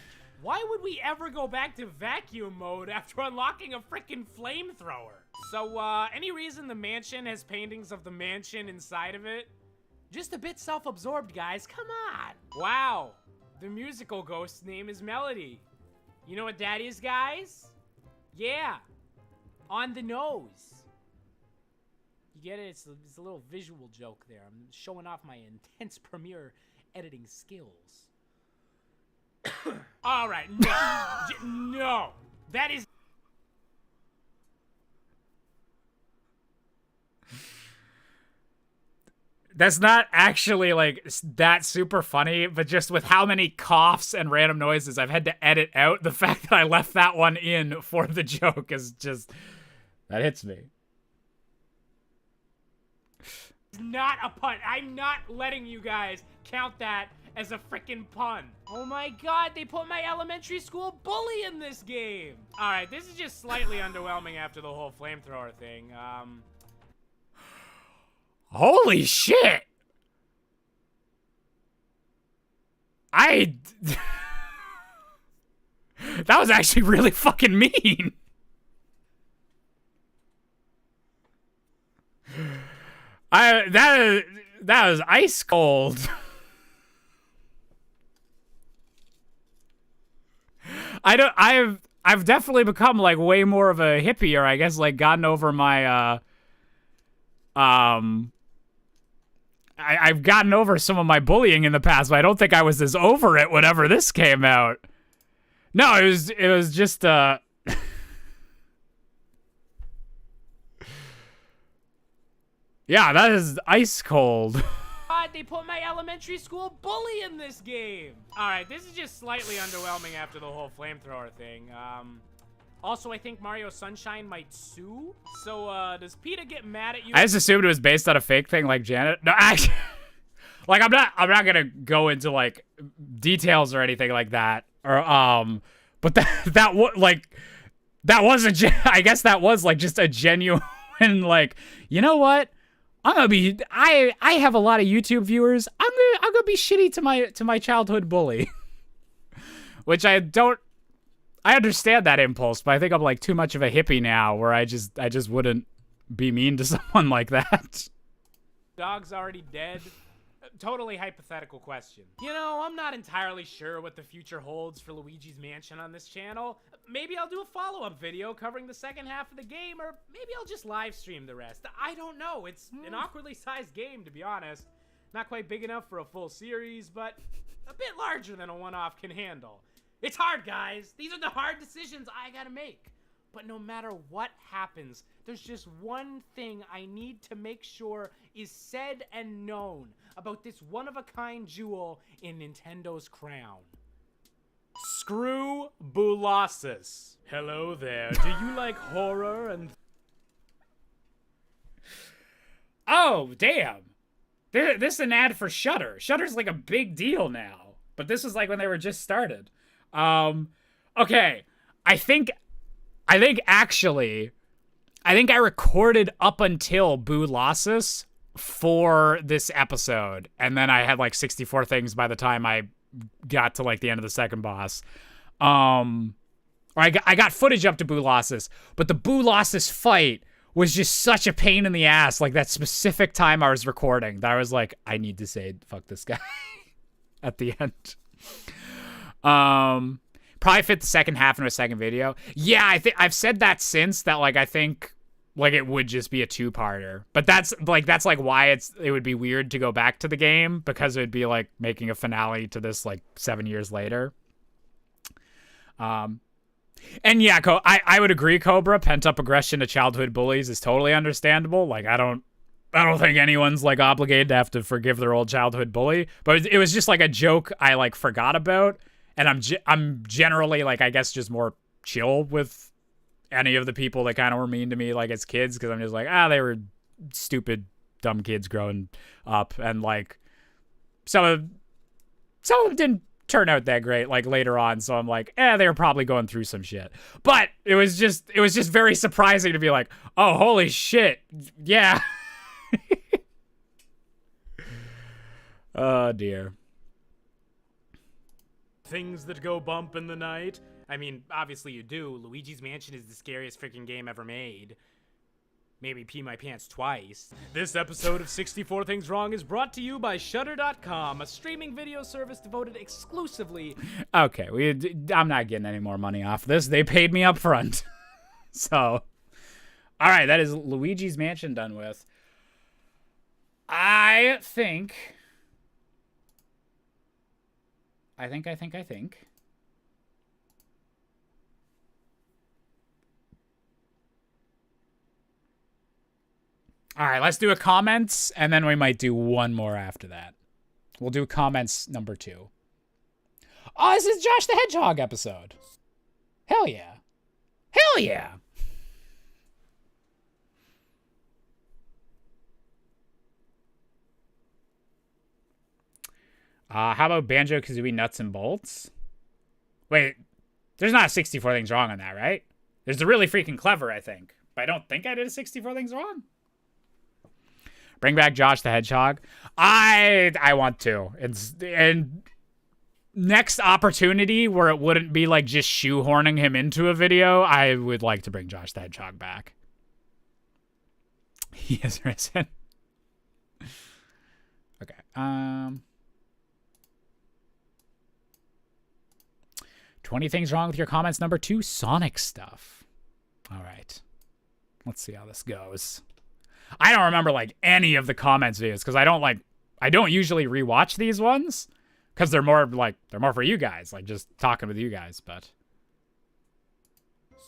Why would we ever go back to vacuum mode after unlocking a frickin' flamethrower? So, any reason the mansion has paintings of the mansion inside of it? Just a bit self-absorbed, guys. Come on. Wow. The musical ghost's name is Melody. You know what that is, guys? Yeah. On the nose. You get it? It's a little visual joke there. I'm showing off my intense Premiere editing skills. All right, no. No. That is... That's not actually like that super funny, but just with how many coughs and random noises I've had to edit out, the fact that I left that one in for the joke is just that hits me. not a pun. I'm not letting you guys count that as a freaking pun. Oh my god, they put my elementary school bully in this game. All right, this is just slightly underwhelming after the whole flamethrower thing. Holy shit! That was actually really fucking mean. That was ice cold. I've definitely become like way more of a hippie, or I guess like gotten over my I've gotten over some of my bullying in the past, but I don't think I was as over it whenever this came out. No, it was just yeah, that is ice cold. God, they put my elementary school bully in this game. All right, this is just slightly underwhelming after the whole flamethrower thing. Also, I think Mario Sunshine might sue. So, does PETA get mad at you? I just assumed it was based on a fake thing like Janet. No, actually, like I'm not gonna go into like details or anything like that. Or but that wasn't. I guess that was like just a genuine like, you know what? I have a lot of YouTube viewers. I'm gonna be shitty to my childhood bully. Which I understand that impulse, but I think I'm like too much of a hippie now where I just wouldn't be mean to someone like that. Dog's already dead. Totally hypothetical question. You know, I'm not entirely sure what the future holds for Luigi's Mansion on this channel. Maybe I'll do a follow-up video covering the second half of the game, or maybe I'll just live stream the rest. I don't know. It's an awkwardly sized game, to be honest. Not quite big enough for a full series, but a bit larger than a one-off can handle. It's hard, guys. These are the hard decisions I gotta make. But no matter what happens, there's just one thing I need to make sure is said and known about this one-of-a-kind jewel in Nintendo's crown. Screw Boolossus. Hello there. Do you like horror and... Oh, damn. This is an ad for Shudder. Shudder's like a big deal now. But this was like when they were just started. Okay. I think I recorded up until Boolossus for this episode, and then I had like 64 things by the time I got to like the end of the second boss. Or I got footage up to Boolossus, but the Boolossus fight was just such a pain in the ass. Like that specific time I was recording, that I was like, I need to say fuck this guy at the end. Probably fit the second half into a second video. Yeah, I think I've said that since that. Like I think like it would just be a two-parter, but that's like why it would be weird to go back to the game, because it would be like making a finale to this like 7 years later. And yeah, I would agree, Cobra. Pent-up aggression to childhood bullies is totally understandable. Like I don't think anyone's like obligated to have to forgive their old childhood bully, but it was just like a joke I like forgot about. And I'm generally like, I guess, just more chill with any of the people that kind of were mean to me like as kids, because I'm just like, they were stupid, dumb kids growing up, and like some of them didn't turn out that great like later on. So I'm like, they were probably going through some shit. But it was just very surprising to be like, oh, holy shit, yeah. Oh dear. Things that go bump in the night? I mean, obviously you do. Luigi's Mansion is the scariest freaking game ever made. Maybe pee my pants twice. This episode of 64 Things Wrong is brought to you by Shudder.com, a streaming video service devoted exclusively... Okay, I'm not getting any more money off this. They paid me up front. So, alright, that is Luigi's Mansion done with. I think... All right, let's do a comments, and then we might do one more after that. We'll do comments number 2. Oh, this is Josh the Hedgehog episode. Hell yeah. Hell yeah. How about Banjo-Kazooie Nuts and Bolts? Wait, there's not 64 things wrong on that, right? There's the really freaking clever, I think. But I don't think I did a 64 things wrong. Bring back Josh the Hedgehog. I want to. And next opportunity where it wouldn't be like just shoehorning him into a video, I would like to bring Josh the Hedgehog back. He has risen. Okay. 20 things wrong with your comments. Number 2, Sonic stuff. All right. Let's see how this goes. I don't remember like any of the comments videos because I don't usually rewatch these ones because they're more for you guys, like just talking with you guys, but.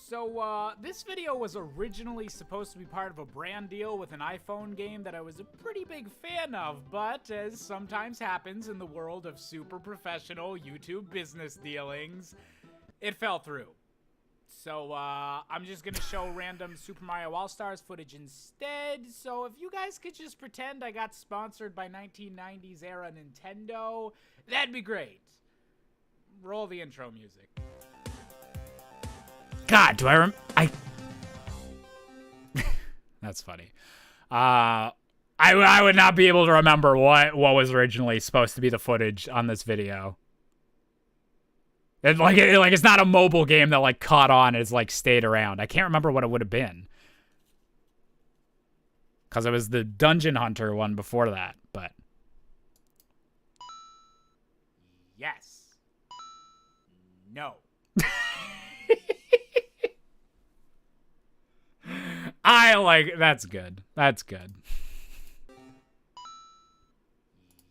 So, this video was originally supposed to be part of a brand deal with an iPhone game that I was a pretty big fan of, but as sometimes happens in the world of super professional YouTube business dealings, it fell through. So, I'm just gonna show random Super Mario All-Stars footage instead, so if you guys could just pretend I got sponsored by 1990s era Nintendo, that'd be great. Roll the intro music. God, do I That's funny. I would not be able to remember what was originally supposed to be the footage on this video. It's not a mobile game that like caught on and it's like stayed around. I can't remember what it would have been. Cause it was the Dungeon Hunter one before that, but Yes. No. That's good. That's good.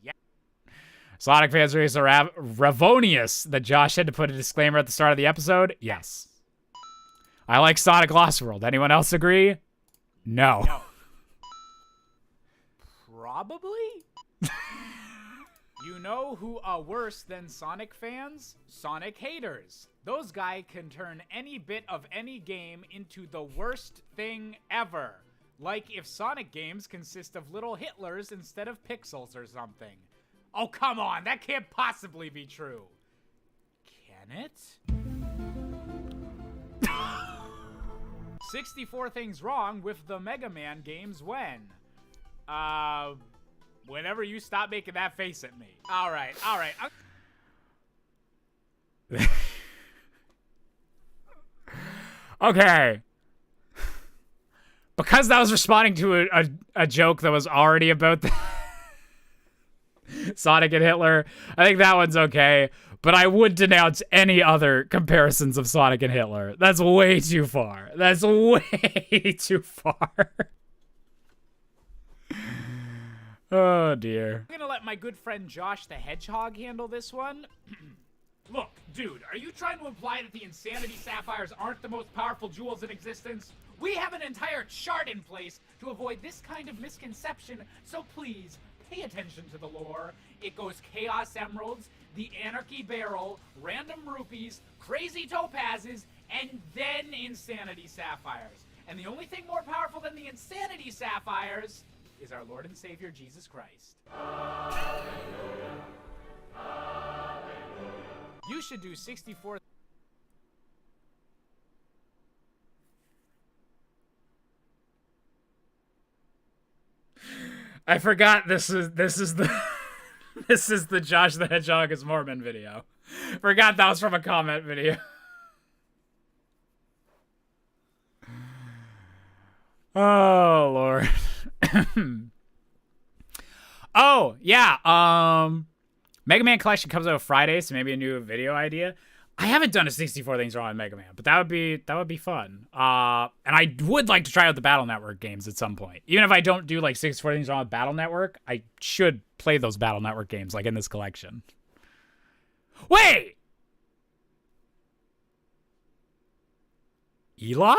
Yeah. Sonic fans are so ravonious that Josh had to put a disclaimer at the start of the episode. Yes. I like Sonic Lost World. Anyone else agree? No. No. Probably? You know who are worse than Sonic fans? Sonic haters. Those guys can turn any bit of any game into the worst thing ever. Like if Sonic games consist of little Hitlers instead of pixels or something. Oh, come on, that can't possibly be true. Can it? 64 things wrong with the Mega Man games when? Whenever you stop making that face at me. All right. Okay. Because that was responding to a joke that was already about the Sonic and Hitler, I think that one's okay. But I would denounce any other comparisons of Sonic and Hitler. That's way too far. That's way too far. Oh, dear. I'm gonna let my good friend Josh the Hedgehog handle this one. Look, dude, are you trying to imply that the Insanity Sapphires aren't the most powerful jewels in existence? We have an entire chart in place to avoid this kind of misconception, so please, pay attention to the lore. It goes Chaos Emeralds, the Anarchy Barrel, Random Rupees, Crazy Topazes, and then Insanity Sapphires. And the only thing more powerful than the Insanity Sapphires is our Lord and Savior, Jesus Christ. You should do 64. I forgot this is the this is the Josh the Hedgehog is Mormon video. Forgot that was from a comment video. Oh, Lord. Oh, yeah. Mega Man Collection comes out Friday, so maybe a new video idea. I haven't done a 64 things wrong with Mega Man, but that would be fun. And I would like to try out the Battle Network games at some point. Even if I don't do like 64 things wrong with Battle Network, I should play those Battle Network games like in this collection. Wait! Eli?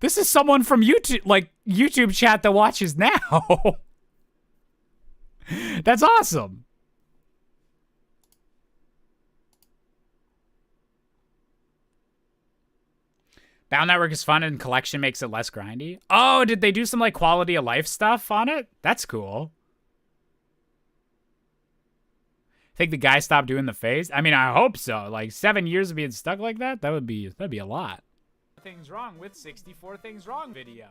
This is someone from YouTube chat that watches now. That's awesome. Battle Network is fun and collection makes it less grindy. Oh, did they do some like quality of life stuff on it? That's cool. Think the guy stopped doing the face? I mean, I hope so. Like 7 years of being stuck like that'd be a lot. Things wrong with 64 things wrong video.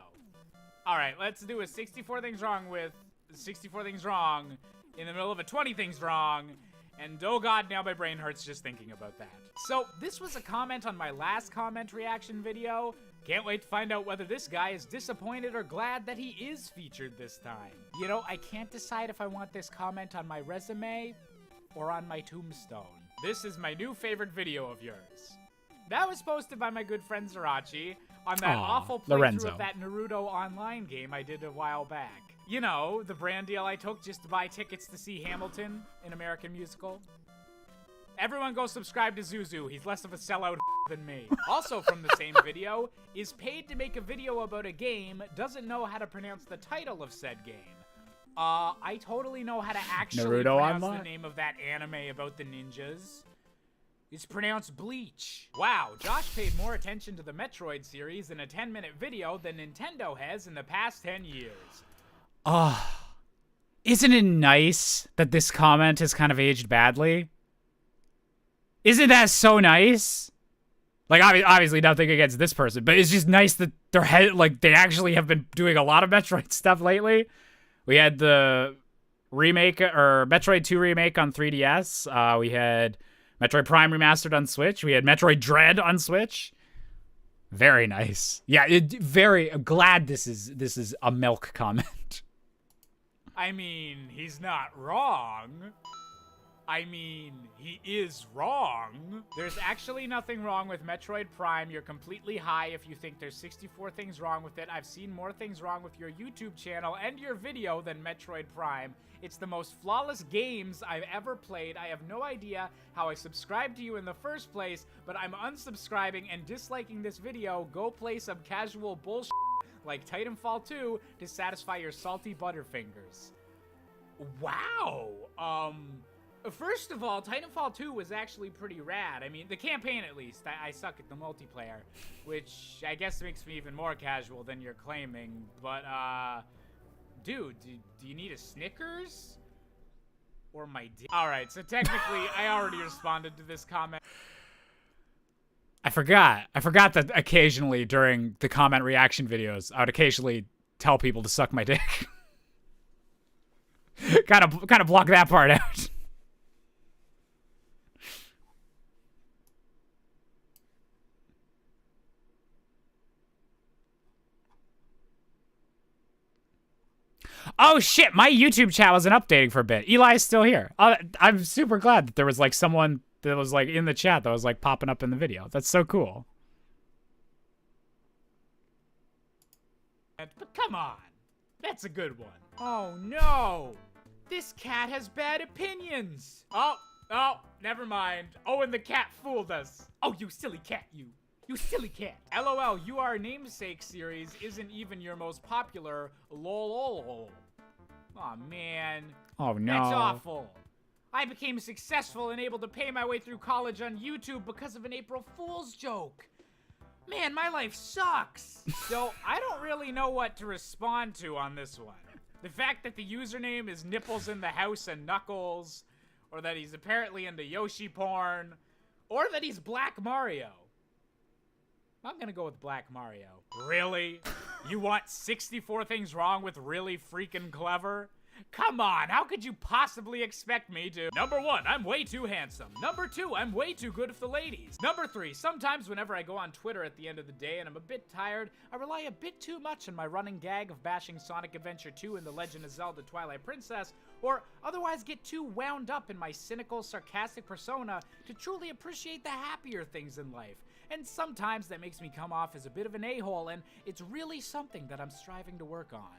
All right, let's do a 64 things wrong with 64 things wrong in the middle of a 20 things wrong. And oh god, now my brain hurts just thinking about that. So this was a comment on my last comment reaction video. Can't wait to find out whether this guy is disappointed or glad that he is featured this time. You know, I can't decide if I want this comment on my resume or on my tombstone. This is my new favorite video of yours. That was posted by my good friend Zerachi on that awful playthrough Lorenzo. of that Naruto online game I did a while back. You know, the brand deal I took just to buy tickets to see Hamilton, an American musical. Everyone go subscribe to Zuzu. He's less of a sellout than me. Also from the same video, is paid to make a video about a game, doesn't know how to pronounce the title of said game. I totally know how to actually Naruto pronounce Online? the name of that anime about the ninjas. It's pronounced Bleach. Wow, Josh paid more attention to the Metroid series in a 10-minute video than Nintendo has in the past 10 years. Isn't it nice that this comment has kind of aged badly? Isn't that so nice? Like, obviously nothing against this person, but it's just nice that they actually have been doing a lot of Metroid stuff lately. We had the remake, or Metroid 2 remake on 3DS. We had Metroid Prime Remastered on Switch. We had Metroid Dread on Switch. Very nice. Yeah, I'm glad this is a milk comment. I mean, he's not wrong. I mean, he is wrong. There's actually nothing wrong with Metroid Prime. You're completely high if you think there's 64 things wrong with it. I've seen more things wrong with your YouTube channel and your video than Metroid Prime. It's the most flawless games I've ever played. I have no idea how I subscribed to you in the first place, but I'm unsubscribing and disliking this video. Go play some casual bullshit like Titanfall 2 to satisfy your salty butterfingers. Wow. First of all, Titanfall 2 was actually pretty rad. I mean, the campaign at least. I suck at the multiplayer, which I guess makes me even more casual than you're claiming. But, dude, do you need a Snickers? Or my dick? Alright, so technically, I already responded to this comment. I forgot that occasionally during the comment reaction videos, I would occasionally tell people to suck my dick. kind of block that part out. Oh shit, my YouTube chat wasn't updating for a bit. Eli's still here. I'm super glad that there was like someone that was like in the chat that was like popping up in the video. That's so cool. But come on, that's a good one. Oh no, this cat has bad opinions. Oh, never mind. Oh, and the cat fooled us. Oh, you silly cat, you silly cat. LOL, you are namesake series isn't even your most popular. Lol. Aw, man. Oh no. That's awful. I became successful and able to pay my way through college on YouTube because of an April Fool's joke. Man, my life sucks. So, I don't really know what to respond to on this one. The fact that the username is Nipples in the House and Knuckles, or that he's apparently into Yoshi porn, or that he's Black Mario. I'm gonna go with Black Mario. Really? You want 64 things wrong with really freaking clever? Come on, how could you possibly expect me to? Number 1, I'm way too handsome. Number 2, I'm way too good with the ladies. Number 3, sometimes whenever I go on Twitter at the end of the day and I'm a bit tired, I rely a bit too much on my running gag of bashing Sonic Adventure 2 and The Legend of Zelda Twilight Princess, or otherwise get too wound up in my cynical, sarcastic persona to truly appreciate the happier things in life. And sometimes that makes me come off as a bit of an a-hole, and it's really something that I'm striving to work on.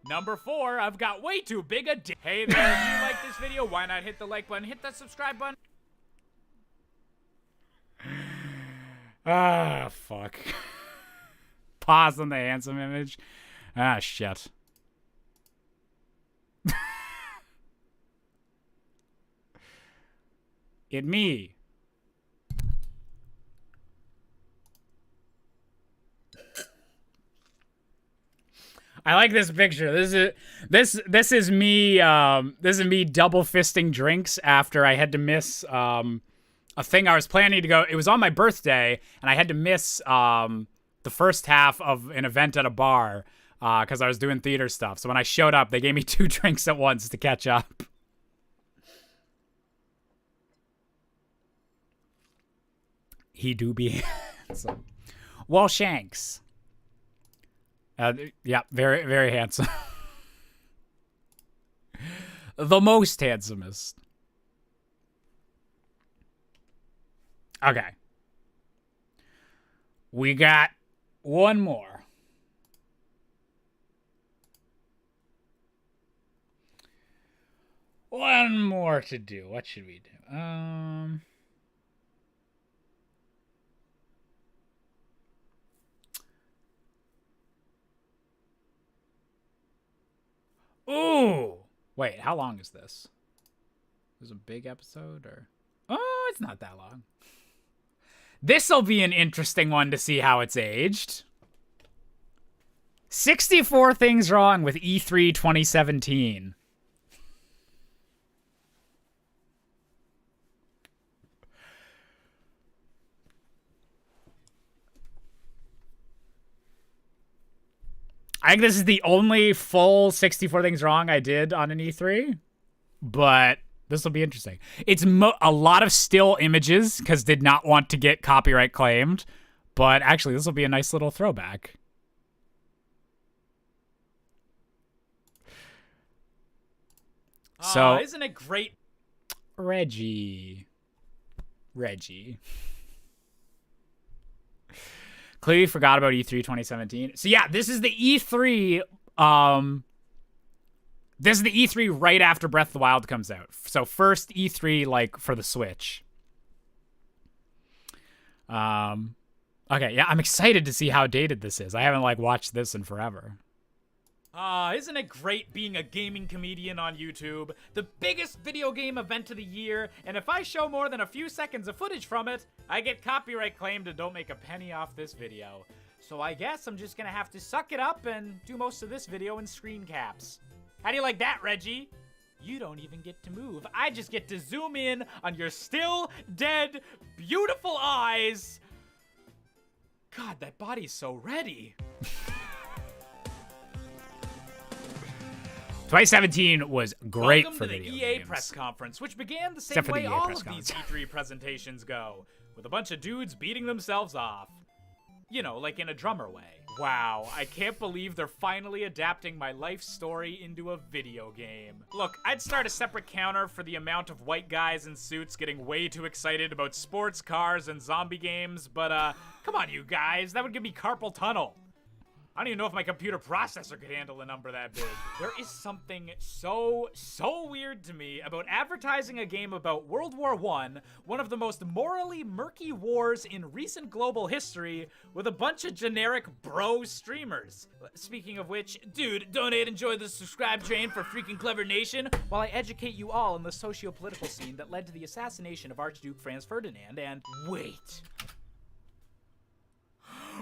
Number 4, I've got way too big a dick. Hey there, if you like this video, why not hit the like button, hit that subscribe button. Ah, fuck. Pause on the handsome image. Ah, shit. It me. I like this picture. This is me double fisting drinks after I had to miss a thing I was planning to go. It was on my birthday, and I had to miss the first half of an event at a bar because I was doing theater stuff. So when I showed up, they gave me 2 drinks at once to catch up. He do be handsome. Wall Shanks. Yeah, very, very handsome. The most handsomest. Okay. We got one more. One more to do. What should we do? Ooh. Wait, how long is this? Is it a big episode or? Oh, it's not that long. This'll be an interesting one to see how it's aged. 64 things wrong with E3 2017. I think this is the only full 64 things wrong I did on an E3, but this will be interesting. It's a lot of still images because did not want to get copyright claimed, but actually this will be a nice little throwback. So isn't it great? Reggie. Clearly forgot about E3 2017. So yeah, this is the E3. This is the E3 right after Breath of the Wild comes out. So first E3 like for the Switch. Okay, yeah, I'm excited to see how dated this is. I haven't like watched this in forever. Isn't it great being a gaming comedian on YouTube? The biggest video game event of the year, and if I show more than a few seconds of footage from it, I get copyright claimed and don't make a penny off this video. So I guess I'm just gonna have to suck it up and do most of this video in screen caps. How do you like that, Reggie? You don't even get to move. I just get to zoom in on your still dead, beautiful eyes. God, that body's so ready. 2017 was great Welcome for to the video EA games. press conference, which began the same Except for the way EA all press of these conference. E3 presentations go, with a bunch of dudes beating themselves off. You know, like in a drummer way. Wow, I can't believe they're finally adapting my life story into a video game. Look, I'd start a separate counter for the amount of white guys in suits getting way too excited about sports cars and zombie games, but come on you guys, that would give me carpal tunnel. I don't even know if my computer processor could handle a number that big. There is something so weird to me about advertising a game about World War I, one of the most morally murky wars in recent global history, with a bunch of generic bro streamers. Speaking of which, dude, donate and join the subscribe train for Freakin' Clever Nation while I educate you all on the socio-political scene that led to the assassination of Archduke Franz Ferdinand and... Wait.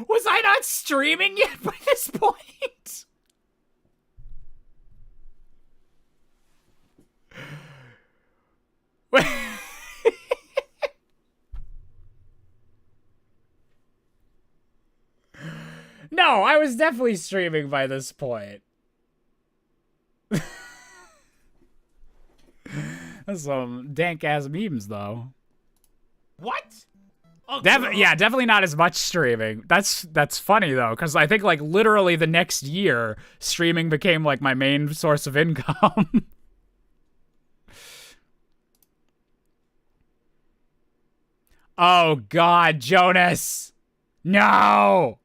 Was I not streaming yet by this point? No, I was definitely streaming by this point. That's some dank-ass memes, though. What? Yeah, definitely not as much streaming. That's funny though, because I think like literally the next year, streaming became like my main source of income. Oh God, Jonas! No!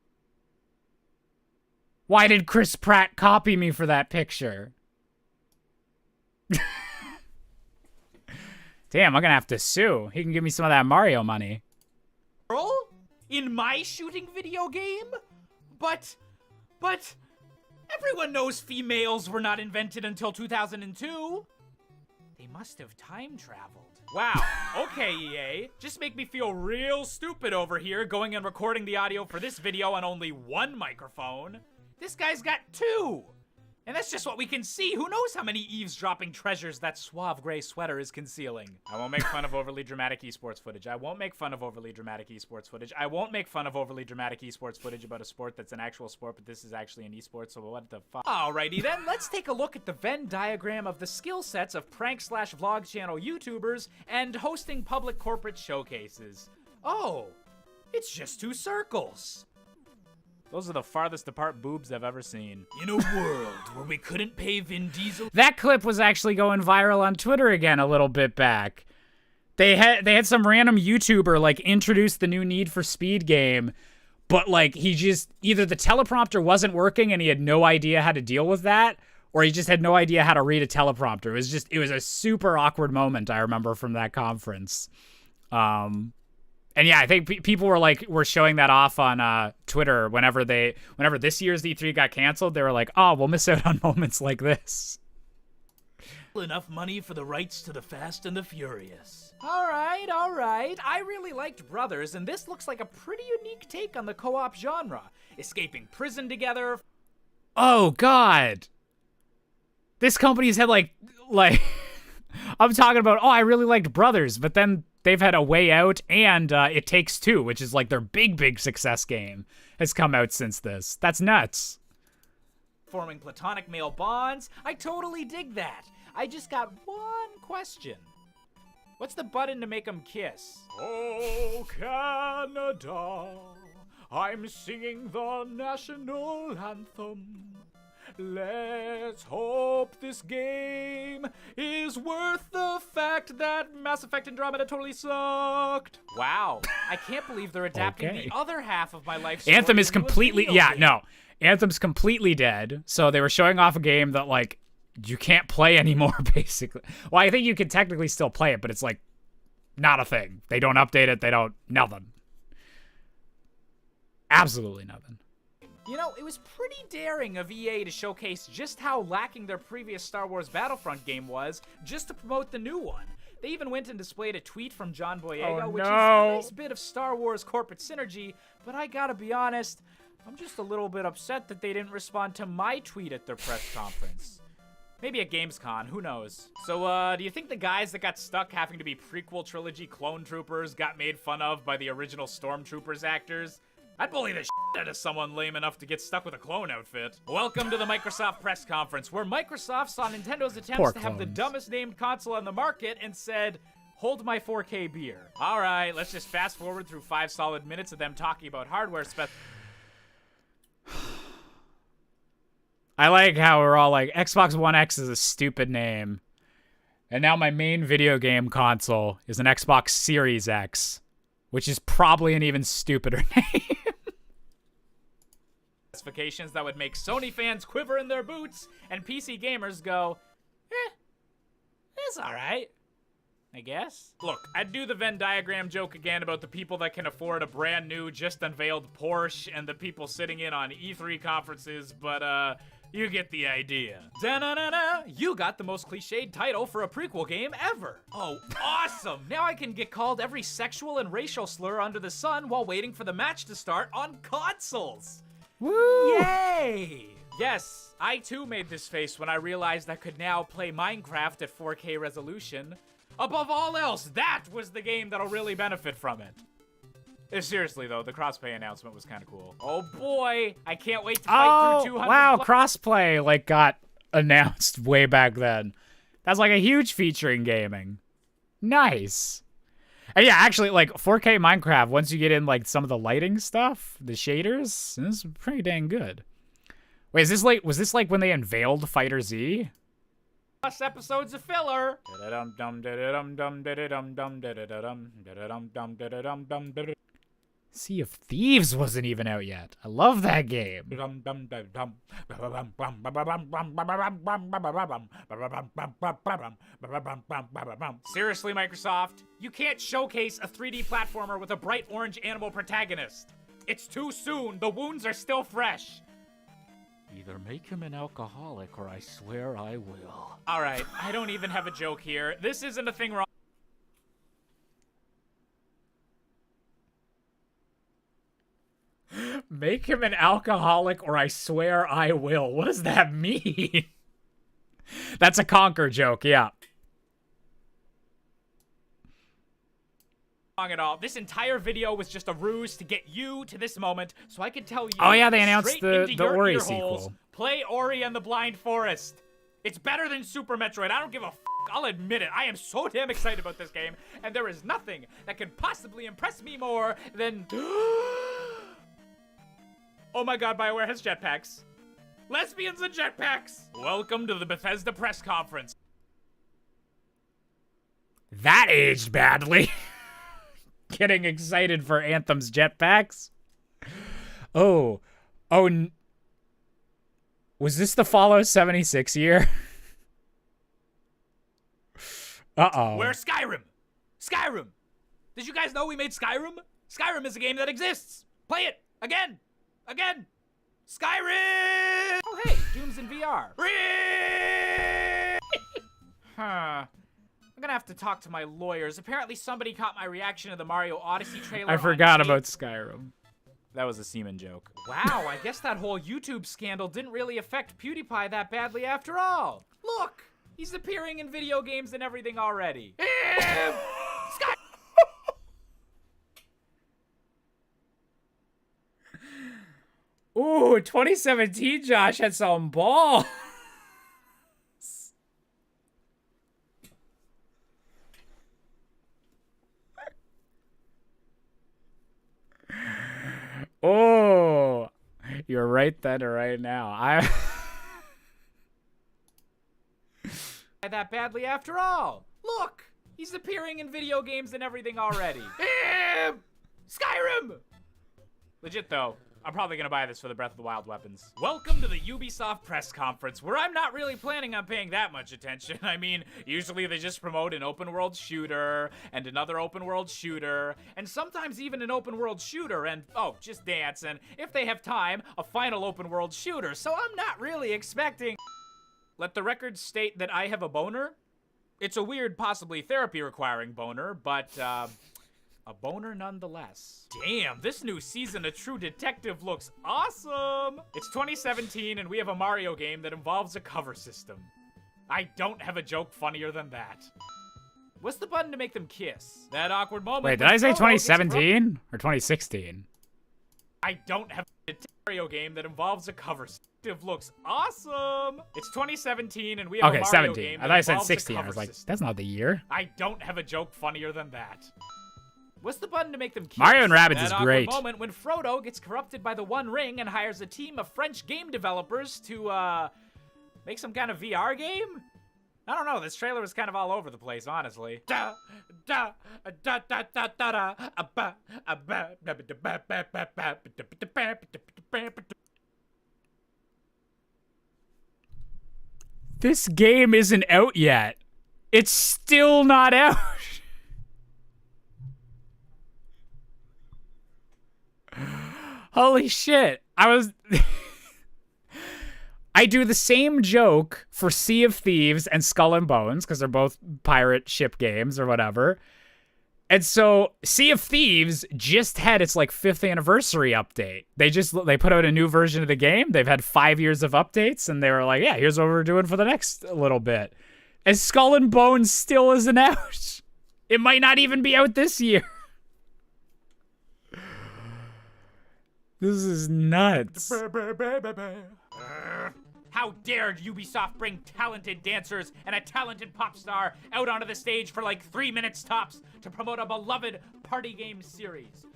Why did Chris Pratt copy me for that picture? Damn, I'm gonna have to sue. He can give me some of that Mario money. Girl? In my shooting video game? But everyone knows females were not invented until 2002. They must have time traveled. Wow, okay EA, just make me feel real stupid over here going and recording the audio for this video on only one microphone. This guy's got 2. And that's just what we can see. Who knows how many eavesdropping treasures that suave gray sweater is concealing? I won't make fun of overly dramatic esports footage. I won't make fun of overly dramatic esports footage. I won't make fun of overly dramatic esports footage about a sport that's an actual sport, but this is actually an esport, so what the fuck? Alrighty then, let's take a look at the Venn diagram of the skill sets of prank/vlog channel YouTubers and hosting public corporate showcases. Oh, it's just 2 circles. Those are the farthest apart boobs I've ever seen. In a world where we couldn't pay Vin Diesel. That clip was actually going viral on Twitter again a little bit back. They had some random YouTuber like introduce the new Need for Speed game, but like he just either the teleprompter wasn't working and he had no idea how to deal with that, or he just had no idea how to read a teleprompter. It was a super awkward moment I remember from that conference. And yeah, I think people were showing that off on Twitter whenever this year's E3 got canceled. They were like, "Oh, we'll miss out on moments like this." Enough money for the rights to the Fast and the Furious. All right. I really liked Brothers, and this looks like a pretty unique take on the co-op genre. Escaping prison together. Oh God, this company's had like I'm talking about. Oh, I really liked Brothers, but then they've had A Way Out and It Takes Two, which is like their big success game, has come out since this. That's nuts. Forming platonic male bonds. I totally dig that. I just got one question. What's the button to make them kiss? Oh, Canada, I'm singing the national anthem. Let's hope this game is worth the fact that Mass Effect Andromeda totally sucked. Wow, I can't believe they're adapting the other half of my life story. Anthem is completely, Anthem's completely dead. So they were showing off a game that like you can't play anymore, basically. Well, I think you can technically still play it, but it's like not a thing. They don't update it. They don't, nothing. Absolutely nothing. You know, it was pretty daring of EA to showcase just how lacking their previous Star Wars Battlefront game was, just to promote the new one. They even went and displayed a tweet from John Boyega, which is a nice bit of Star Wars corporate synergy, but I gotta be honest, I'm just a little bit upset that they didn't respond to my tweet at their press conference. Maybe at Gamescom, who knows? So, do you think the guys that got stuck having to be prequel trilogy clone troopers got made fun of by the original Stormtroopers actors? I'd bully the shit out of someone lame enough to get stuck with a clone outfit. Welcome to the Microsoft press conference, where Microsoft saw Nintendo's attempts to have the dumbest named console on the market and said, hold my 4K beer. All right, let's just fast forward through 5 solid minutes of them talking about hardware spec. I like how we're all like, Xbox One X is a stupid name. And now my main video game console is an Xbox Series X, which is probably an even stupider name. Specifications that would make Sony fans quiver in their boots and PC gamers go, it's all right, I guess. Look, I'd do the Venn diagram joke again about the people that can afford a brand new, just unveiled Porsche and the people sitting in on E3 conferences, but you get the idea. Da-na-na-na! You got the most cliched title for a prequel game ever. Oh, awesome! Now I can get called every sexual and racial slur under the sun while waiting for the match to start on consoles. Woo! Yay! Yes, I too made this face when I realized I could now play Minecraft at 4K resolution. Above all else, that was the game that'll really benefit from it. Seriously though, the crossplay announcement was kind of cool. Oh boy, I can't wait to fight through 200. Wow, crossplay like got announced way back then. That's like a huge feature in gaming. Nice. And yeah, actually, like 4K Minecraft, once you get in like some of the lighting stuff, the shaders, it's pretty dang good. Wait, was this like when they unveiled Fighter Z? Plus episodes of filler. Sea of Thieves wasn't even out yet. I love that game. Seriously, Microsoft, you can't showcase a 3D platformer with a bright orange animal protagonist. It's too soon. The wounds are still fresh. Either make him an alcoholic or I swear I will. All right, I don't even have a joke here. This isn't a thing wrong. Make him an alcoholic or I swear I will. What does that mean? That's a Conker joke, yeah. At all. This entire video was just a ruse to get you to this moment so I could tell you. Oh yeah, they announced straight the into your Ori ear sequel. holes, play Ori and the Blind Forest. It's better than Super Metroid. I don't give a f. I'll admit it. I am so damn excited about this game, and there is nothing that can possibly impress me more than. Oh my god, BioWare has jetpacks. Lesbians and jetpacks. Welcome to the Bethesda press conference. That aged badly. Getting excited for Anthem's jetpacks. Oh. Was this the Fallout 76 year? Uh-oh. Where's Skyrim? Skyrim! Did you guys know we made Skyrim? Skyrim is a game that exists. Play it again. Again. Skyrim! Oh, hey, Doom's in VR. Huh. I'm gonna have to talk to my lawyers. Apparently somebody caught my reaction to the Mario Odyssey trailer. I forgot about Skyrim. That was a semen joke. Wow, I guess that whole YouTube scandal didn't really affect PewDiePie that badly after all. Look, he's appearing in video games and everything already. Sky. Ooh, 2017 Josh had some balls. Oh, you're right then or right now. That badly after all. Look, he's appearing in video games and everything already. Skyrim! Legit though, I'm probably gonna buy this for the Breath of the Wild weapons. Welcome to the Ubisoft press conference, where I'm not really planning on paying that much attention. I mean, usually they just promote an open world shooter, and another open world shooter, and sometimes even an open world shooter, and, oh, Just Dance, and if they have time, a final open world shooter, so I'm not really expecting. Let the record state that I have a boner. It's a weird, possibly therapy-requiring boner, but, a boner nonetheless. Damn, this new season of True Detective looks awesome! It's 2017 and we have a Mario game that involves a cover system. I don't have a joke funnier than that. What's the button to make them kiss? That awkward moment. Wait, did I say 2017 or 2016? I don't have a Mario game that involves a cover system. Looks awesome! It's 2017 and we have a Mario 17. game I that thought I said involves a 16. I cover was like, system. that's not the year. I don't have a joke funnier than that. What's the button to make them kiss? Mario and Rabbids is That great. awkward moment when Frodo gets corrupted by the One Ring and hires a team of French game developers to, make some kind of VR game? I don't know, this trailer was kind of all over the place, honestly. This game isn't out yet. It's still not out. Holy shit. I do the same joke for Sea of Thieves and Skull and Bones because they're both pirate ship games or whatever. And so Sea of Thieves just had its like 5th anniversary update. They put out a new version of the game. They've had 5 years of updates and they were like, yeah, here's what we're doing for the next little bit. And Skull and Bones still isn't out. It might not even be out this year. This is nuts. How dare Ubisoft bring talented dancers and a talented pop star out onto the stage for like 3 minutes tops to promote a beloved party game series.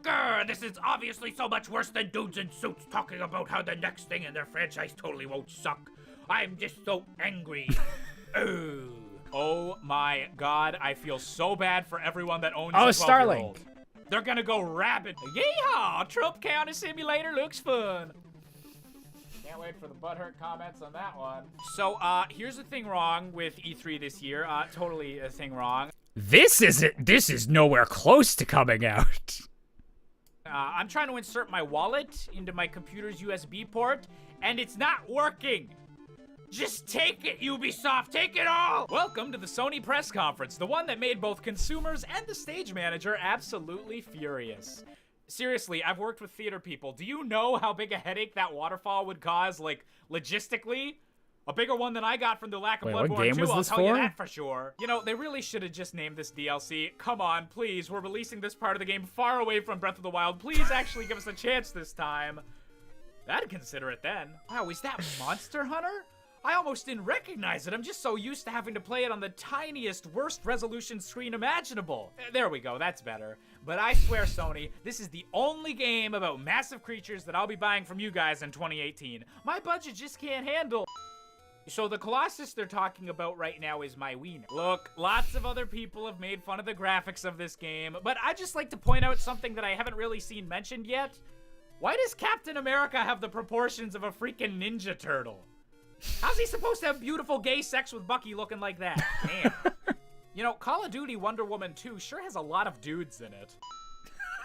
Grr, this is obviously so much worse than dudes in suits talking about how the next thing in their franchise totally won't suck. I'm just so angry. Oh my god, I feel so bad for everyone that owns a 12-year-old. Starlink. They're gonna go rabid. Yeehaw! Trope Counter Simulator looks fun. Can't wait for the butthurt comments on that one. So, here's the thing wrong with E3 this year. Totally a thing wrong. This is nowhere close to coming out. I'm trying to insert my wallet into my computer's USB port, and it's not working. Just take it, Ubisoft, take it all! Welcome to the Sony press conference, the one that made both consumers and the stage manager absolutely furious. Seriously, I've worked with theater people. Do you know how big a headache that waterfall would cause, like, logistically? A bigger one than I got from the lack of Wait, what Bloodborne game 2, was I'll this tell you for? that for sure. You know, they really should have just named this DLC. Come on, please. We're releasing this part of the game far away from Breath of the Wild. Please actually give us a chance this time. I'd consider it then. Wow, is that Monster Hunter? I almost didn't recognize it. I'm just so used to having to play it on the tiniest, worst resolution screen imaginable. There we go, that's better. But I swear, Sony, this is the only game about massive creatures that I'll be buying from you guys in 2018. My budget just can't handle. So the Colossus they're talking about right now is my wiener. Look, lots of other people have made fun of the graphics of this game, but I just like to point out something that I haven't really seen mentioned yet. Why does Captain America have the proportions of a freaking Ninja Turtle? How's he supposed to have beautiful gay sex with Bucky looking like that? Damn. You know, Call of Duty Wonder Woman 2 sure has a lot of dudes in it.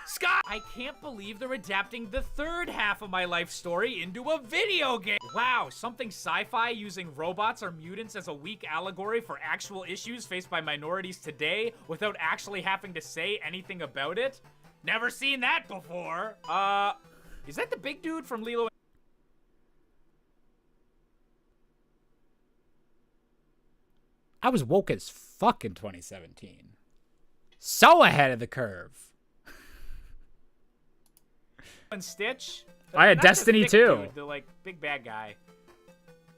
Scott! I can't believe they're adapting the third half of my life story into a video game. Wow, something sci-fi using robots or mutants as a weak allegory for actual issues faced by minorities today without actually having to say anything about it? Never seen that before. Is that the big dude from Lilo? I was woke as fuck in 2017. So ahead of the curve. And Stitch? I had Not the Destiny thick 2. Dude, the, like, big bad guy.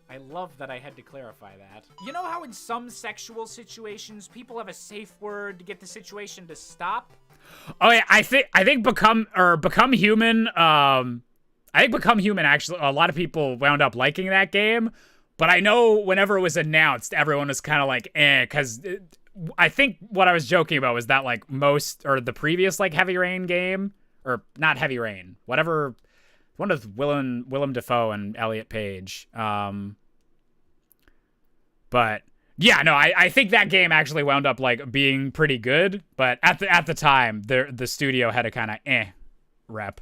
I love that I had to clarify that. You know how in some sexual situations, people have a safe word to get the situation to stop? Oh yeah, I think Become Human. I think Become Human actually. A lot of people wound up liking that game, but I know whenever it was announced, everyone was kind of like, because I think what I was joking about was that like the previous like Heavy Rain game, or not Heavy Rain, whatever, one of Willem Dafoe and Elliot Page. But yeah, no, I think that game actually wound up like being pretty good, but at the time, the studio had a kind of rep.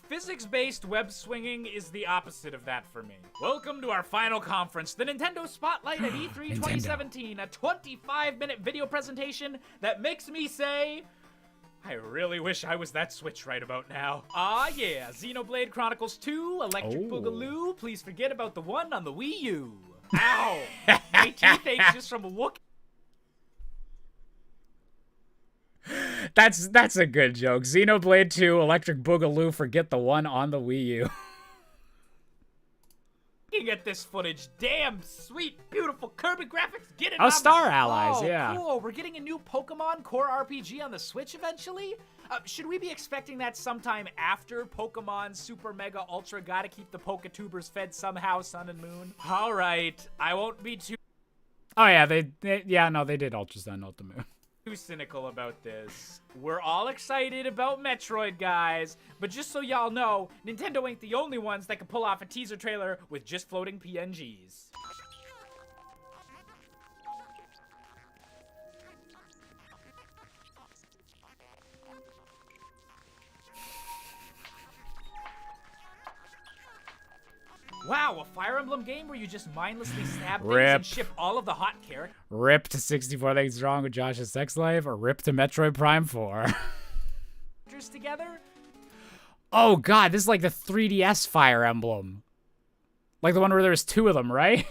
Physics-based web swinging is the opposite of that for me. Welcome to our final conference, the Nintendo Spotlight at E3 2017, a 25-minute video presentation that makes me say, I really wish I was that Switch right about now. Ah yeah, Xenoblade Chronicles 2, Electric Boogaloo, please forget about the one on the Wii U. Ow! My teeth ache just from looking. That's a good joke. Xenoblade 2, Electric Boogaloo, forget the one on the Wii U. Looking at this footage, damn sweet, beautiful Kirby graphics. Get it? Oh, Star Allies, yeah. Cool. We're getting a new Pokemon core RPG on the Switch eventually. Should we be expecting that sometime after Pokemon Super Mega Ultra? Gotta keep the Poketubers fed somehow, Sun and Moon. All right, I won't be too. Oh yeah, they did Ultra Sun, Ultra Moon. Too cynical about this. We're all excited about Metroid, guys, but just so y'all know, Nintendo ain't the only ones that can pull off a teaser trailer with just floating PNGs. Wow, a Fire Emblem game where you just mindlessly stab things and ship all of the hot characters Rip to 64 Things Wrong with Josh's Sex Life, or rip to Metroid Prime 4. together? Oh god, this is like the 3DS Fire Emblem. Like the one where there's two of them, right?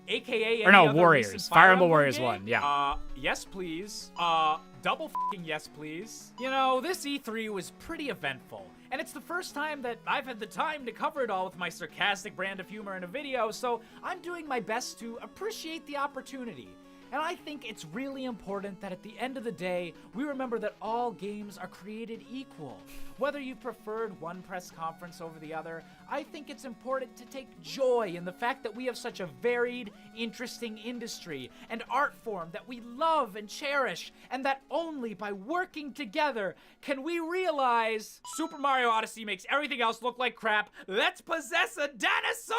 AKA or no, Warriors. Fire Emblem Warriors game? 1, yeah. Yes, please. Double f***ing yes, please. You know, this E3 was pretty eventful, and it's the first time that I've had the time to cover it all with my sarcastic brand of humor in a video, so I'm doing my best to appreciate the opportunity. And I think it's really important that at the end of the day, we remember that all games are created equal. Whether you preferred one press conference over the other, I think it's important to take joy in the fact that we have such a varied, interesting industry and art form that we love and cherish, and that only by working together can we realize Super Mario Odyssey makes everything else look like crap. Let's possess a dinosaur!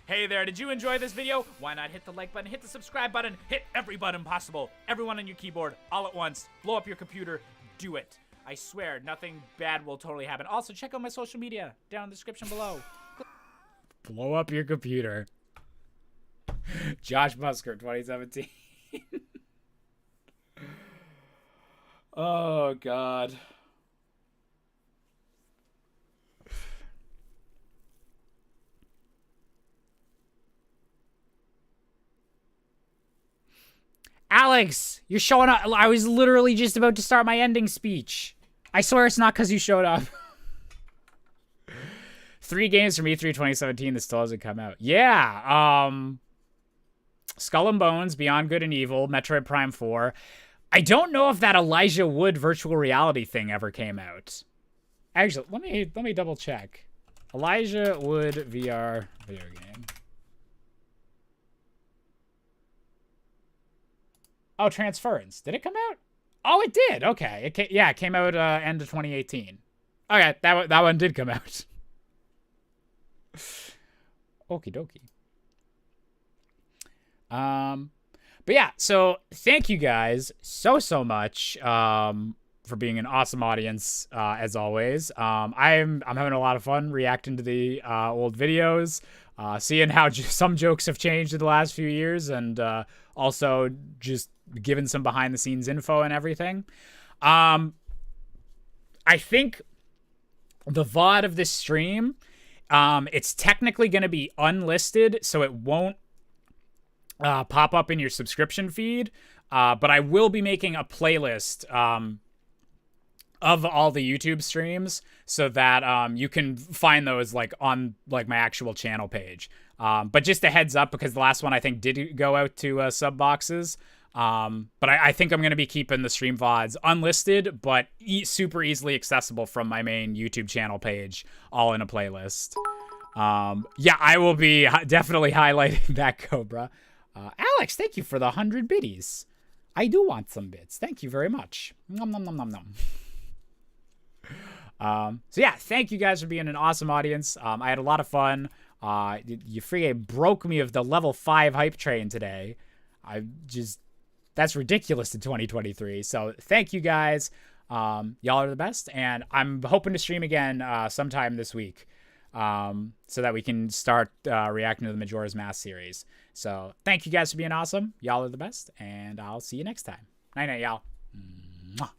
Hey there, did you enjoy this video? Why not hit the like button, hit the subscribe button, hit every button possible. Everyone on your keyboard, all at once. Blow up your computer, do it. I swear, nothing bad will totally happen. Also, check out my social media down in the description below. Blow up your computer. Josh Busker, 2017. Oh, God. Alex, you're showing up. I was literally just about to start my ending speech. I swear it's not because you showed up. 3 games from E3 2017 that still hasn't come out. Yeah, Skull and Bones, Beyond Good and Evil, Metroid Prime 4. I don't know if that Elijah Wood virtual reality thing ever came out. Actually, let me double check. Elijah Wood VR video game. Oh, Transference. Did it come out? Oh, it did. Okay. It came out end of 2018. Okay, that one did come out. Okie dokie. But yeah, so thank you guys so much for being an awesome audience as always. I'm having a lot of fun reacting to the old videos, seeing how some jokes have changed in the last few years, and also just giving some behind the scenes info and everything. I think the VOD of this stream, it's technically going to be unlisted, so it won't pop up in your subscription feed, but I will be making a playlist of all the YouTube streams so that you can find those like on like my actual channel page. But just a heads up, because the last one I think did go out to sub boxes. But I think I'm going to be keeping the stream VODs unlisted, but super easily accessible from my main YouTube channel page, all in a playlist. Yeah, I will be definitely highlighting that, Cobra. Alex, thank you for the 100 biddies. I do want some bits. Thank you very much. Nom nom nom nom nom. So yeah, thank you guys for being an awesome audience. I had a lot of fun. You freaking broke me of the level 5 hype train today. That's ridiculous in 2023. So thank you guys. Y'all are the best, and I'm hoping to stream again sometime this week, so that we can start reacting to the Majora's Mask series. So thank you guys for being awesome. Y'all are the best, and I'll see you next time. Night night, y'all. Mwah.